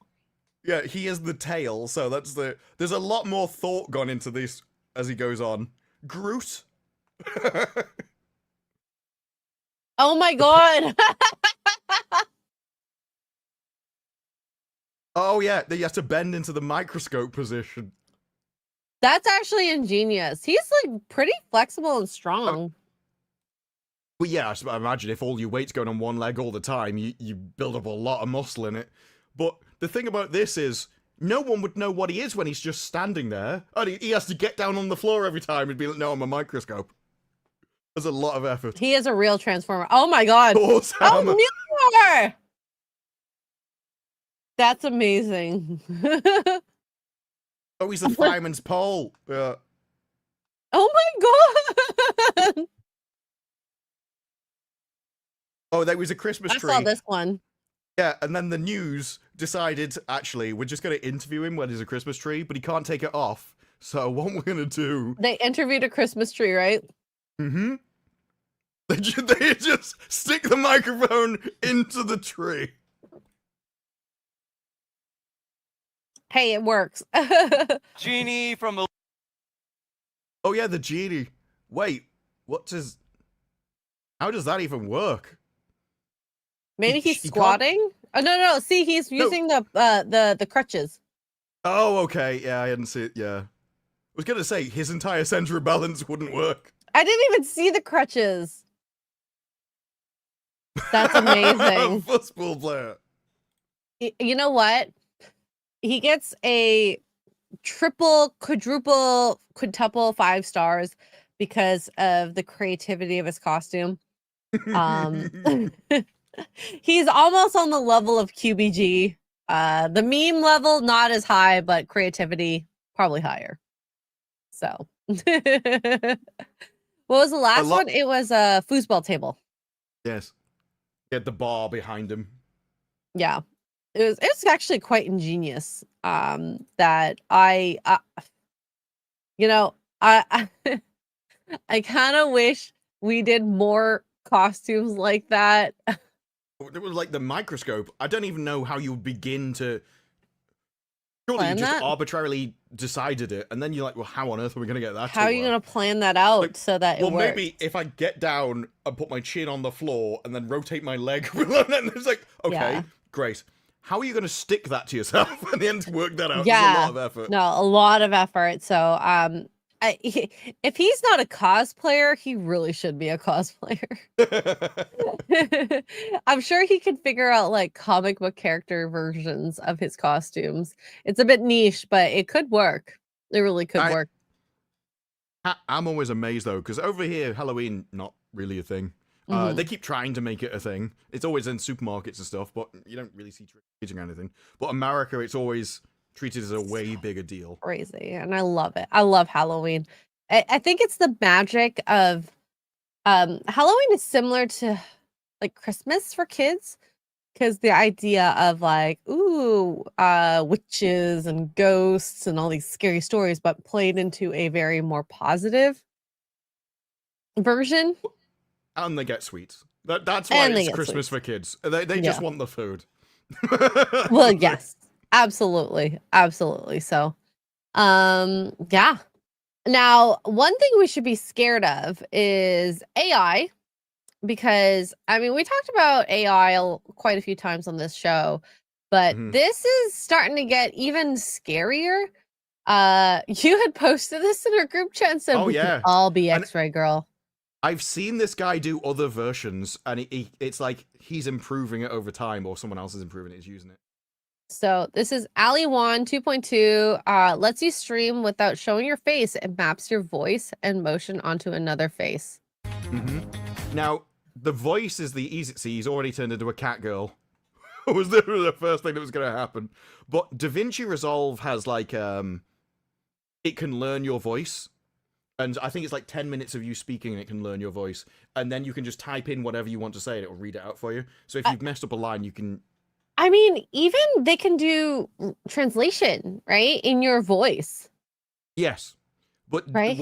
Yeah, he is the tail, so there's a lot more thought gone into this as he goes on. Groot. Oh my god. Oh yeah, he has to bend into the microscope position. That's actually ingenious. He's like pretty flexible and strong. Well, yeah, I imagine if all your weight's going on one leg all the time, you build up a lot of muscle in it. But the thing about this is, no one would know what he is when he's just standing there. And he has to get down on the floor every time and be like, no, I'm a microscope. There's a lot of effort. He is a real transformer. Oh my god. Thor's hammer. Oh, Muir! That's amazing. Oh, he's the fireman's pole. Yeah. Oh my god. Oh, there was a Christmas I tree. saw this one. Yeah, and then the news decided, actually, we're just going to interview him when there's a Christmas tree, but he can't take it off. So what we're going to do... They interviewed a Christmas tree, right? Mm-hmm. They just stick the microphone into the tree. Hey, it works. Genie from a... Oh yeah, the genie. Wait, how does that even work? Maybe he's He can't- squatting? Oh no. See, he's using the crutches. Oh, okay. Yeah, I hadn't seen it. Yeah. I was going to say, his entire center of balance wouldn't work. I didn't even see the crutches. That's amazing. Football player. You know what? He gets a triple, quadruple, quintuple 5 stars because of the creativity of his costume. He's almost on the level of QBG. The meme level not as high, but creativity probably higher. So, what was the last one? It was a foosball table. Yes. Get the bar behind him. Yeah, it was actually quite ingenious. That I you know, I I kind of wish we did more costumes like that. It was like the microscope. I don't even know how you would begin to. Surely you Plan just that? arbitrarily decided it, and then you're like, well, how on earth are we going to get that How to are you work? gonna plan that out Like, so that it well, works? maybe if I get down and put my chin on the floor and then rotate my leg, and then it's like, okay, Yeah. great. How are you going to stick that to yourself and then to work that out? Yeah. It's a lot of effort. No, a lot of effort. So, if he's not a cosplayer, he really should be a cosplayer. I'm sure he could figure out like comic book character versions of his costumes. It's a bit niche, but it could work. It really could work. I'm always amazed though, because over here, Halloween not really a thing. They keep trying to make it a thing. It's always in supermarkets and stuff, but you don't really see trick-or-treating or anything. But America, it's always treated as a way bigger deal. Crazy, and I love it. I love Halloween. I think it's the magic of Halloween is similar to like Christmas for kids, because the idea of like witches and ghosts and all these scary stories, but played into a very more positive version. And they get sweets. That's why And they it's get Christmas sweets. for kids. They just want the food. Well, yes, absolutely, absolutely. So, yeah. Now, one thing we should be scared of is AI, because I mean, we talked about AI quite a few times on this show, but this is starting to get even scarier. You had posted this in our group chat and said, we can all be X-Ray Girl. I've seen this guy do other versions, and it's like he's improving it over time, or someone else is improving it, is using it. So this is Ali Wan 2.2. Lets you stream without showing your face. It maps your voice and motion onto another face. Now, the voice is the easy. See, he's already turned into a cat girl. Was the first thing that was going to happen. But DaVinci Resolve has like it can learn your voice. And I think it's like 10 minutes of you speaking and it can learn your voice. And then you can just type in whatever you want to say and it will read it out for you. So if you've messed up a line, you can... I mean, even they can do translation, right? In your voice. Yes. But right?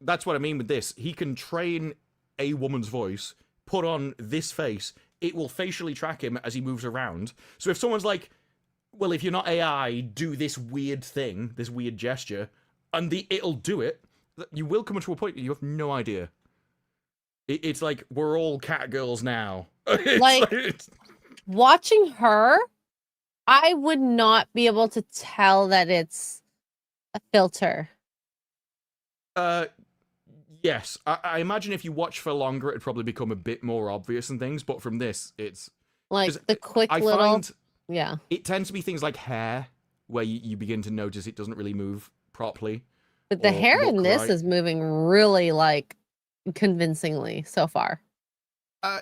That's what I mean with this. He can train a woman's voice, put on this face. It will facially track him as he moves around. So if someone's like, well, if you're not AI, do this weird thing, this weird gesture, and it'll do it, you will come to a point where you have no idea. It's like, we're all cat girls now. Watching her, I would not be able to tell that it's a filter. Yes. I imagine if you watch for longer, it'd probably become a bit more obvious and things, but from this, it's... Like, the quick yeah. It tends to be things like hair, where you begin to notice it doesn't really move properly. But the hair in this is moving really, like, convincingly so far.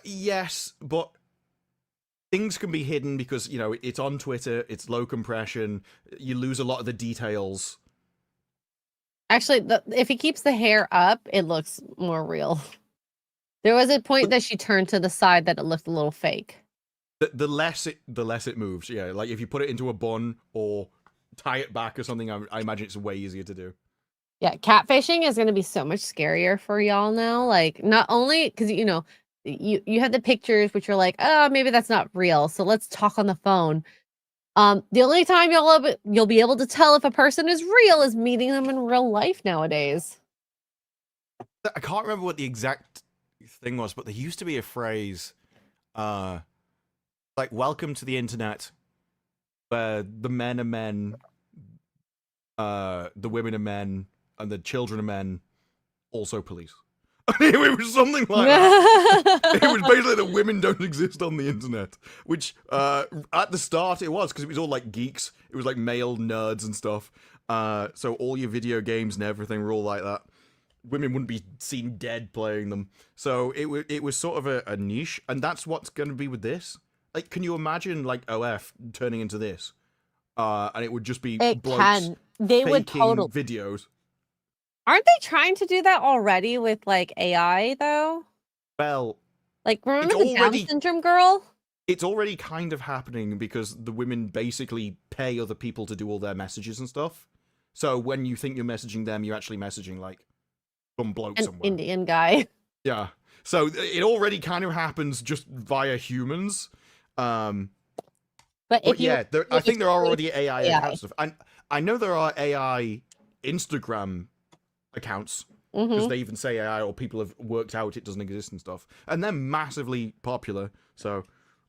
Yes, but things can be hidden because, you know, it's on Twitter, it's low compression, you lose a lot of the details. Actually, if he keeps the hair up, it looks more real. There was a point that she turned to the side that it looked a little fake. The less it moves, yeah. Like, if you put it into a bun or tie it back or something, I imagine it's way easier to do. Yeah, catfishing is going to be so much scarier for y'all now. Like, not only because, you know, you have the pictures, which are like, oh, maybe that's not real. So let's talk on the phone. The only time you'll be able to tell if a person is real is meeting them in real life nowadays. I can't remember what the exact thing was, but there used to be a phrase, like, welcome to the internet, where the men are men, the women are men, and the children are men, also police. It was something like that. It was basically that women don't exist on the internet, which at the start it was, because it was all like geeks. It was like male nerds and stuff. So all your video games and everything were all like that. women wouldn't be seen dead playing them. So it was sort of a niche, and that's what's going to be with this. Like, can you imagine like OF turning into this? And it would just be It blokes can. They would faking totally. videos. Aren't they trying to do that already with like AI though? Well, Like, remember it's the already- Down syndrome girl? it's already kind of happening because the women basically pay other people to do all their messages and stuff. So when you think you're messaging them, you're actually messaging like some bloke An somewhere. Indian guy. Yeah. So it already kind of happens just via humans. But But if you, yeah, I think there are already AI. AI accounts. Stuff. And I know there are AI Instagram accounts because Mhm. they even say AI or people have worked out it doesn't exist and stuff. And they're massively popular. So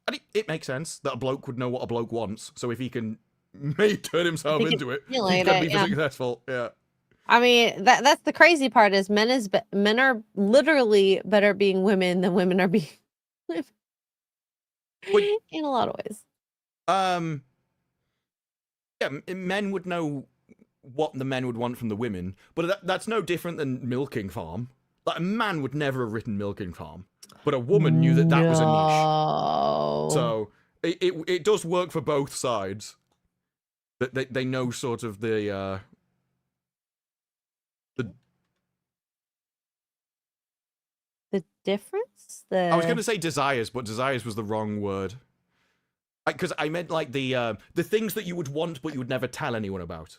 and it makes sense that a bloke would know what a bloke wants. So if he can turn himself He can into it, he's emulate going to it, be yeah. successful. Yeah. I mean, that's the crazy part is men are literally better being women than women are being women. Wait. In a lot of ways. Yeah, men would know what the men would want from the women, but that's no different than Milking Farm. Like, a man would never have written Milking Farm, but a woman knew that was a niche. So it does work for both sides. That they know sort of the difference. I was going to say desires, but desires was the wrong word. Because I meant like the things that you would want, but you would never tell anyone about.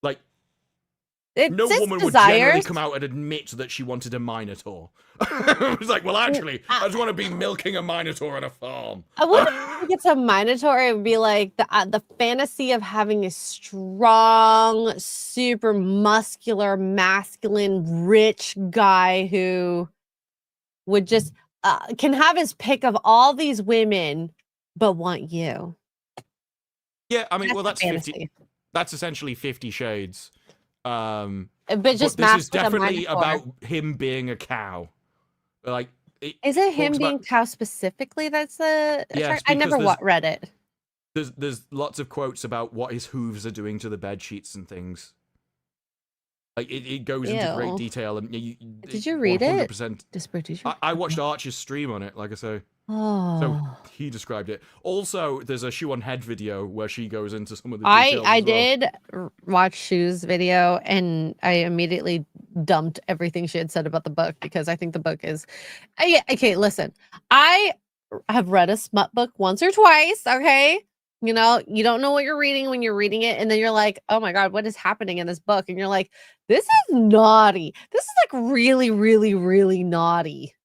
Like, no woman would generally come out and admit that she wanted a Minotaur. It's like, well, actually, I just want to be milking a Minotaur on a farm. I wouldn't think it's a Minotaur. It would be like the fantasy of having a strong, super muscular, masculine, rich guy who would just can have his pick of all these women, but want you. Yeah, I mean, well, that's fantasy. 50. That's essentially 50 Shades. But But just this is masked with a definitely Minotaur. about him being a cow. Like, Is it him talks being about- cow specifically? That's the Yes, I never because read it. there's lots of quotes about what his hooves are doing to the bed sheets and things. Like, it goes into great Ew. detail. And Did you read it? 100%. Just British. I watched Archer's stream on it, like I say. Oh. So he described it. Also, there's a Shoe on Head video where she goes into some of the details. I as well. did watch Shu's video and I immediately dumped everything she had said about the book because I think the book is okay, listen. I have read a smut book once or twice, okay? You know, you don't know what you're reading when you're reading it and then you're like, "Oh my god, what is happening in this book?" And you're like, "This is naughty. This is like really really really naughty."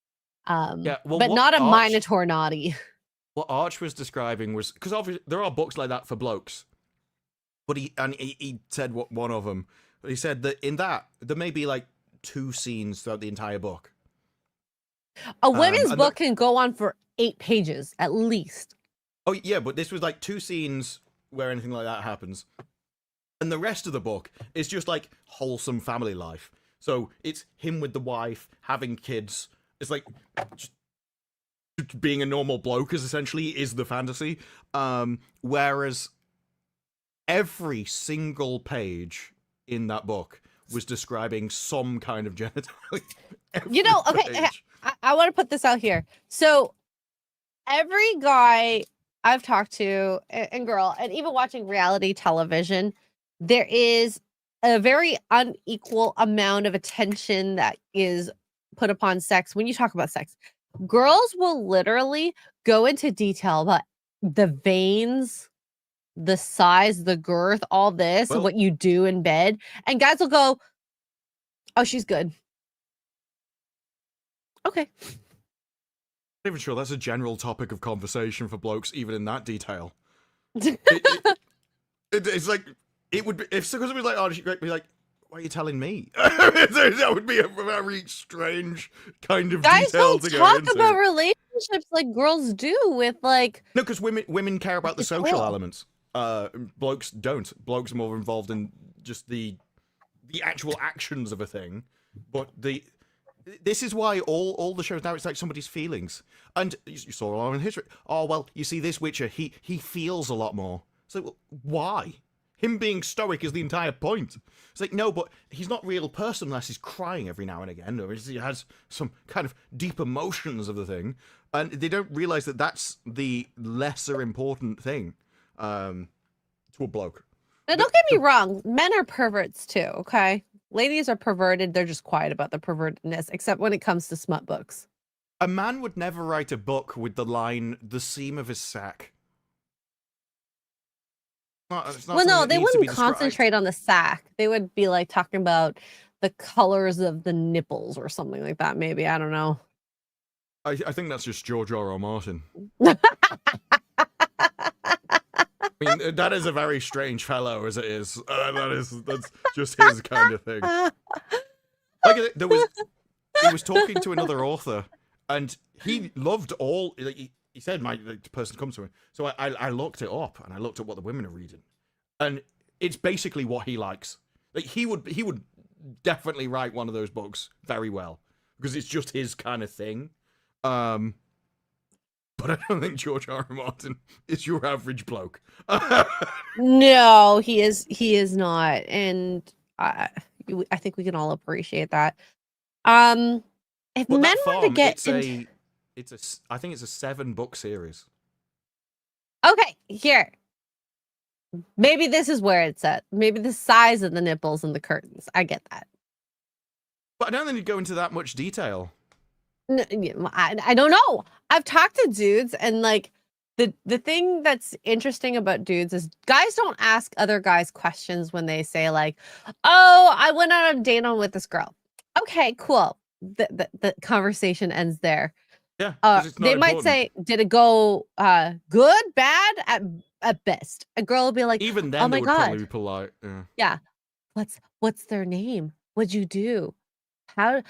Yeah, well, but what not a Arch- Minotaur naughty. What Arch was describing was because obviously there are books like that for blokes, but he said what one of them. But he said that in that there may be like 2 scenes throughout the entire book. A women's and book can go on for 8 pages at least. Oh yeah, but this was like 2 scenes where anything like that happens, and the rest of the book is just like wholesome family life. So it's him with the wife having kids. It's like just being a normal bloke is the fantasy. Whereas every single page in that book was describing some kind of genitalia. You know, okay, I want to put this out here. So every guy I've talked to and girl, and even watching reality television, there is a very unequal amount of attention that is put upon sex when you talk about sex. Girls will literally go into detail about the veins, the size, the girth, all this, and Well- what you do in bed. And guys will go, "Oh, she's good." Okay. I'm not even sure that's a general topic of conversation for blokes, even in that detail. It's like it would be if somebody was like, "Oh, she'd be like." Why are you telling me? That would be a very strange kind of Guys detail don't to go talk into. about relationships like girls do with like No, because women care about the It's social real. elements. Blokes don't. Blokes are more involved in just the actual actions of a thing. But this is why all the shows now it's like somebody's feelings. And you saw a lot in history. Oh well, you see this Witcher, he feels a lot more. So well, why? him being stoic is the entire point. It's like, no, but he's not a real person unless he's crying every now and again, or he has some kind of deep emotions of the thing, and they don't realize that that's the lesser important thing to a bloke. Now, don't get me wrong. Men are perverts too, okay? Ladies are perverted. They're just quiet about the pervertedness, except when it comes to smut books. A man would never write a book with the line, the seam of his sack. Well, no, they wouldn't concentrate on the sack. They would be like talking about the colors of the nipples or something like that, maybe. I don't know. I think that's just George R.R. Martin. I mean, that is a very strange fellow, as it is. That's just his kind of thing. Like, he was talking to another author, and he loved all. Like, he said, the person comes to me. So I looked it up, and I looked at what the women are reading, and it's basically what he likes. Like, he would definitely write one of those books very well because it's just his kind of thing. But I don't think George R. R. Martin is your average bloke. No, he is not, and I think we can all appreciate that. If Well, men want to get I think it's a 7-book series. Okay, here. Maybe this is where it's at. Maybe the size of the nipples and the curtains. I get that. But I don't think you go into that much detail. No, I don't know. I've talked to dudes, and like the thing that's interesting about dudes is guys don't ask other guys questions when they say like, "Oh, I went on a date with this girl." Okay, cool. The conversation ends there. Yeah, they might say, "Did it go good, bad, at best?" A girl will be like, even then, "Oh my they would god, probably be polite." Yeah. What's their name? What'd you do? How?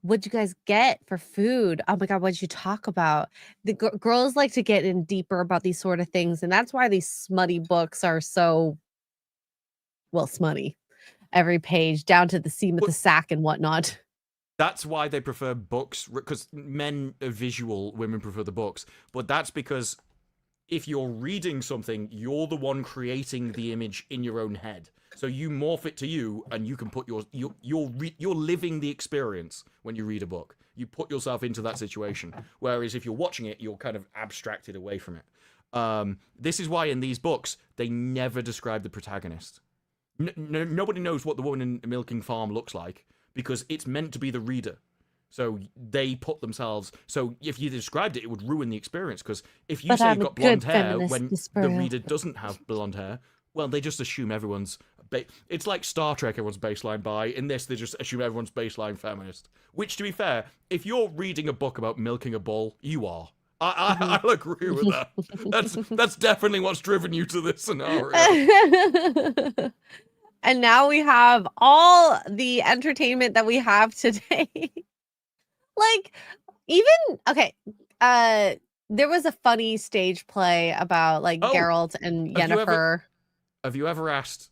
What'd you guys get for food? Oh my god, what'd you talk about? The girls like to get in deeper about these sort of things, and that's why these smutty books are so smutty. Every page down to the seam of the sack and whatnot. That's why they prefer books, because men are visual, women prefer the books. But that's because if you're reading something, you're the one creating the image in your own head. So you morph it to you, and you can put you're living the experience when you read a book. You put yourself into that situation. Whereas if you're watching it, you're kind of abstracted away from it. This is why in these books they never describe the protagonist. Nobody knows what the woman in the milking farm looks like because it's meant to be the reader. So they put themselves. So if you described it, it would ruin the experience. Because if you say you've got blonde hair when the reader doesn't have blonde hair, well, they just assume everyone's. It's like Star Trek, everyone's baseline bi. In this, they just assume everyone's baseline feminist. Which, to be fair, if you're reading a book about milking a bull, you are. I'll agree with that. That's definitely what's driven you to this scenario. And now we have all the entertainment that we have today. Like, even okay. There was a funny stage play about like Geralt and Yennefer. Have you ever asked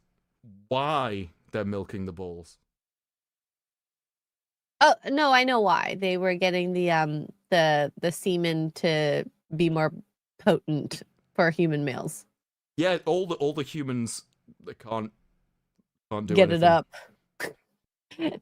why they're milking the bulls? Oh no, I know why. They were getting the semen to be more potent for human males. Yeah, all the humans that can't do get anything. It up. They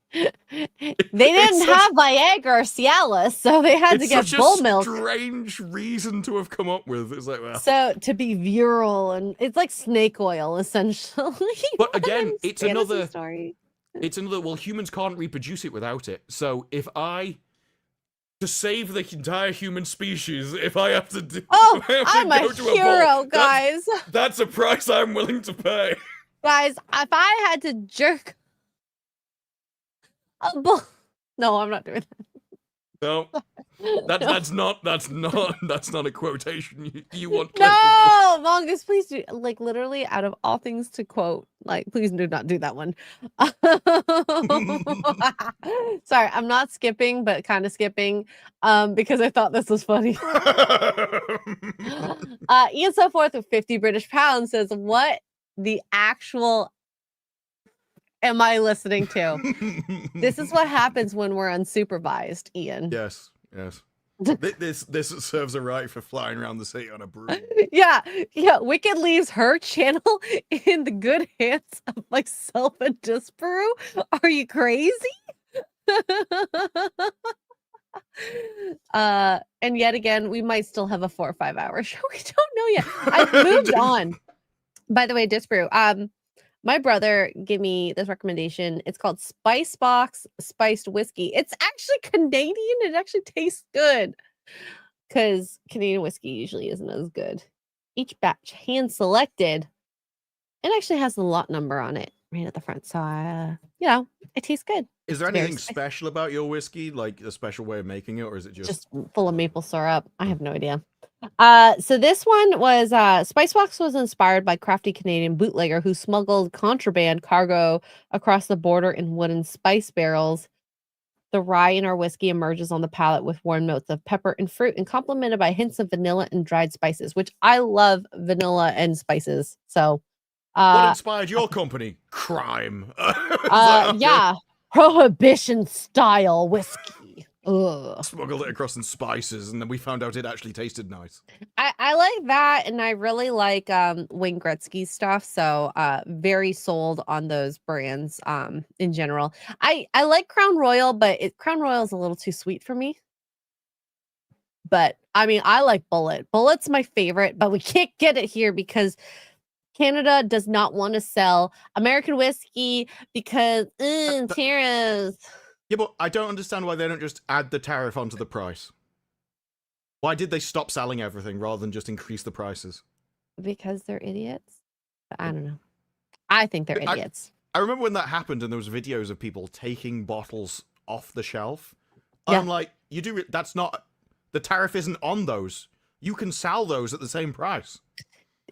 didn't have Viagra or Cialis, so they had to get bull milk. It's such a strange reason to have come up with. It's like, well. So to be virile, and it's like snake oil essentially. But again, it's another story. It's another. Well, humans can't reproduce it without it. So if to save the entire human species, if I have to do, I'm a hero, guys. That's a price I'm willing to pay. Guys, if I had to jerk a bull, no, I'm not doing that. No, that's not a quotation you want. No, Mongoose, please do. Like literally, out of all things to quote, like please do not do that one. Sorry, I'm not skipping, but kind of skipping, because I thought this was funny. Ian So Forth with 50 British pounds says, "What the actual am I listening to?" This is what happens when we're unsupervised, Ian. Yes. This serves a right for flying around the city on a broom. Yeah, Wicked leaves her channel in the good hands of myself and Disparu. Are you crazy? And yet again, we might still have a 4 or 5 hour show. We don't know yet. I've moved on. By the way, Disparu, my brother gave me this recommendation. It's called Spice Box Spiced Whiskey. It's actually Canadian. It actually tastes good because Canadian whiskey usually isn't as good. Each batch hand selected. It actually has the lot number on it right at the front. So, it tastes good. Is there It's very anything spicy. special about your whiskey, like a special way of making it, or is it Just full of maple syrup. I have no idea. So this one was Spicebox was inspired by crafty Canadian bootlegger who smuggled contraband cargo across the border in wooden spice barrels. The rye in our whiskey emerges on the palate with warm notes of pepper and fruit, and complemented by hints of vanilla and dried spices, which I love vanilla and spices. So, what inspired your company? Crime. Yeah, prohibition style whiskey. Ugh. Smuggled it across in spices, and then we found out it actually tasted nice. I like that, and I really like Wayne Gretzky stuff. So very sold on those brands in general. I like Crown Royal, but Crown Royal is a little too sweet for me. But I mean, I like Bullet. Bullet's my favorite, but we can't get it here because Canada does not want to sell American whiskey because tariffs. Yeah, but I don't understand why they don't just add the tariff onto the price. Why did they stop selling everything rather than just increase the prices? Because they're idiots. I don't know. I think they're idiots. I remember when that happened and there was videos of people taking bottles off the shelf. Yeah. I'm like, that's not, the tariff isn't on those. You can sell those at the same price.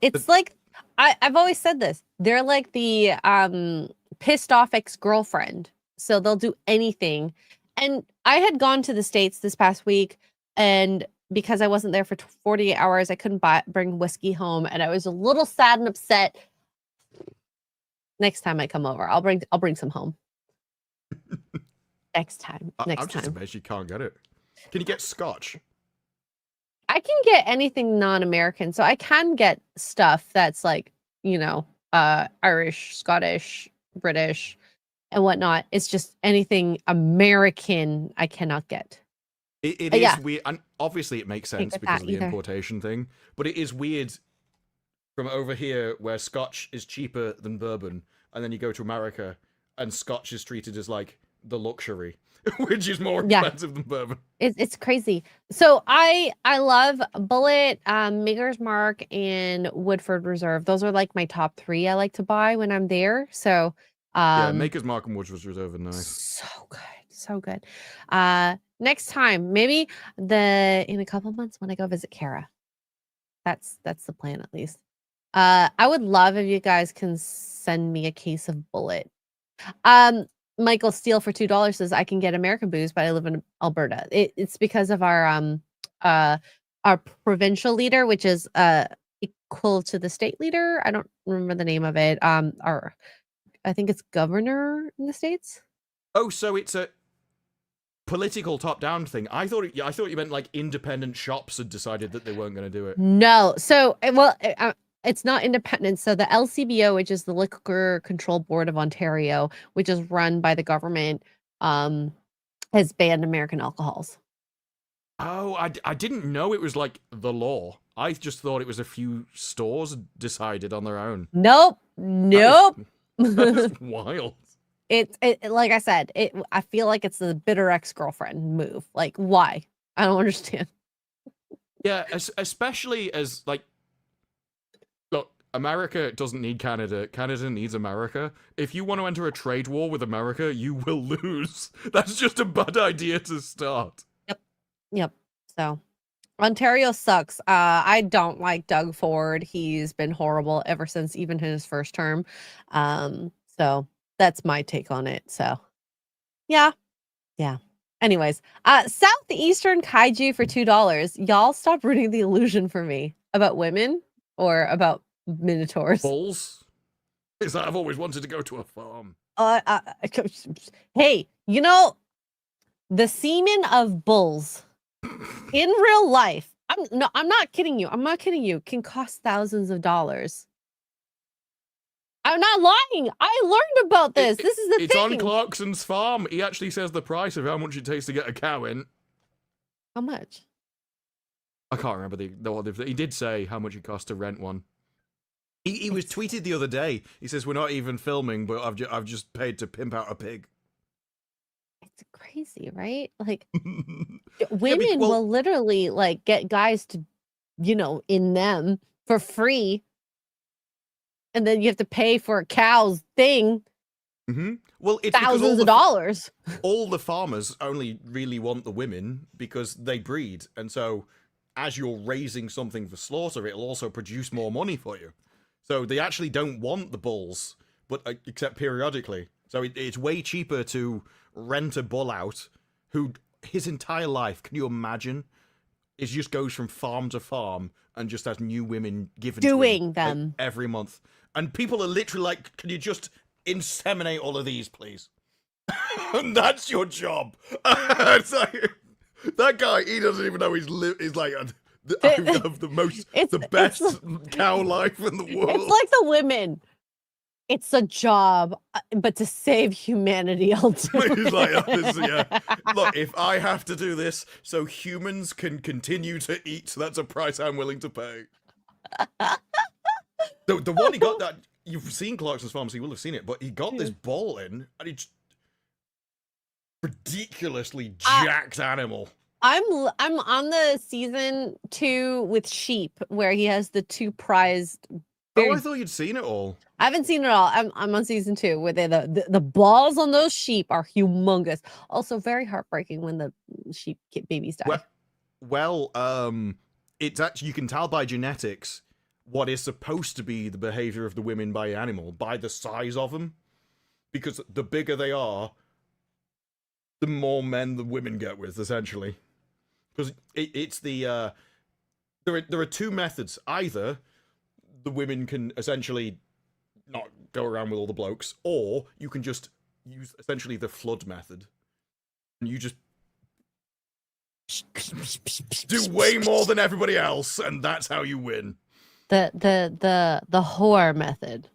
It's like, I've always said this. They're like the pissed off ex-girlfriend. So they'll do anything. And I had gone to the States this past week, and because I wasn't there for 48 hours, I couldn't bring whiskey home, and I was a little sad and upset. Next time I come over, I'll bring some home. Next time. I'm just amazed you can't get it. Can you get Scotch? I can get anything non-American, so I can get stuff that's like, Irish, Scottish, British, and whatnot. It's just anything American I cannot get. It is weird, and obviously it makes sense because of the importation thing, but it is weird from over here where Scotch is cheaper than bourbon, and then you go to America and Scotch is treated as like the luxury, which is more expensive than bourbon. It's crazy. So I love Bullet, Maker's Mark, and Woodford Reserve. Those are like my top 3 I like to buy when I'm there. So Maker's Mark and Woodford Reserve are nice. So good. Next time, maybe in a couple months when I go visit Kara. That's the plan, at least. I would love if you guys can send me a case of Bullet. Michael Steele for $2 says I can get American booze, but I live in Alberta. It's because of our provincial leader, which is equal to the state leader. I don't remember the name of it. I think it's governor in the States. Oh, so it's a political top-down thing. I thought you meant like independent shops had decided that they weren't going to do it. No. So, it's not independent. So the LCBO, which is the Liquor Control Board of Ontario, which is run by the government, has banned American alcohols. Oh, I didn't know it was like the law. I just thought it was a few stores decided on their own. Nope. That's wild. It like I said, I feel like it's the bitter ex-girlfriend move. Like, why? I don't understand. Yeah, especially as like, look, America doesn't need Canada. Canada needs America. If you want to enter a trade war with America, you will lose. That's just a bad idea to start. Yep. So Ontario sucks. I don't like Doug Ford. He's been horrible ever since even his first term. So that's my take on it. So yeah. Anyways, Southeastern Kaiju for $2. Y'all stop ruining the illusion for me about women or about minotaurs. Bulls? Is that I've always wanted to go to a farm. Hey, the semen of bulls in real life, I'm not kidding you. I'm not kidding you. Can cost thousands of dollars. I'm not lying. I learned about this. This is the it's thing. on Clarkson's farm. He actually says the price of how much it takes to get a cow in. How much? I can't remember he did say how much it cost to rent one. He was tweeted the other day. He says, we're not even filming, but I've just paid to pimp out a pig. It's crazy, right? Like, women will literally, like, get guys to, in them for free. And then you have to pay for a cow's thing. Mm-hmm. Well, it's thousands of dollars. All the farmers only really want the women because they breed. And so as you're raising something for slaughter, it'll also produce more money for you. So they actually don't want the bulls, but except periodically. So it's way cheaper to rent a bull out who his entire life, can you imagine, it just goes from farm to farm and just has new women given to him, them like, every month. And people are literally like, can you just inseminate all of these, please? And that's your job. It's like, that guy, he doesn't even know he's like... I have the best cow life in the world. It's like the women. It's a job, but to save humanity, I'll do He's like, look, if I have to do this so humans can continue to eat, that's a price I'm willing to pay. The one he got that, you've seen Clarkson's Farm, so you will have seen it, but he got this bull in, and it's ridiculously jacked animal. I'm on the season 2 with sheep where he has the 2 prized. Oh, I thought you'd seen it all. I haven't seen it all. I'm on season 2 where the balls on those sheep are humongous. Also very heartbreaking when the sheep babies die. Well, it's actually, you can tell by genetics what is supposed to be the behavior of the women by animal by the size of them, because the bigger they are, the more men the women get with, essentially. Because it's the there are 2 methods. Either the women can essentially not go around with all the blokes, or you can just use essentially the flood method, and you just do way more than everybody else, and that's how you win. The whore method.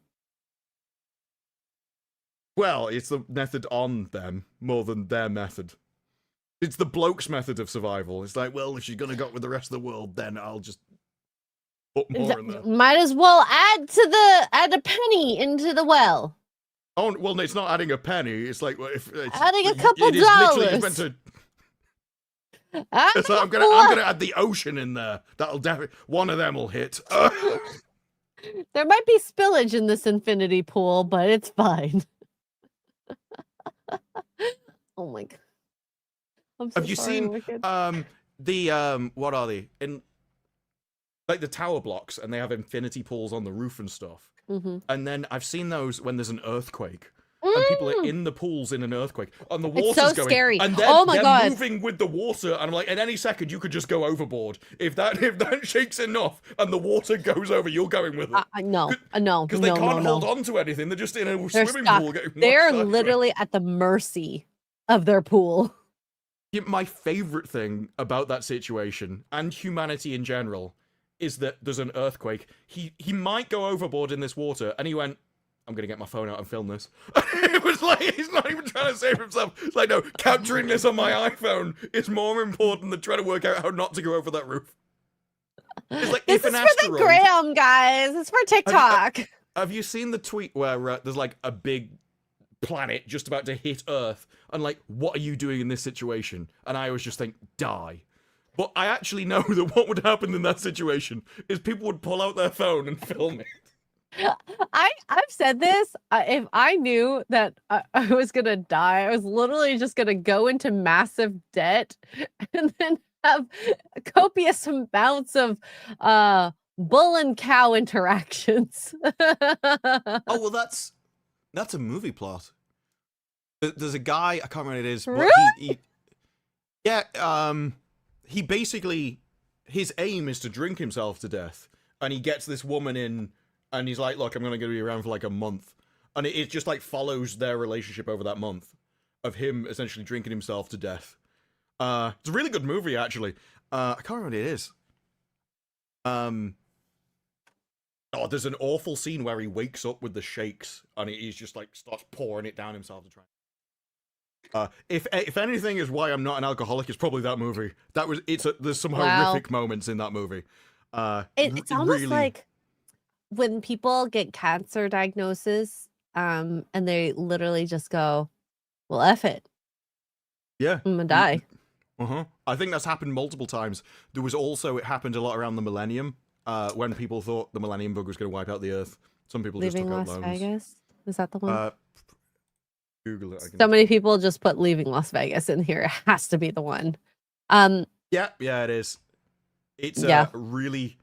Well, it's the method on them more than their method. It's the bloke's method of survival. It's like, well, if she's gonna go with the rest of the world, then I'll just put more in there. Might as well add a penny into the well. Oh well, no, it's not adding a penny. It's like, well, if it's, adding a couple it is dollars. literally just meant to. It's like, I'm gonna add the ocean in there. That'll definitely one of them will hit. There might be spillage in this infinity pool, but it's fine. Oh my god. Have you seen the what are they in like the tower blocks, and they have infinity pools on the roof and stuff. Mm-hmm. And then I've seen those when there's an earthquake. And people are in the pools in an earthquake, and the water's so going. scary. And they're moving with the water, and I'm like, at any second you could just go overboard. If that shakes enough, and the water goes over, you're going with it. No, because they can't hold on to anything. They're just in a swimming pool. They're literally at the mercy of their pool. Yeah, my favorite thing about that situation and humanity in general is that there's an earthquake. He might go overboard in this water, and he went, I'm gonna get my phone out and film this. It was like, he's not even trying to save himself. It's like, no, capturing this on my iPhone is more important than trying to work out how not to go over that roof. It's like, this is for the gram, guys. It's for TikTok. Have you seen the tweet where there's like a big planet just about to hit Earth, and like, what are you doing in this situation? And I always just think, die. But I actually know that what would happen in that situation is people would pull out their phone and film it. I've said this. If I knew that I was gonna die, I was literally just gonna go into massive debt and then have copious amounts of bull and cow interactions. Oh well, that's a movie plot. There's a guy, I can't remember what it is. But really? He basically, his aim is to drink himself to death, and he gets this woman in. And he's like, look, I'm going to be around for like a month. And it just like follows their relationship over that month of him essentially drinking himself to death. It's a really good movie, actually. I can't remember what it is. Oh, there's an awful scene where he wakes up with the shakes, and he's just like starts pouring it down himself to try. If anything is why I'm not an alcoholic, it's probably that movie. There's some horrific moments in that movie. It's almost like when people get cancer diagnosis, and they literally just go, "Well, F it. Yeah, I'm gonna die." I think that's happened multiple times. It happened a lot around the millennium, when people thought the millennium bug was going to wipe out the earth. Some people Leaving just took out Las loans. Vegas? Is that the one? Google it. So many people just put Leaving Las Vegas in here. It has to be the one. Yeah, it is. It's really,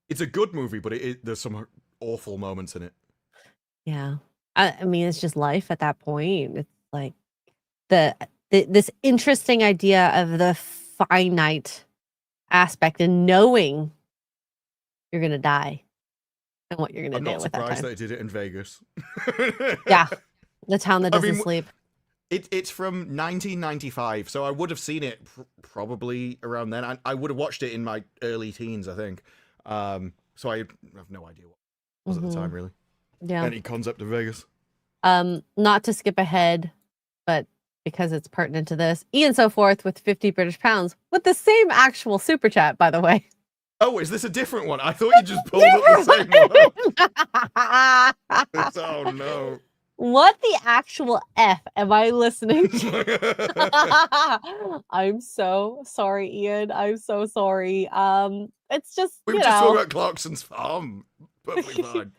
it's a good movie, but there's some awful moments in it. Yeah. I mean, it's just life at that point. It's like this interesting idea of the finite aspect and knowing you're going to die and what you're going to do I'm not with that surprised time. that it did it in Vegas. Yeah. The town that doesn't mean, sleep. It's from 1995, so I would have seen it probably around then. I would have watched it in my early teens, I think. So I have no idea what it was at the time, really. Yeah. Any concept of Vegas. Not to skip ahead, but because it's pertinent to this, Ian So Forth with 50 British pounds with the same actual super chat, by the way. Oh, is this a different one? I thought you just pulled up the same one. Oh no. What the actual F am I listening to? I'm so sorry, Ian. I'm so sorry. It's just, we were just talking about Clarkson's farm. Perfectly fine.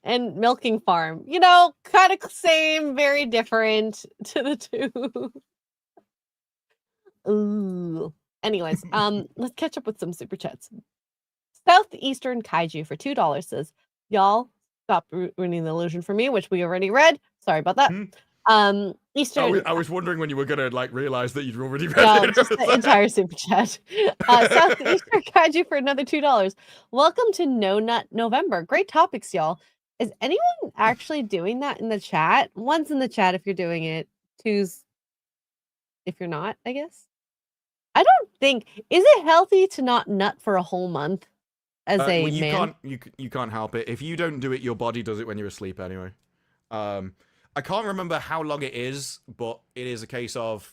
And milking farm. Kind of same, very different to the two. Ooh. Anyways, let's catch up with some super chats. Southeastern Kaiju for $2 says, "Y'all stop ruining the illusion for me," which we already read. Sorry about that. Eastern. I was wondering when you were gonna realize that you'd already read it. Just the entire super chat. Southeastern Kaiju for another $2. Welcome to No Nut November. Great topics, y'all. Is anyone actually doing that in the chat? One's in the chat if you're doing it. Two's if you're not, I guess. I don't think. Is it healthy to not nut for a whole month as a man? You can't help it. If you don't do it, your body does it when you're asleep anyway. I can't remember how long it is, but it is a case of it's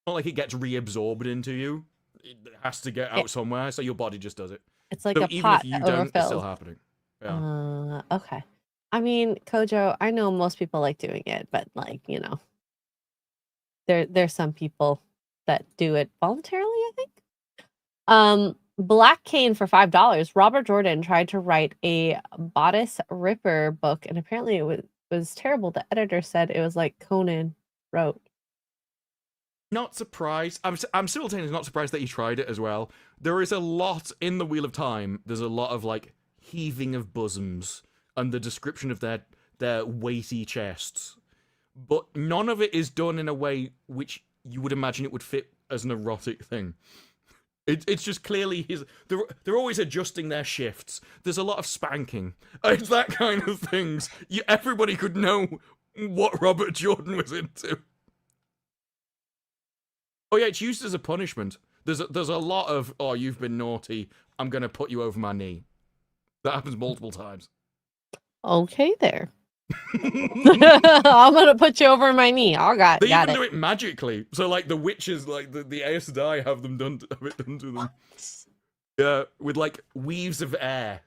not like it gets reabsorbed into you. It has to get out somewhere, so your body just does it. It's like so a even pot if you that don't, it's overfills. still happening. Yeah. Okay. I mean, Kojo, I know most people like doing it, but there's some people that do it voluntarily, I think. Black Cane for $5. Robert Jordan tried to write a bodice ripper book, and apparently it was terrible. The editor said it was like Conan wrote. Not surprised. I'm simultaneously not surprised that he tried it as well. There is a lot in the Wheel of Time. There's a lot of heaving of bosoms and the description of their weighty chests, but none of it is done in a way which you would imagine it would fit as an erotic thing. It's just clearly they're always adjusting their shifts. There's a lot of spanking. It's that kind of things. Everybody could know what Robert Jordan was into. Oh yeah, it's used as a punishment. There's a lot of, "Oh, you've been naughty, I'm gonna put you over my knee." That happens multiple times. Okay, there. I'm gonna put you over my knee. They even do it magically. So the witches, the Aes Sedai have it done to them. Yeah, with weaves of air.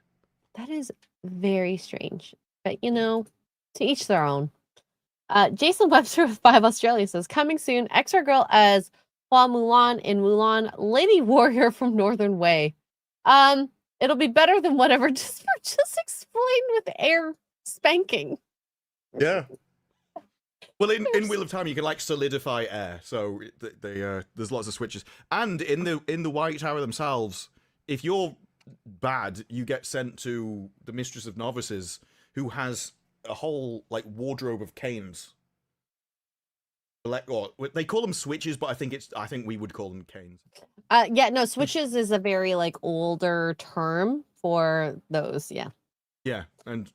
That is very strange. But to each their own. Jason Webster with 5 Australia says, "Coming soon, Extra Girl as Hua Mulan in Mulan, Lady Warrior from Northern Way. It'll be better than whatever just explained with air spanking." Yeah. Well, in Wheel of Time, you can solidify air, so there's lots of switches. And in the White Tower themselves, if you're bad, you get sent to the Mistress of Novices, who has a whole wardrobe of canes. Or they call them switches, but I think we would call them canes. Yeah, no, switches is a very older term for those. Yeah. Yeah, and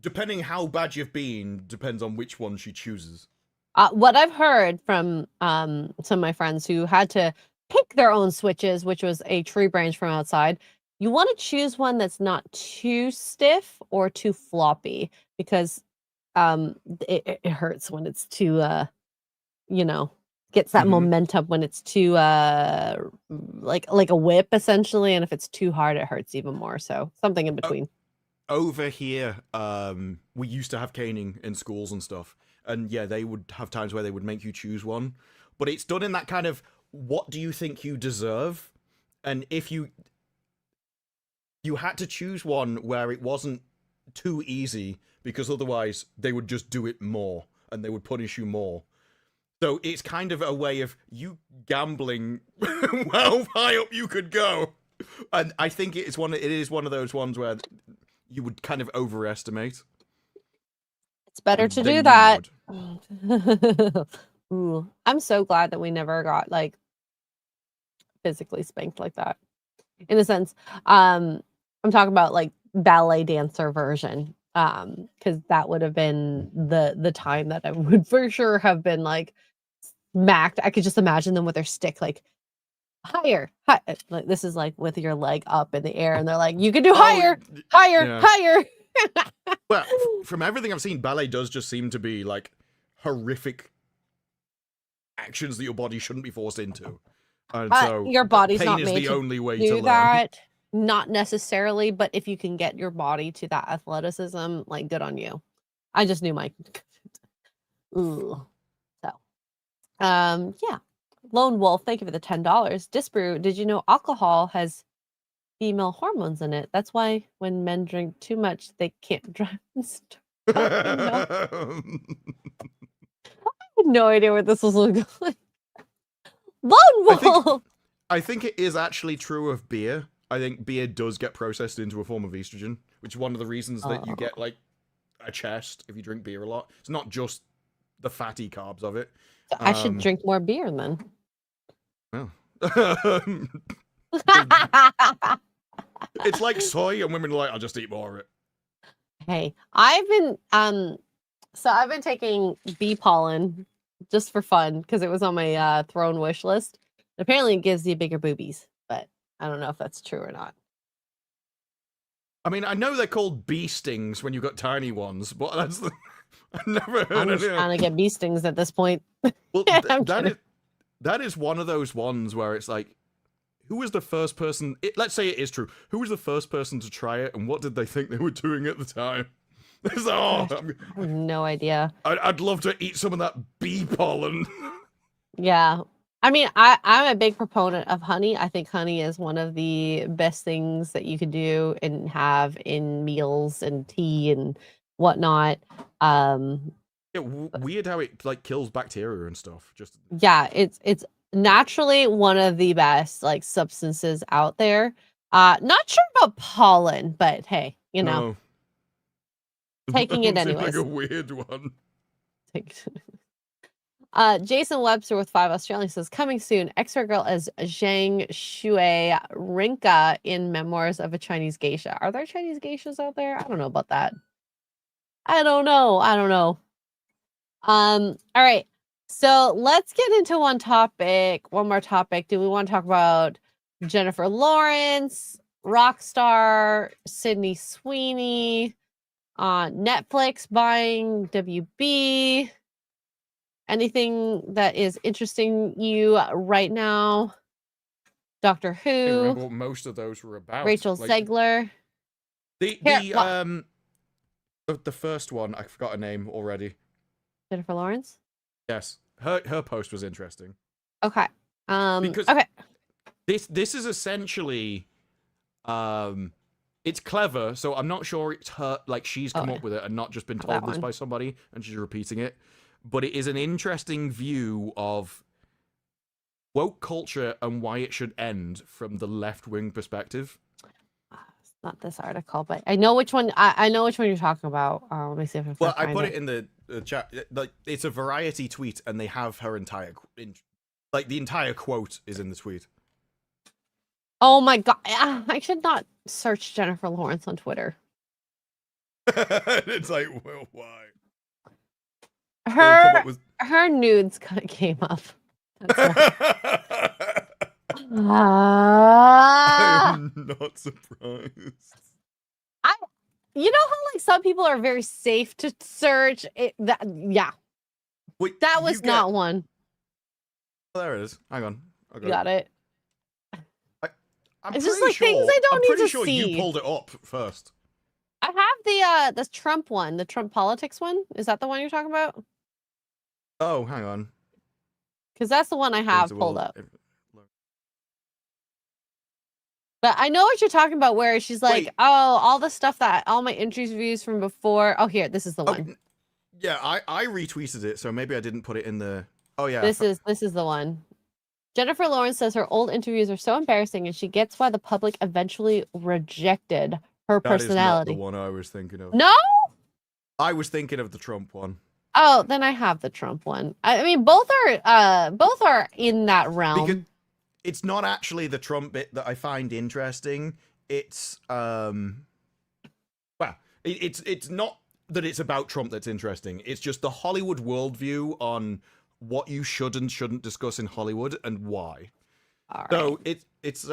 depending how bad you've been, depends on which one she chooses. What I've heard from some of my friends who had to pick their own switches, which was a tree branch from outside, you want to choose one that's not too stiff or too floppy because it hurts when it's too you know, gets that Mhm. momentum when it's too like a whip essentially, and if it's too hard it hurts even more. So something in between. Over here, we used to have caning in schools and stuff, and yeah, they would have times where they would make you choose one, but it's done in that kind of, what do you think you deserve? And if you had to choose one where it wasn't too easy, because otherwise they would just do it more and they would punish you more. So it's kind of a way of you gambling how high up you could go. And I think it is one of those ones where you would kind of overestimate. It's better And to then do you that. would. Ooh, I'm so glad that we never got like physically spanked like that. In a sense, I'm talking about like ballet dancer version, because that would have been the time that I would for sure have been like smacked. I could just imagine them with their stick like higher, like this is like with your leg up in the air, and they're like, you can do higher, higher, yeah. higher. Well, from everything I've seen, ballet does just seem to be like horrific actions that your body shouldn't be forced into. And so Your body's pain not is made the to only way to do learn. that. Not necessarily, but if you can get your body to that athleticism, like good on you. I just knew my ooh. So yeah. Lone Wolf, thank you for the $10. Disbrew, did you know alcohol has female hormones in it? That's why when men drink too much, they can't drive and start talking. No. I had no idea where this was going. Lone Wolf. I think it is actually true of beer. I think beer does get processed into a form of estrogen, which is one of the reasons that you get like a chest if you drink beer a lot. It's not just the fatty carbs of it. So I should drink more beer then. Well. It's like soy, and women are like, I'll just eat more of it. Hey, I've been taking bee pollen just for fun because it was on my throne wish list. Apparently, it gives you bigger boobies, but I don't know if that's true or not. I mean, I know they're called bee stings when you've got tiny ones, but that's I've never heard I'm of just it. trying to get bee stings at this point. Well, I'm that is one of those ones where it's like, who was the first person? Let's say it is true. Who was the first person to try it, and what did they think they were doing at the time? It's like, I have no idea. I'd love to eat some of that bee pollen. Yeah. I mean, I'm a big proponent of honey. I think honey is one of the best things that you could do and have in meals and tea and whatnot. Yeah, weird how it like kills bacteria and stuff. Just yeah, it's naturally one of the best like substances out there. Not sure about pollen, but hey, you know, taking it seems anyways. like a weird one. Jason Webster with 5 Australia says, coming soon, X-Ray Girl as Zhang Shui Rinka in Memoirs of a Chinese Geisha. Are there Chinese geishas out there? I don't know about that. I don't know. All right. So let's get into one more topic. Do we want to talk about Jennifer Lawrence, Rockstar, Sydney Sweeney, Netflix buying WB? Anything that is interesting you right now? Doctor Who. I remember what most of those were about. Rachel Zegler. The first one, I forgot her name already. Jennifer Lawrence? Yes. Her post was interesting. Okay. Because okay. This is essentially it's clever, so I'm not sure it's her, like she's come up with it and not just been told this by somebody and she's repeating it. But it is an interesting view of woke culture and why it should end from the left-wing perspective. It's not this article, but I know which one. I know which one you're talking about. Let me see if I can Well, I find put it in the chat. Like, it's a Variety tweet, and they have her entire, like the entire quote is in the tweet. Oh my god! I should not search Jennifer Lawrence on Twitter. It's like, well, why? They'll come Her up with. her nudes came up. That's why. Ah, I'm not surprised. you know how like some people are very safe to search. Yeah, Wait, that you was get- not one. Oh, there it is. Hang on. I You got it. I'm It's just pretty like things I don't I'm need pretty to sure see. you pulled it up first. I have the Trump one, the Trump politics one. Is that the one you're talking about? Oh, hang on. Because that's the one I have There's a pulled world- up. But I know what you're talking about, where she's like, Wait. "Oh, all the stuff that all my interviews from before." Oh, here, this is the Oh, one. yeah, I retweeted it, so maybe I didn't put it in the. Oh yeah. This is the one. Jennifer Lawrence says her old interviews are so embarrassing, and she gets why the public eventually rejected her That is not personality. the one I was thinking of. No? I was thinking of the Trump one. Oh, then I have the Trump one. I mean, both are in that realm. Because it's not actually the Trump bit that I find interesting. It's it's not that it's about Trump that's interesting. It's just the Hollywood worldview on what you should and shouldn't discuss in Hollywood and why. All right. So it's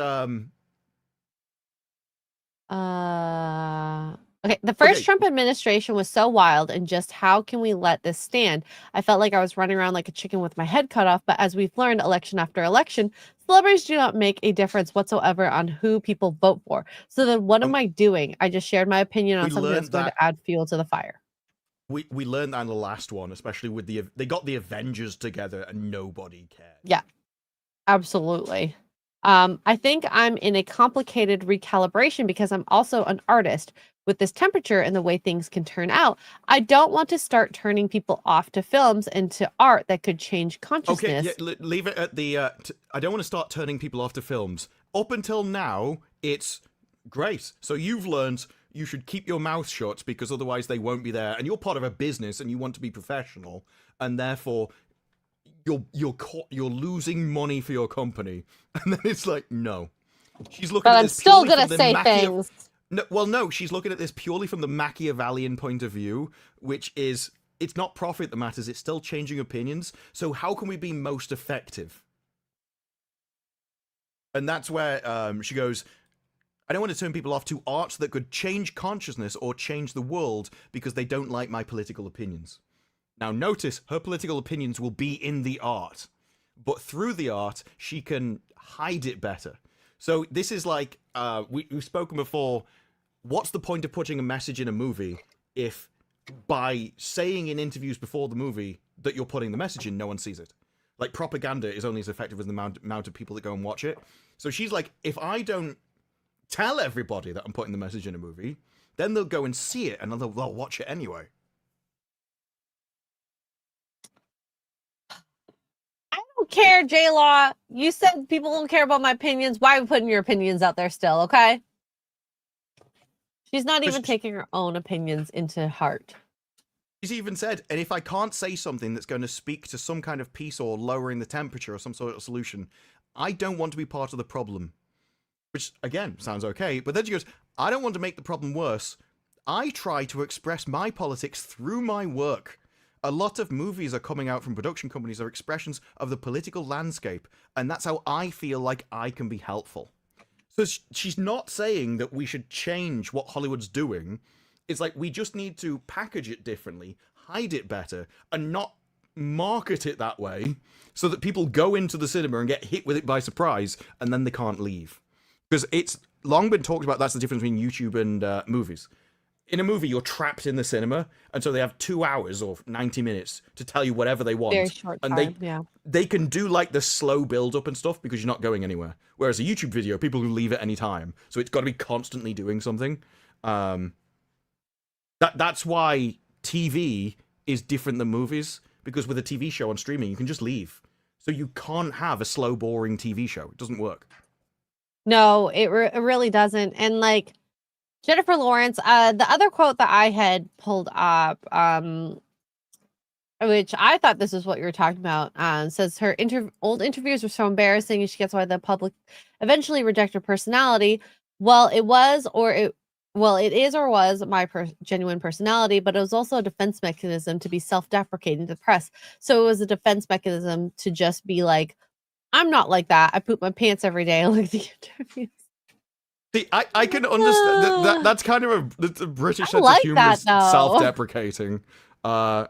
Okay, the first Okay. Trump administration was so wild, and just how can we let this stand? I felt like I was running around like a chicken with my head cut off, but as we've learned election after election, celebrities do not make a difference whatsoever on who people vote for. So then what am I doing? I just shared my opinion on We something that's learned going that- to add fuel to the fire. we learned that in the last one, especially with they got the Avengers together and nobody cared. Yeah, absolutely. I think I'm in a complicated recalibration because I'm also an artist. With this temperature and the way things can turn out, I don't want to start turning people off to films and to art that could change consciousness. Okay, yeah, leave it at the. I don't want to start turning people off to films. Up until now, it's great. So you've learned you should keep your mouth shut because otherwise they won't be there, and you're part of a business and you want to be professional, and therefore you're losing money for your company. And then it's like, no, she's looking. But at I'm this still purely gonna from the say things. No, well, no, she's looking at this purely from the Machiavellian point of view, which is it's not profit that matters, it's still changing opinions. So how can we be most effective? And that's where she goes, I don't want to turn people off to art that could change consciousness or change the world because they don't like my political opinions. Now notice, her political opinions will be in the art, but through the art, she can hide it better. So this is like, we've spoken before, what's the point of putting a message in a movie if by saying in interviews before the movie that you're putting the message in, no one sees it? Like, propaganda is only as effective as the amount of people that go and watch it. So she's like, if I don't tell everybody that I'm putting the message in a movie, then they'll go and see it and they'll watch it anyway. I don't care, J-Law. You said people don't care about my opinions. Why are we putting your opinions out there still, okay? She's not even taking her own opinions into heart. She's even said, and if I can't say something that's going to speak to some kind of peace or lowering the temperature or some sort of solution, I don't want to be part of the problem. Which, again, sounds okay. But then she goes, I don't want to make the problem worse. I try to express my politics through my work. A lot of movies are coming out from production companies are expressions of the political landscape, and that's how I feel like I can be helpful. So she's not saying that we should change what Hollywood's doing. It's like we just need to package it differently, hide it better, and not market it that way so that people go into the cinema and get hit with it by surprise, and then they can't leave. Because it's long been talked about, that's the difference between YouTube and movies. In a movie, you're trapped in the cinema, and so they have 2 hours or 90 minutes to tell you whatever they want. Very short and time, they can do like the slow build up and stuff because you're not going anywhere. Whereas a YouTube video, people can leave at any time, so it's got to be constantly doing something. That's why TV is different than movies, because with a TV show on streaming, you can just leave. So you can't have a slow, boring TV show. It doesn't work. No, it really doesn't. And like Jennifer Lawrence, the other quote that I had pulled up, which I thought this is what you were talking about, says her old interviews were so embarrassing and she gets why the public eventually reject her personality. Well, it was, or it well, it is or was my genuine personality, but it was also a defense mechanism to be self-deprecating to the press. So it was a defense mechanism to just be like, I'm not like that. I poop my pants every day. I look at the interviews. See, I can understand that's kind of the British sense like of humor that, is though. self-deprecating. I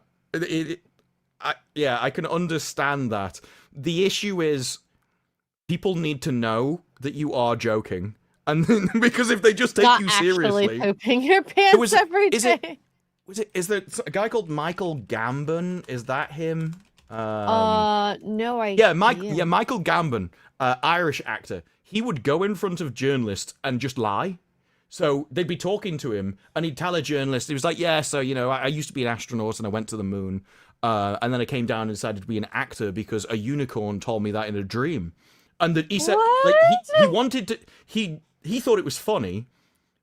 can understand that. The issue is people need to know that you are joking, and because if they just take not you actually seriously, pooping your pants every day. Is there a guy called Michael Gambon? Is that him? No idea. Michael Gambon, Irish actor. He would go in front of journalists and just lie. So they'd be talking to him, and he'd tell a journalist, he was like, yeah, so, I used to be an astronaut, and I went to the moon, and then I came down and decided to be an actor because a unicorn told me that in a dream. And that he said, like, he wanted to, he thought it was funny,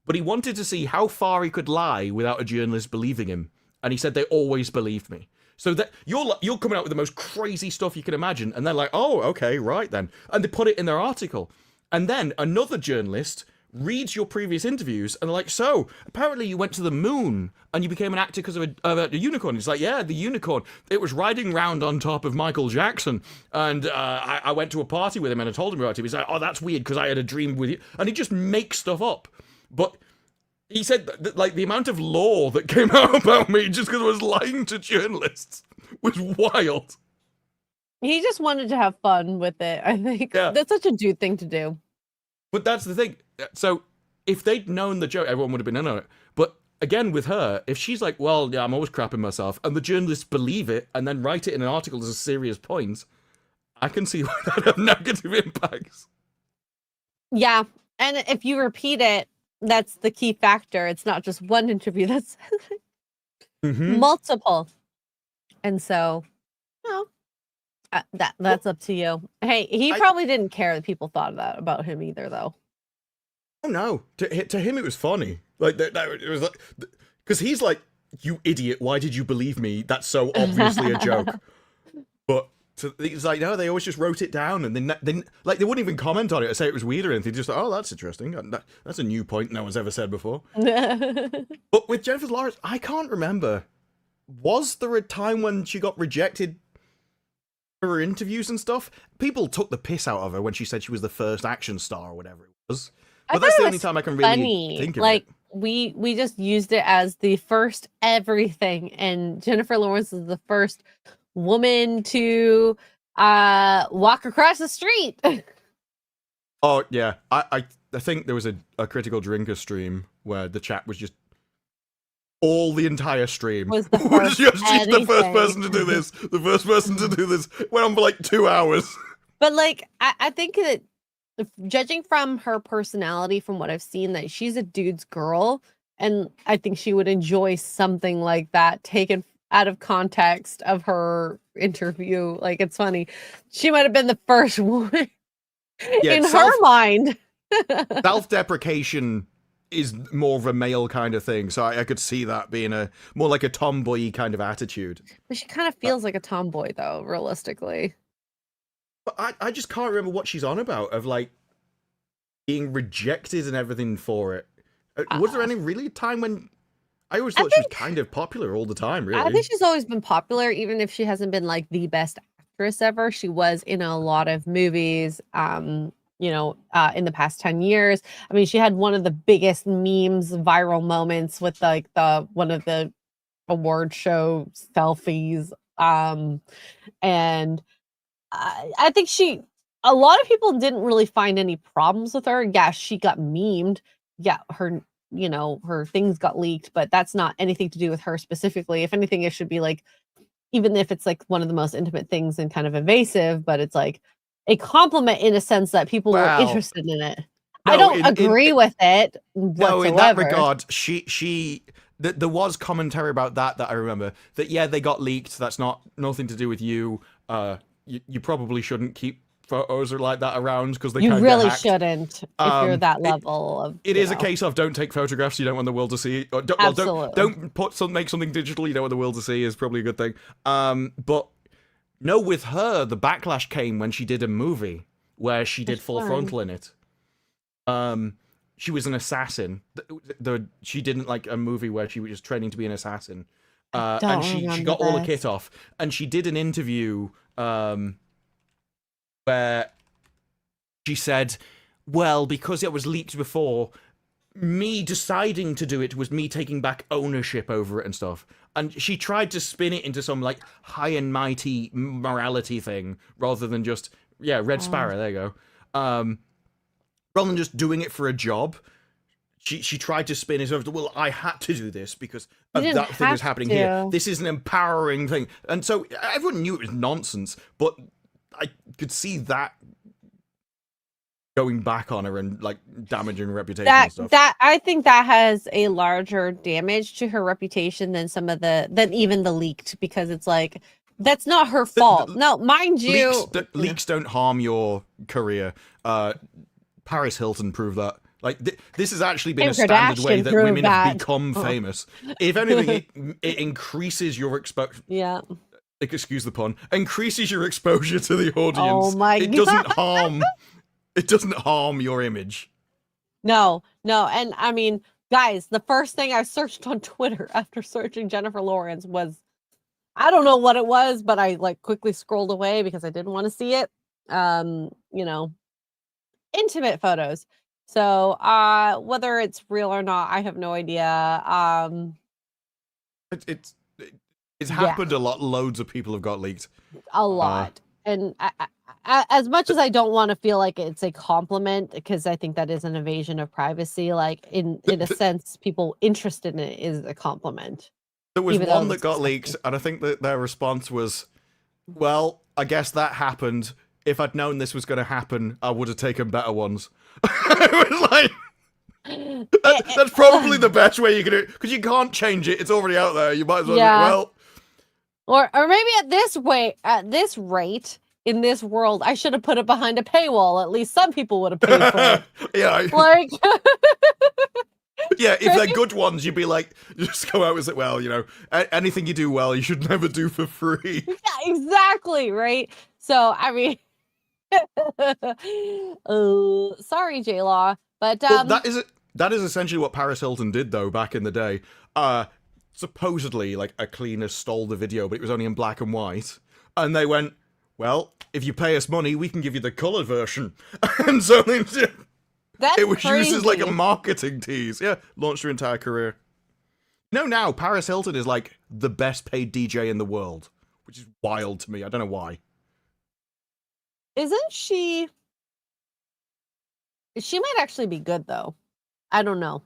but he wanted to see how far he could lie without a journalist believing him. And he said they always believed me. So that you're coming out with the most crazy stuff you can imagine, and they're like, oh, okay, right then. And they put it in their article. And then another journalist reads your previous interviews, and they're like, so, apparently you went to the moon, and you became an actor because of a unicorn. It's like, yeah, the unicorn. It was riding round on top of Michael Jackson, and I went to a party with him, and I told him about it. He's like, oh, that's weird, because I had a dream with you. And he just makes stuff up. But he said that, like, the amount of lore that came out about me just because I was lying to journalists was wild. He just wanted to have fun with it, I think. Yeah. That's such a dude thing to do. But that's the thing. So if they'd known the joke, everyone would have been in on it. But again, with her, if she's like, well, yeah, I'm always crapping myself, and the journalists believe it and then write it in an article as a serious point, I can see why that have negative impacts. Yeah. And if you repeat it, that's the key factor. It's not just one interview, that's multiple. And so, that's up to you. Hey, he probably didn't care that people thought that about him either, though. Oh no, to him it was funny. Like that it was like, because he's like, you idiot, why did you believe me? That's so obviously a joke. But he's like, no, they always just wrote it down, and they like they wouldn't even comment on it or say it was weird or anything. They just like, oh, that's interesting. That's a new point no one's ever said before. But with Jennifer Lawrence, I can't remember. Was there a time when she got rejected for her interviews and stuff? People took the piss out of her when she said she was the first action star or whatever it was. But that's the only time I can really think of it. We just used it as the first everything, and Jennifer Lawrence is the first woman to walk across the street. Oh yeah, I think there was a Critical Drinker stream where the chat was just all the entire stream was just she's the first person to do this. The first person to do this went on for like 2 hours. But like, I think that judging from her personality, from what I've seen, that she's a dude's girl, and I think she would enjoy something like that taken out of context of her interview. Like, it's funny. She might have been the first woman in her mind. Self-deprecation is more of a male kind of thing, so I could see that being more like a tomboy kind of attitude. But she kind of feels like a tomboy, though, realistically. But I just can't remember what she's on about, of like being rejected and everything for it. Was there any really time when I always thought she was kind of popular all the time, really? I think she's always been popular, even if she hasn't been like the best actress ever. She was in a lot of movies, in the past 10 years. I mean, she had one of the biggest memes, viral moments with like one of the award show selfies. And I think a lot of people didn't really find any problems with her. Yeah, she got memed. Yeah, her things got leaked, but that's not anything to do with her specifically. If anything, it should be like, even if it's like one of the most intimate things and kind of invasive, but it's like a compliment in a sense that people were interested in it. No, I don't agree with it whatsoever. No, in that regard, there was commentary about that I remember. That, yeah, they got leaked. That's nothing to do with you. You probably shouldn't keep photos or like that around because they you really shouldn't if you're that level of. It is a case of don't take photographs you don't want the world to see. Or don't make something digital you don't want the world to see is probably a good thing. But no, with her, the backlash came when she did a movie where she did full frontal in it. she was an assassin. She didn't like a movie where she was just training to be an assassin. And she got all the kit off, and she did an interview where she said, well, because it was leaked before, me deciding to do it was me taking back ownership over it and stuff. And she tried to spin it into some like high and mighty morality thing rather than just, Red Sparrow, there you go. Rather than just doing it for a job, she tried to spin it over to, well, I had to do this because that thing is happening here. This is an empowering thing. And so everyone knew it was nonsense, but I could see that going back on her and like damaging her reputation and stuff. I think that has a larger damage to her reputation than than even the leaked, because it's like, that's not her fault. No, mind you. Leaks don't harm your career. Paris Hilton proved that. Like, this has actually been a standard way that women have become famous. If anything, it increases your exposure. Yeah. Excuse the pun. Increases your exposure to the audience. Oh my God. It doesn't harm your image. No. And I mean, guys, the first thing I searched on Twitter after searching Jennifer Lawrence was, I don't know what it was, but I like quickly scrolled away because I didn't want to see it. Intimate photos. So whether it's real or not, I have no idea. It's happened a lot. Loads of people have got leaked. A lot. And as much as I don't want to feel like it's a compliment, because I think that is an invasion of privacy, like in a sense, people interested in it is a compliment. There was one that got leaked, and I think that their response was, well, I guess that happened. If I'd known this was going to happen, I would have taken better ones. It was like, that's probably the best way you can do it, because you can't change it. It's already out there. You might as well. Or maybe at this rate, in this world, I should have put it behind a paywall. At least some people would have paid for it. Yeah. Like, yeah, if they're good ones, you'd be like, just go out and say, well, anything you do well, you should never do for free. Yeah, exactly, right? So, I mean, sorry, J-Law, but well, that is essentially what Paris Hilton did, though, back in the day. Supposedly, like, a cleaner stole the video, but it was only in black and white. And they went, well, if you pay us money, we can give you the colored version. And so it was used as like a marketing tease. Yeah, launched her entire career. Now Paris Hilton is like the best paid DJ in the world, which is wild to me. I don't know why. Isn't she? She might actually be good, though. I don't know.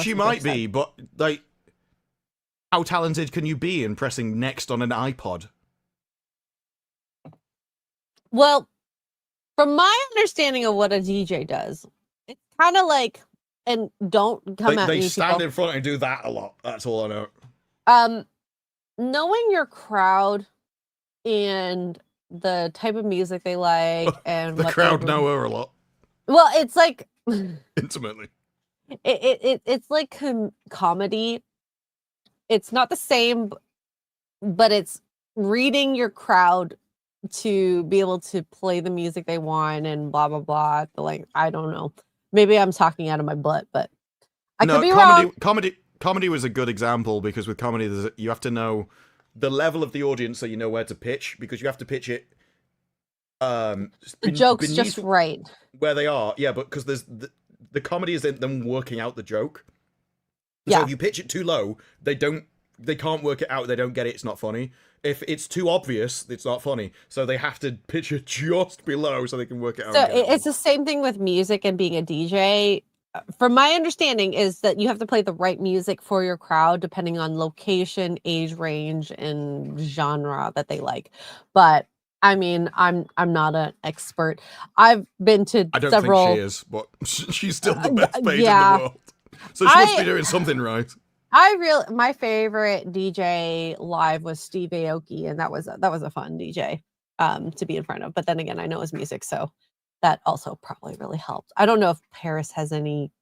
She might be, but like, how talented can you be in pressing next on an iPod? Well, from my understanding of what a DJ does, it's kind of like, and don't come at me, they stand people. in front and do that a lot. That's all I know. Knowing your crowd and the type of music they like, and the crowd know her a lot. Well, it's like intimately. It's like comedy. It's not the same, but it's reading your crowd to be able to play the music they want and blah blah blah. Like, I don't know. Maybe I'm talking out of my butt, but I could be wrong. Comedy was a good example, because with comedy, you have to know the level of the audience so you know where to pitch, because you have to pitch it. The joke's just right where they are. Yeah, but because there's the comedy is them working out the joke. Yeah. So if you pitch it too low, they can't work it out. They don't get it. It's not funny. If it's too obvious, it's not funny. So they have to pitch it just below so they can work it out. So it's the same thing with music and being a DJ. From my understanding is that you have to play the right music for your crowd, depending on location, age range, and genre that they like. But I mean, I'm not an expert. I've been to several. I don't think she is, but she's still the best paid in the world. So she must be doing something right. My favorite DJ live was Steve Aoki, and that was a fun DJ to be in front of. But then again, I know his music, so that also probably really helped. I don't know if Paris has any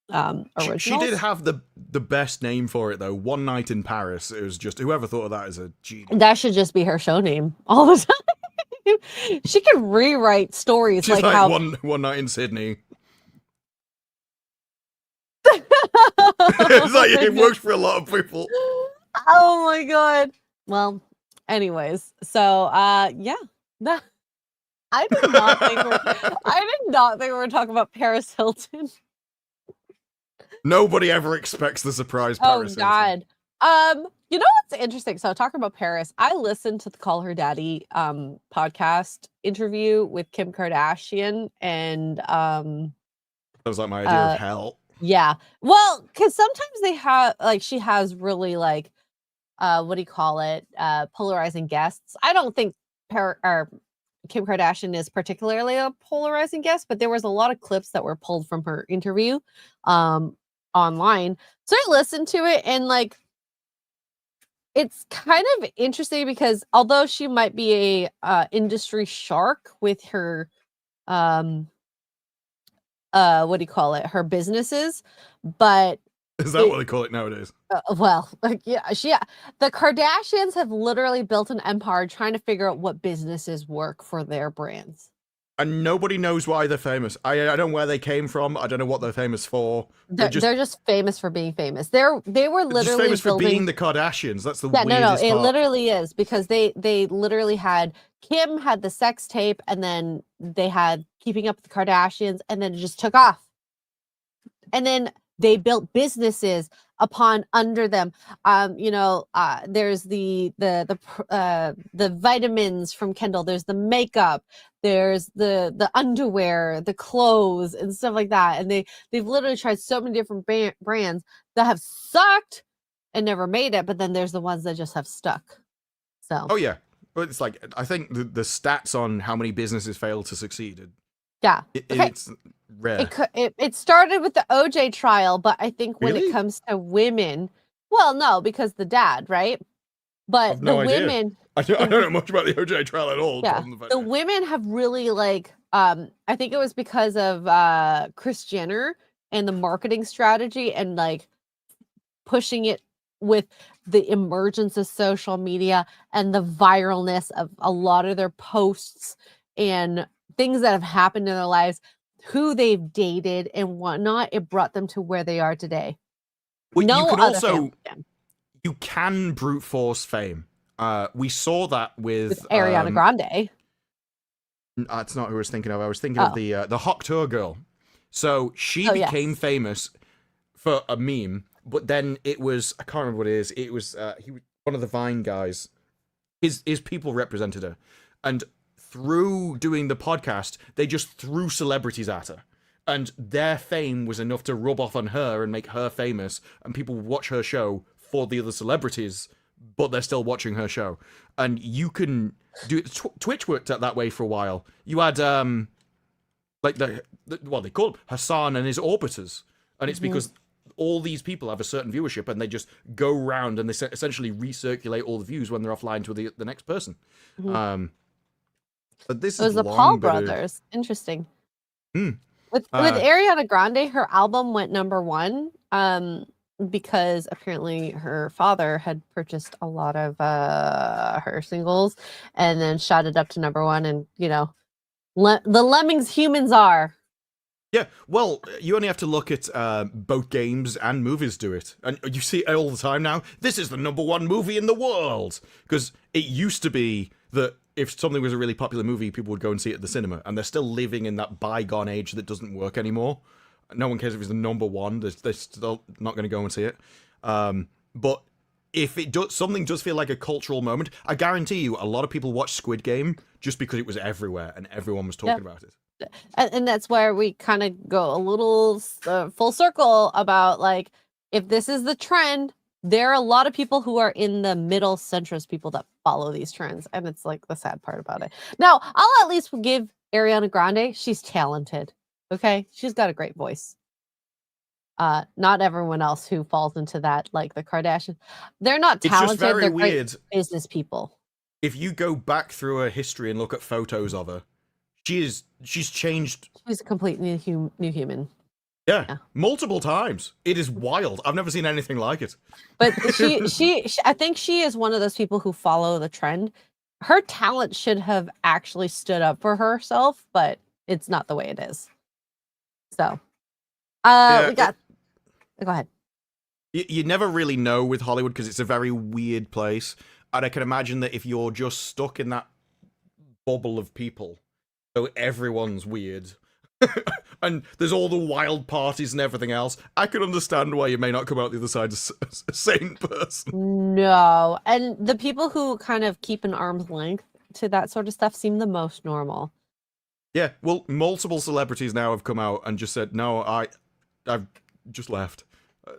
originals. She did have the best name for it, though. One Night in Paris. It was just, whoever thought of that is a genius. That should just be her show name all the time. She can rewrite stories. She's like how one Night in Sydney. It's like it works for a lot of people. Oh my god. Well, anyways, so yeah. I did not think we were talking about Paris Hilton. Nobody ever expects the surprise Paris Hilton. God. You know what's interesting? So talking about Paris, I listened to the Call Her Daddy podcast interview with Kim Kardashian, and That was like my idea of hell. yeah. Well, because sometimes they have she has really what do you call it? Polarizing guests. I don't think Kim Kardashian is particularly a polarizing guest, but there was a lot of clips that were pulled from her interview online. So I listened to it, and it's kind of interesting because although she might be a industry shark with her what do you call it? Her businesses, but is that what they call it nowadays? Well, the Kardashians have literally built an empire trying to figure out what businesses work for their brands. And nobody knows why they're famous. I don't know where they came from. I don't know what they're famous for. They're just famous for being famous. They were literally just famous for being the Kardashians. That's the weirdest part. It literally is, because they literally had Kim had the sex tape, and then they had Keeping Up with the Kardashians, and then it just took off. And then they built businesses upon under them. There's the vitamins from Kendall. There's the makeup. There's the underwear, the clothes, and stuff like that. And they've literally tried so many different brands that have sucked and never made it. But then there's the ones that just have stuck. So. Oh yeah, but it's like I think the stats on how many businesses fail to succeed. Yeah, it's rare. It started with the OJ trial, but I think when Really? it comes to women, well, no, because the dad, right? But no the idea. Women, I don't know much about the OJ trial at all. yeah, the women have really I think it was because of Kris Jenner and the marketing strategy and pushing it with the emergence of social media and the viralness of a lot of their posts and things that have happened in their lives, who they've dated and whatnot. It brought them to where they are today. Well, no you can other also family can. You can brute force fame. We saw that with Ariana Grande. That's not who I was thinking of. I was thinking of the Hawk Tour girl. So she became famous for a meme, but then it was, I can't remember what it is. It was he was one of the Vine guys. His people represented her, and through doing the podcast, they just threw celebrities at her. And their fame was enough to rub off on her and make her famous, and people would watch her show for the other celebrities, but they're still watching her show. And you can do Twitch worked out that way for a while. You had they call him Hassan and his orbiters, and it's because all these people have a certain viewership, and they just go around and they essentially recirculate all the views when they're offline to the next person. But this was the Paul brothers. Interesting. With Ariana Grande, her album went #1 because apparently her father had purchased a lot of her singles and then shot it up to #1. And the lemmings humans are. Yeah, well, you only have to look at both games and movies do it. And you see it all the time now. This is the #1 movie in the world. Because it used to be that if something was a really popular movie, people would go and see it at the cinema. And they're still living in that bygone age that doesn't work anymore. No one cares if it's the #1. They're still not going to go and see it. But if something does feel like a cultural moment, I guarantee you a lot of people watch Squid Game just because it was everywhere and everyone was talking about it. And that's where we kind of go a little full circle about if this is the trend, there are a lot of people who are in the middle centrist people that follow these trends. And it's the sad part about it. Now, I'll at least give Ariana Grande, she's talented. Okay. She's got a great voice. Not everyone else who falls into that, like the Kardashians. They're not talented. It's just very they're weird. Great business people. If you go back through her history and look at photos of her, she's changed. She's a complete new human. Yeah, multiple times. It is wild. I've never seen anything like it. But she I think she is one of those people who follow the trend. Her talent should have actually stood up for herself, but it's not the way it is. So, we got. Go ahead. You never really know with Hollywood because it's a very weird place. And I can imagine that if you're just stuck in that bubble of people, so everyone's weird, and there's all the wild parties and everything else, I can understand why you may not come out the other side as a sane person. No. And the people who kind of keep an arm's length to that sort of stuff seem the most normal. Yeah, well, multiple celebrities now have come out and just said, no, I've just left.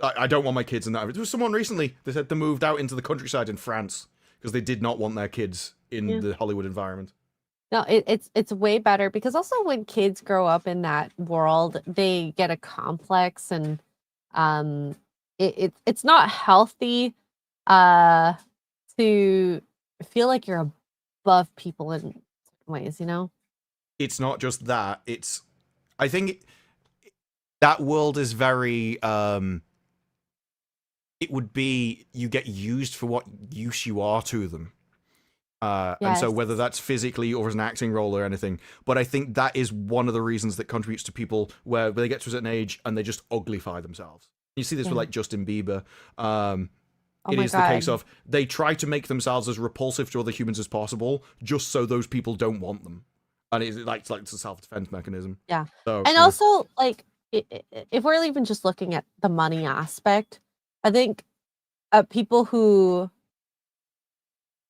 I don't want my kids in that. There was someone recently, they said they moved out into the countryside in France because they did not want their kids in the Hollywood environment. No, it's way better because also when kids grow up in that world, they get a complex and it's not healthy to feel like you're above people in certain ways, you know? It's not just that, I think that world is very it would be you get used for what use you are to them. And so whether that's physically or as an acting role or anything, but I think that is one of the reasons that contributes to people where they get to a certain age and they just uglify themselves. You see this with like Justin Bieber. It is the case of they try to make themselves as repulsive to other humans as possible just so those people don't want them. And it's like a self-defense mechanism. Yeah. So, And also, like, if we're even just looking at the money aspect, I think people who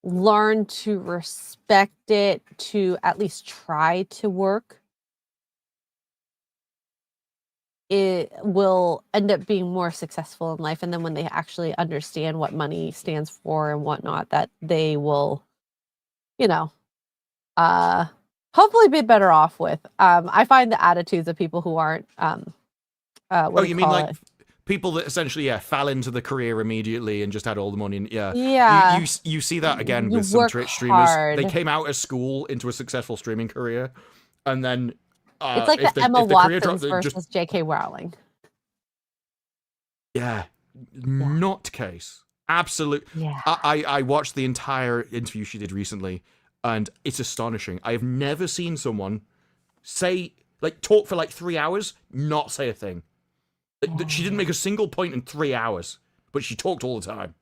learn to respect it, to at least try to work, it will end up being more successful in life. And then when they actually understand what money stands for and whatnot, that they will, hopefully be better off with. I find the attitudes of people who aren't, you mean like people that essentially fell into the career immediately and just had all the money and you see that again with some Twitch streamers. They came out of school into a successful streaming career and then it's like the Emma Watsons versus J.K. Rowling. Not case. Absolute. I watched the entire interview she did recently and it's astonishing. I have never seen someone talk for like 3 hours, not say a thing. She didn't make a single point in 3 hours, but she talked all the time.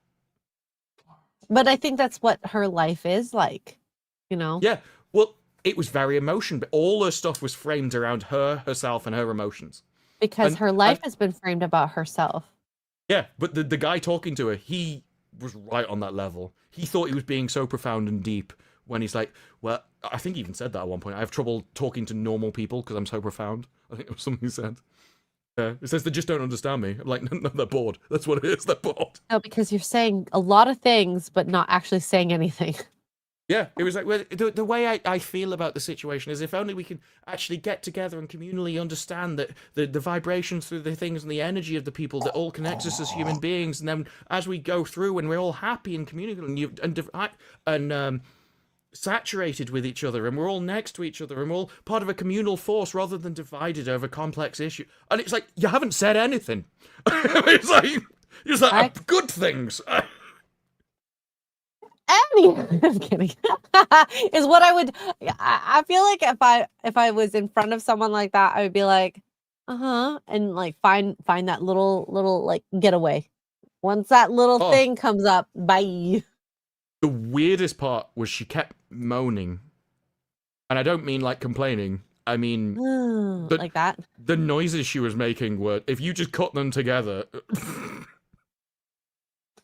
But I think that's what her life is like, Yeah, well, it was very emotional, but all her stuff was framed around herself, and her emotions. Because her life has been framed about herself. Yeah, but the guy talking to her, he was right on that level. He thought he was being so profound and deep when he's like, well, I think he even said that at one point. I have trouble talking to normal people because I'm so profound. I think it was something he said. It says they just don't understand me. I'm like, no, they're bored. That's what it is. They're bored. No, because you're saying a lot of things, but not actually saying anything. Yeah, it was like, well, the way I feel about the situation is if only we could actually get together and communally understand that the vibrations through the things and the energy of the people that all connects us as human beings. And then as we go through and we're all happy and communicating and saturated with each other and we're all next to each other and we're all part of a communal force rather than divided over complex issue. And it's like, you haven't said anything. It's like good things. I'm kidding. Is what I would. I feel like if I was in front of someone like that, I would be like, and like find that little like getaway. Once that little thing comes up, bye. The weirdest part was she kept moaning, and I don't mean like complaining. I mean like that. The noises she was making were, if you just cut them together.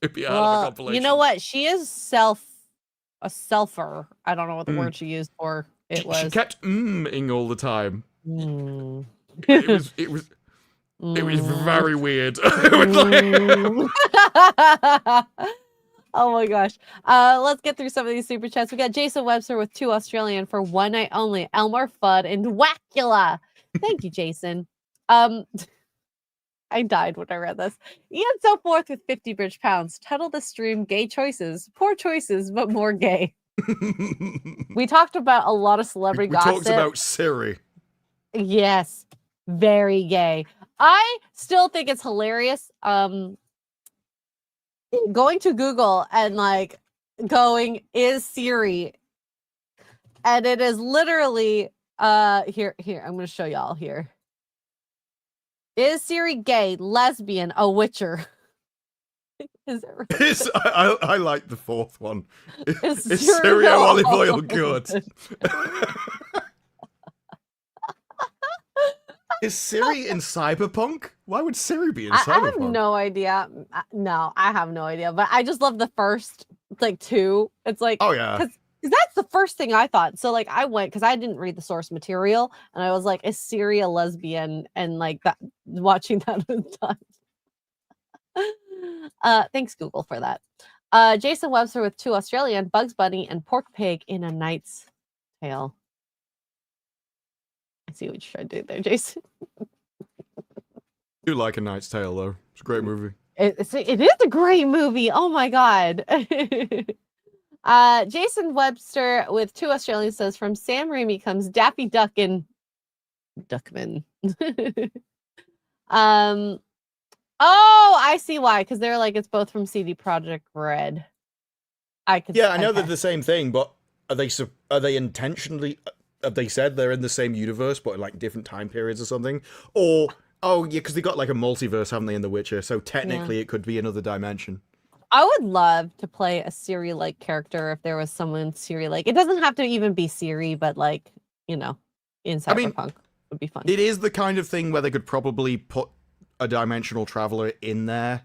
It'd be out of a compilation. You know what? She is a selfer. I don't know what the word she used for it was. She kept ing all the time. It was very weird. Oh my gosh. Let's get through some of these super chats. We got Jason Webster with 2 Australian for 1 night only. Elmore Fudd and Wacula. Thank you, Jason. I died when I read this. Ian So Forth with 50 British pounds. Title the stream Gay Choices. Poor choices, but more gay. We talked about a lot of celebrity gossip. We talked about Siri. Yes. Very gay. I still think it's hilarious. Going to Google and like going, is Siri? And it is literally here, I'm gonna show y'all here. Is Siri gay, lesbian, a witcher? Is it really? I like the fourth one. Is Is cereal cereal olive oil olive good? Is Siri in Cyberpunk? Why would Siri be in I Cyberpunk? have no idea. No, I have no idea. But I just love the first like two. It's like, Oh yeah. because that's the first thing I thought. So like I went because I didn't read the source material, and I was like, is Siri a lesbian? And like that, watching that was done. Thanks Google for that. Jason Webster with 2 Australian, Bugs Bunny, and Pork Pig in A Knight's Tale. I see what you're trying to do there, Jason. I do like A Knight's Tale though. It's a great movie. It is a great movie. Oh my god. Jason Webster with 2 Australian says from Sam Raimi comes Daffy Duck and Duckman. Oh, I see why. Because they're like it's both from CD Projekt Red. I know they're the same thing, but are they intentionally? Have they said they're in the same universe but in like different time periods or something? Or oh yeah, because they got like a multiverse, haven't they, in The Witcher? So technically, it could be another dimension. I would love to play a Siri-like character if there was someone Siri-like. It doesn't have to even be Siri, but like in Cyberpunk would be fun. It is the kind of thing where they could probably put a dimensional traveler in there,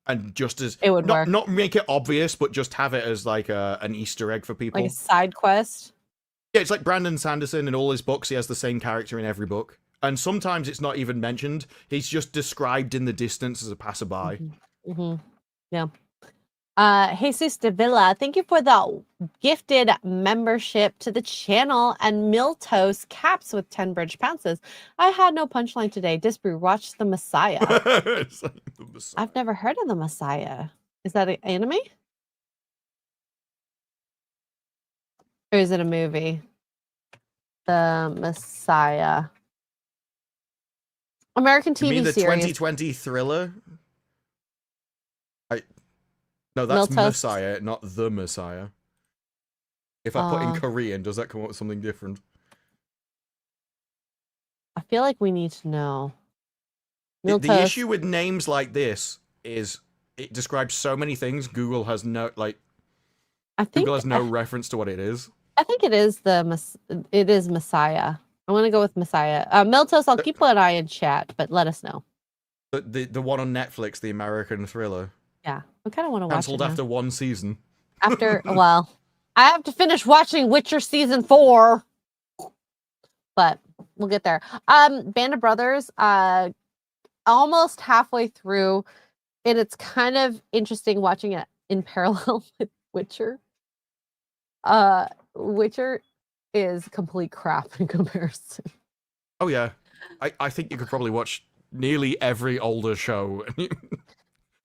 and just as it would work. Not make it obvious, but just have it as like an Easter egg for people, like a side quest. Yeah, it's like Brandon Sanderson in all his books. He has the same character in every book, and sometimes it's not even mentioned. He's just described in the distance as a passerby. Yeah. Jesus de Villa, thank you for the gifted membership to the channel, and Miltos Caps with 10 bridge pounces. I had no punchline today. Disbrew, watch The Messiah. It's like The Messiah. I've never heard of The Messiah. Is that an anime? Or is it a movie? The Messiah. American TV you mean the series. 2020 thriller? No, that's Miltos. Messiah, not The Messiah. If I put in Oh. Korean, does that come up with something different? I feel like we need to know. The Miltos. issue with names like this is it describes so many things. Google has no reference to what it is. I think it is Messiah. I want to go with Messiah. Miltos, I'll keep an eye in chat, but let us know. The one on Netflix, the American thriller. Yeah, I kind of want to watch it Cancelled now. after one season. Well, I have to finish watching Witcher season 4, but we'll get there. Band of Brothers, almost halfway through, and it's kind of interesting watching it in parallel with Witcher. Witcher is complete crap in comparison. Oh yeah, I think you could probably watch nearly every older show.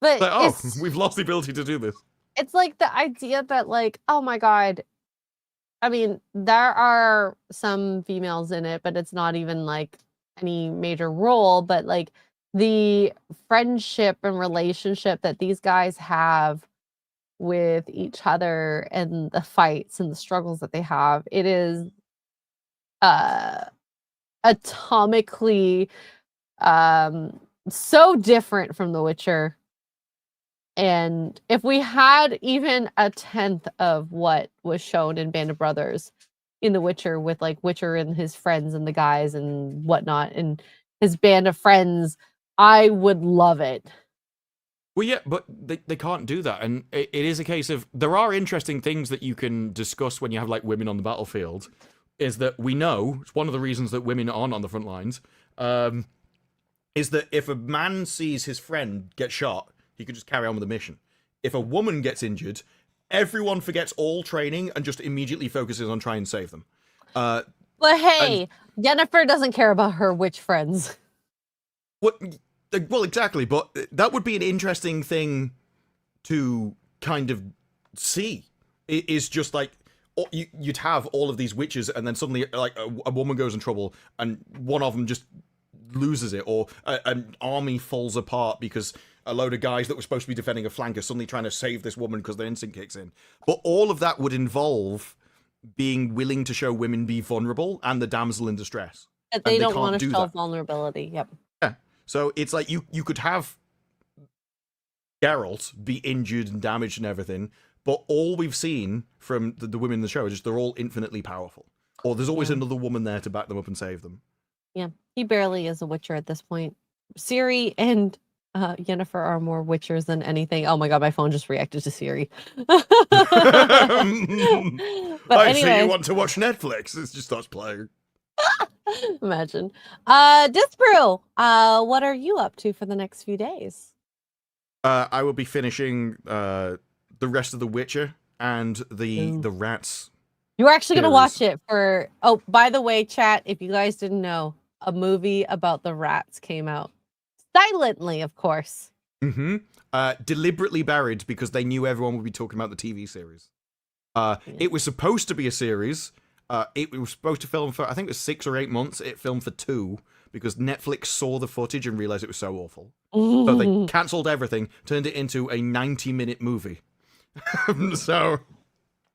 But like, we've lost the ability to do this. It's like the idea that like, oh my god, I mean, there are some females in it, but it's not even like any major role, but like the friendship and relationship that these guys have with each other and the fights and the struggles that they have, it is atomically so different from The Witcher. And if we had even a 10th of what was shown in Band of Brothers in The Witcher, with like Witcher and his friends and the guys and whatnot and his band of friends, I would love it. Well, yeah, but they can't do that. And it is a case of there are interesting things that you can discuss when you have like women on the battlefield. Is that we know, it's one of the reasons that women aren't on the front lines, is that if a man sees his friend get shot, he can just carry on with the mission. If a woman gets injured, everyone forgets all training and just immediately focuses on trying to save them. But hey, Yennefer doesn't care about her witch friends. Well, exactly, but that would be an interesting thing to kind of see. It is just like, you'd have all of these witches and then suddenly like a woman goes in trouble and one of them just loses it, or an army falls apart because a load of guys that were supposed to be defending a flank are suddenly trying to save this woman because their instinct kicks in. But all of that would involve being willing to show women be vulnerable and the damsel in distress. But they don't want to show vulnerability. Yep. Yeah. So it's like you could have Geralt be injured and damaged and everything, but all we've seen from the women in the show is just they're all infinitely powerful. Or there's always another woman there to back them up and save them. Yeah, he barely is a Witcher at this point. Ciri and Yennefer are more Witchers than anything. Oh my god, my phone just reacted to Ciri. But I anyway, see you want to watch Netflix. It just starts playing. imagine. Disbrew, what are you up to for the next few days? I will be finishing the rest of The Witcher and the Rats. You're actually going to watch series. it for... Oh, by the way, chat, if you guys didn't know, a movie about the rats came out. Silently, of course. Mm-hmm. Deliberately buried because they knew everyone would be talking about the TV series. It was supposed to be a series. It was supposed to film for, I think it was 6 or 8 months. It filmed for 2 because Netflix saw the footage and realized it was so awful. So they cancelled everything, turned it into a 90-minute movie. So...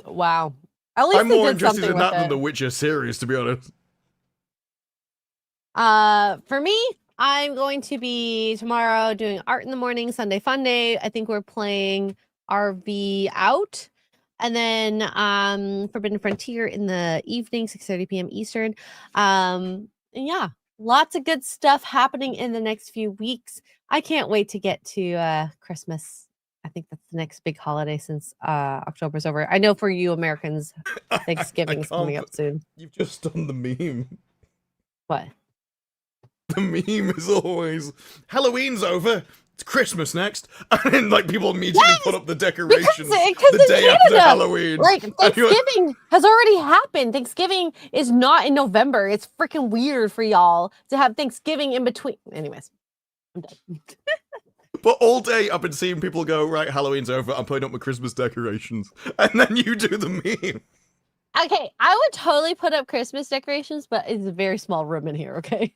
Wow. At least I'm they more did interested something in that with than it. the Witcher series, to be honest. For me, I'm going to be tomorrow doing art in the morning, Sunday fun day. I think we're playing RV out. And then Forbidden Frontier in the evening, 6:30 p.m. Eastern. And yeah, lots of good stuff happening in the next few weeks. I can't wait to get to Christmas. I think that's the next big holiday since October's over. I know for you Americans, Thanksgiving's coming up soon. You've just done the meme. What? The meme is always Halloween's over. It's Christmas next, and then like people immediately put up the decorations Because the in day after Canada, Halloween. like And you're like, Thanksgiving has already happened. Thanksgiving is not in November. It's freaking weird for y'all to have Thanksgiving in between. Anyways, I'm done. but all day I've been seeing people go, right, Halloween's over, I'm putting up my Christmas decorations. And then you do the meme. Okay, I would totally put up Christmas decorations, but it's a very small room in here, okay?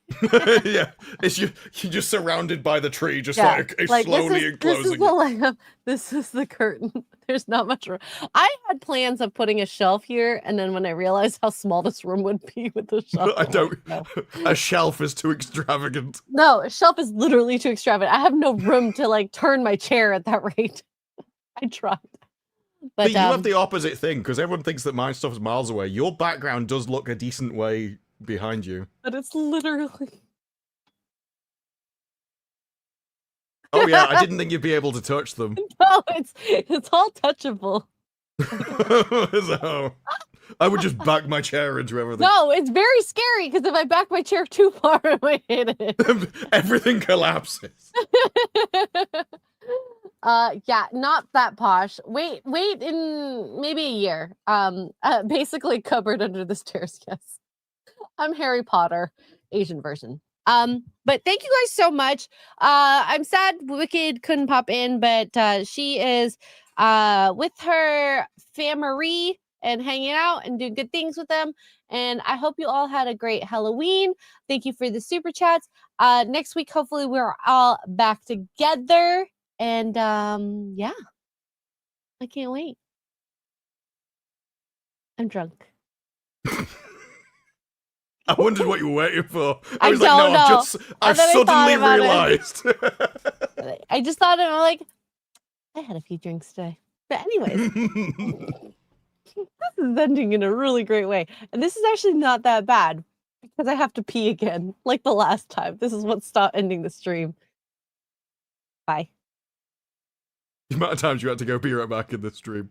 Yeah. It's you're just surrounded by the tree, just Yeah, like slowly this enclosing is it. the lamp. This is the curtain. There's not much room. I had plans of putting a shelf here, and then when I realized how small this room would be with the shelf, I I'm don't. like, no. A shelf is too extravagant. No, a shelf is literally too extravagant. I have no room to like turn my chair at that rate. I tried. But you have the opposite thing, because everyone thinks that my stuff is miles away. Your background does look a decent way behind you. But it's literally... Oh yeah, I didn't think you'd be able to touch them. No, it's all touchable. So, I would just back my chair into everything. No, it's very scary because if I back my chair too far, I might hit it. Everything collapses. Yeah, not that posh. Wait in maybe a year. Basically cupboard under the stairs, yes. I'm Harry Potter, Asian version. But thank you guys so much. I'm sad Wicked couldn't pop in, but she is with her family and hanging out and doing good things with them. And I hope you all had a great Halloween. Thank you for the super chats. Next week, hopefully we're all back together. And yeah, I can't wait. I'm drunk. I wondered what you were waiting for. I was like, don't no, know. I've And then I thought suddenly about it. realized. I just thought, I'm like, I had a few drinks today. But anyways, this is ending in a really great way. And this is actually not that bad because I have to pee again, like the last time. This is what stopped ending the stream. Bye. The amount of times you had to go be right back in the stream.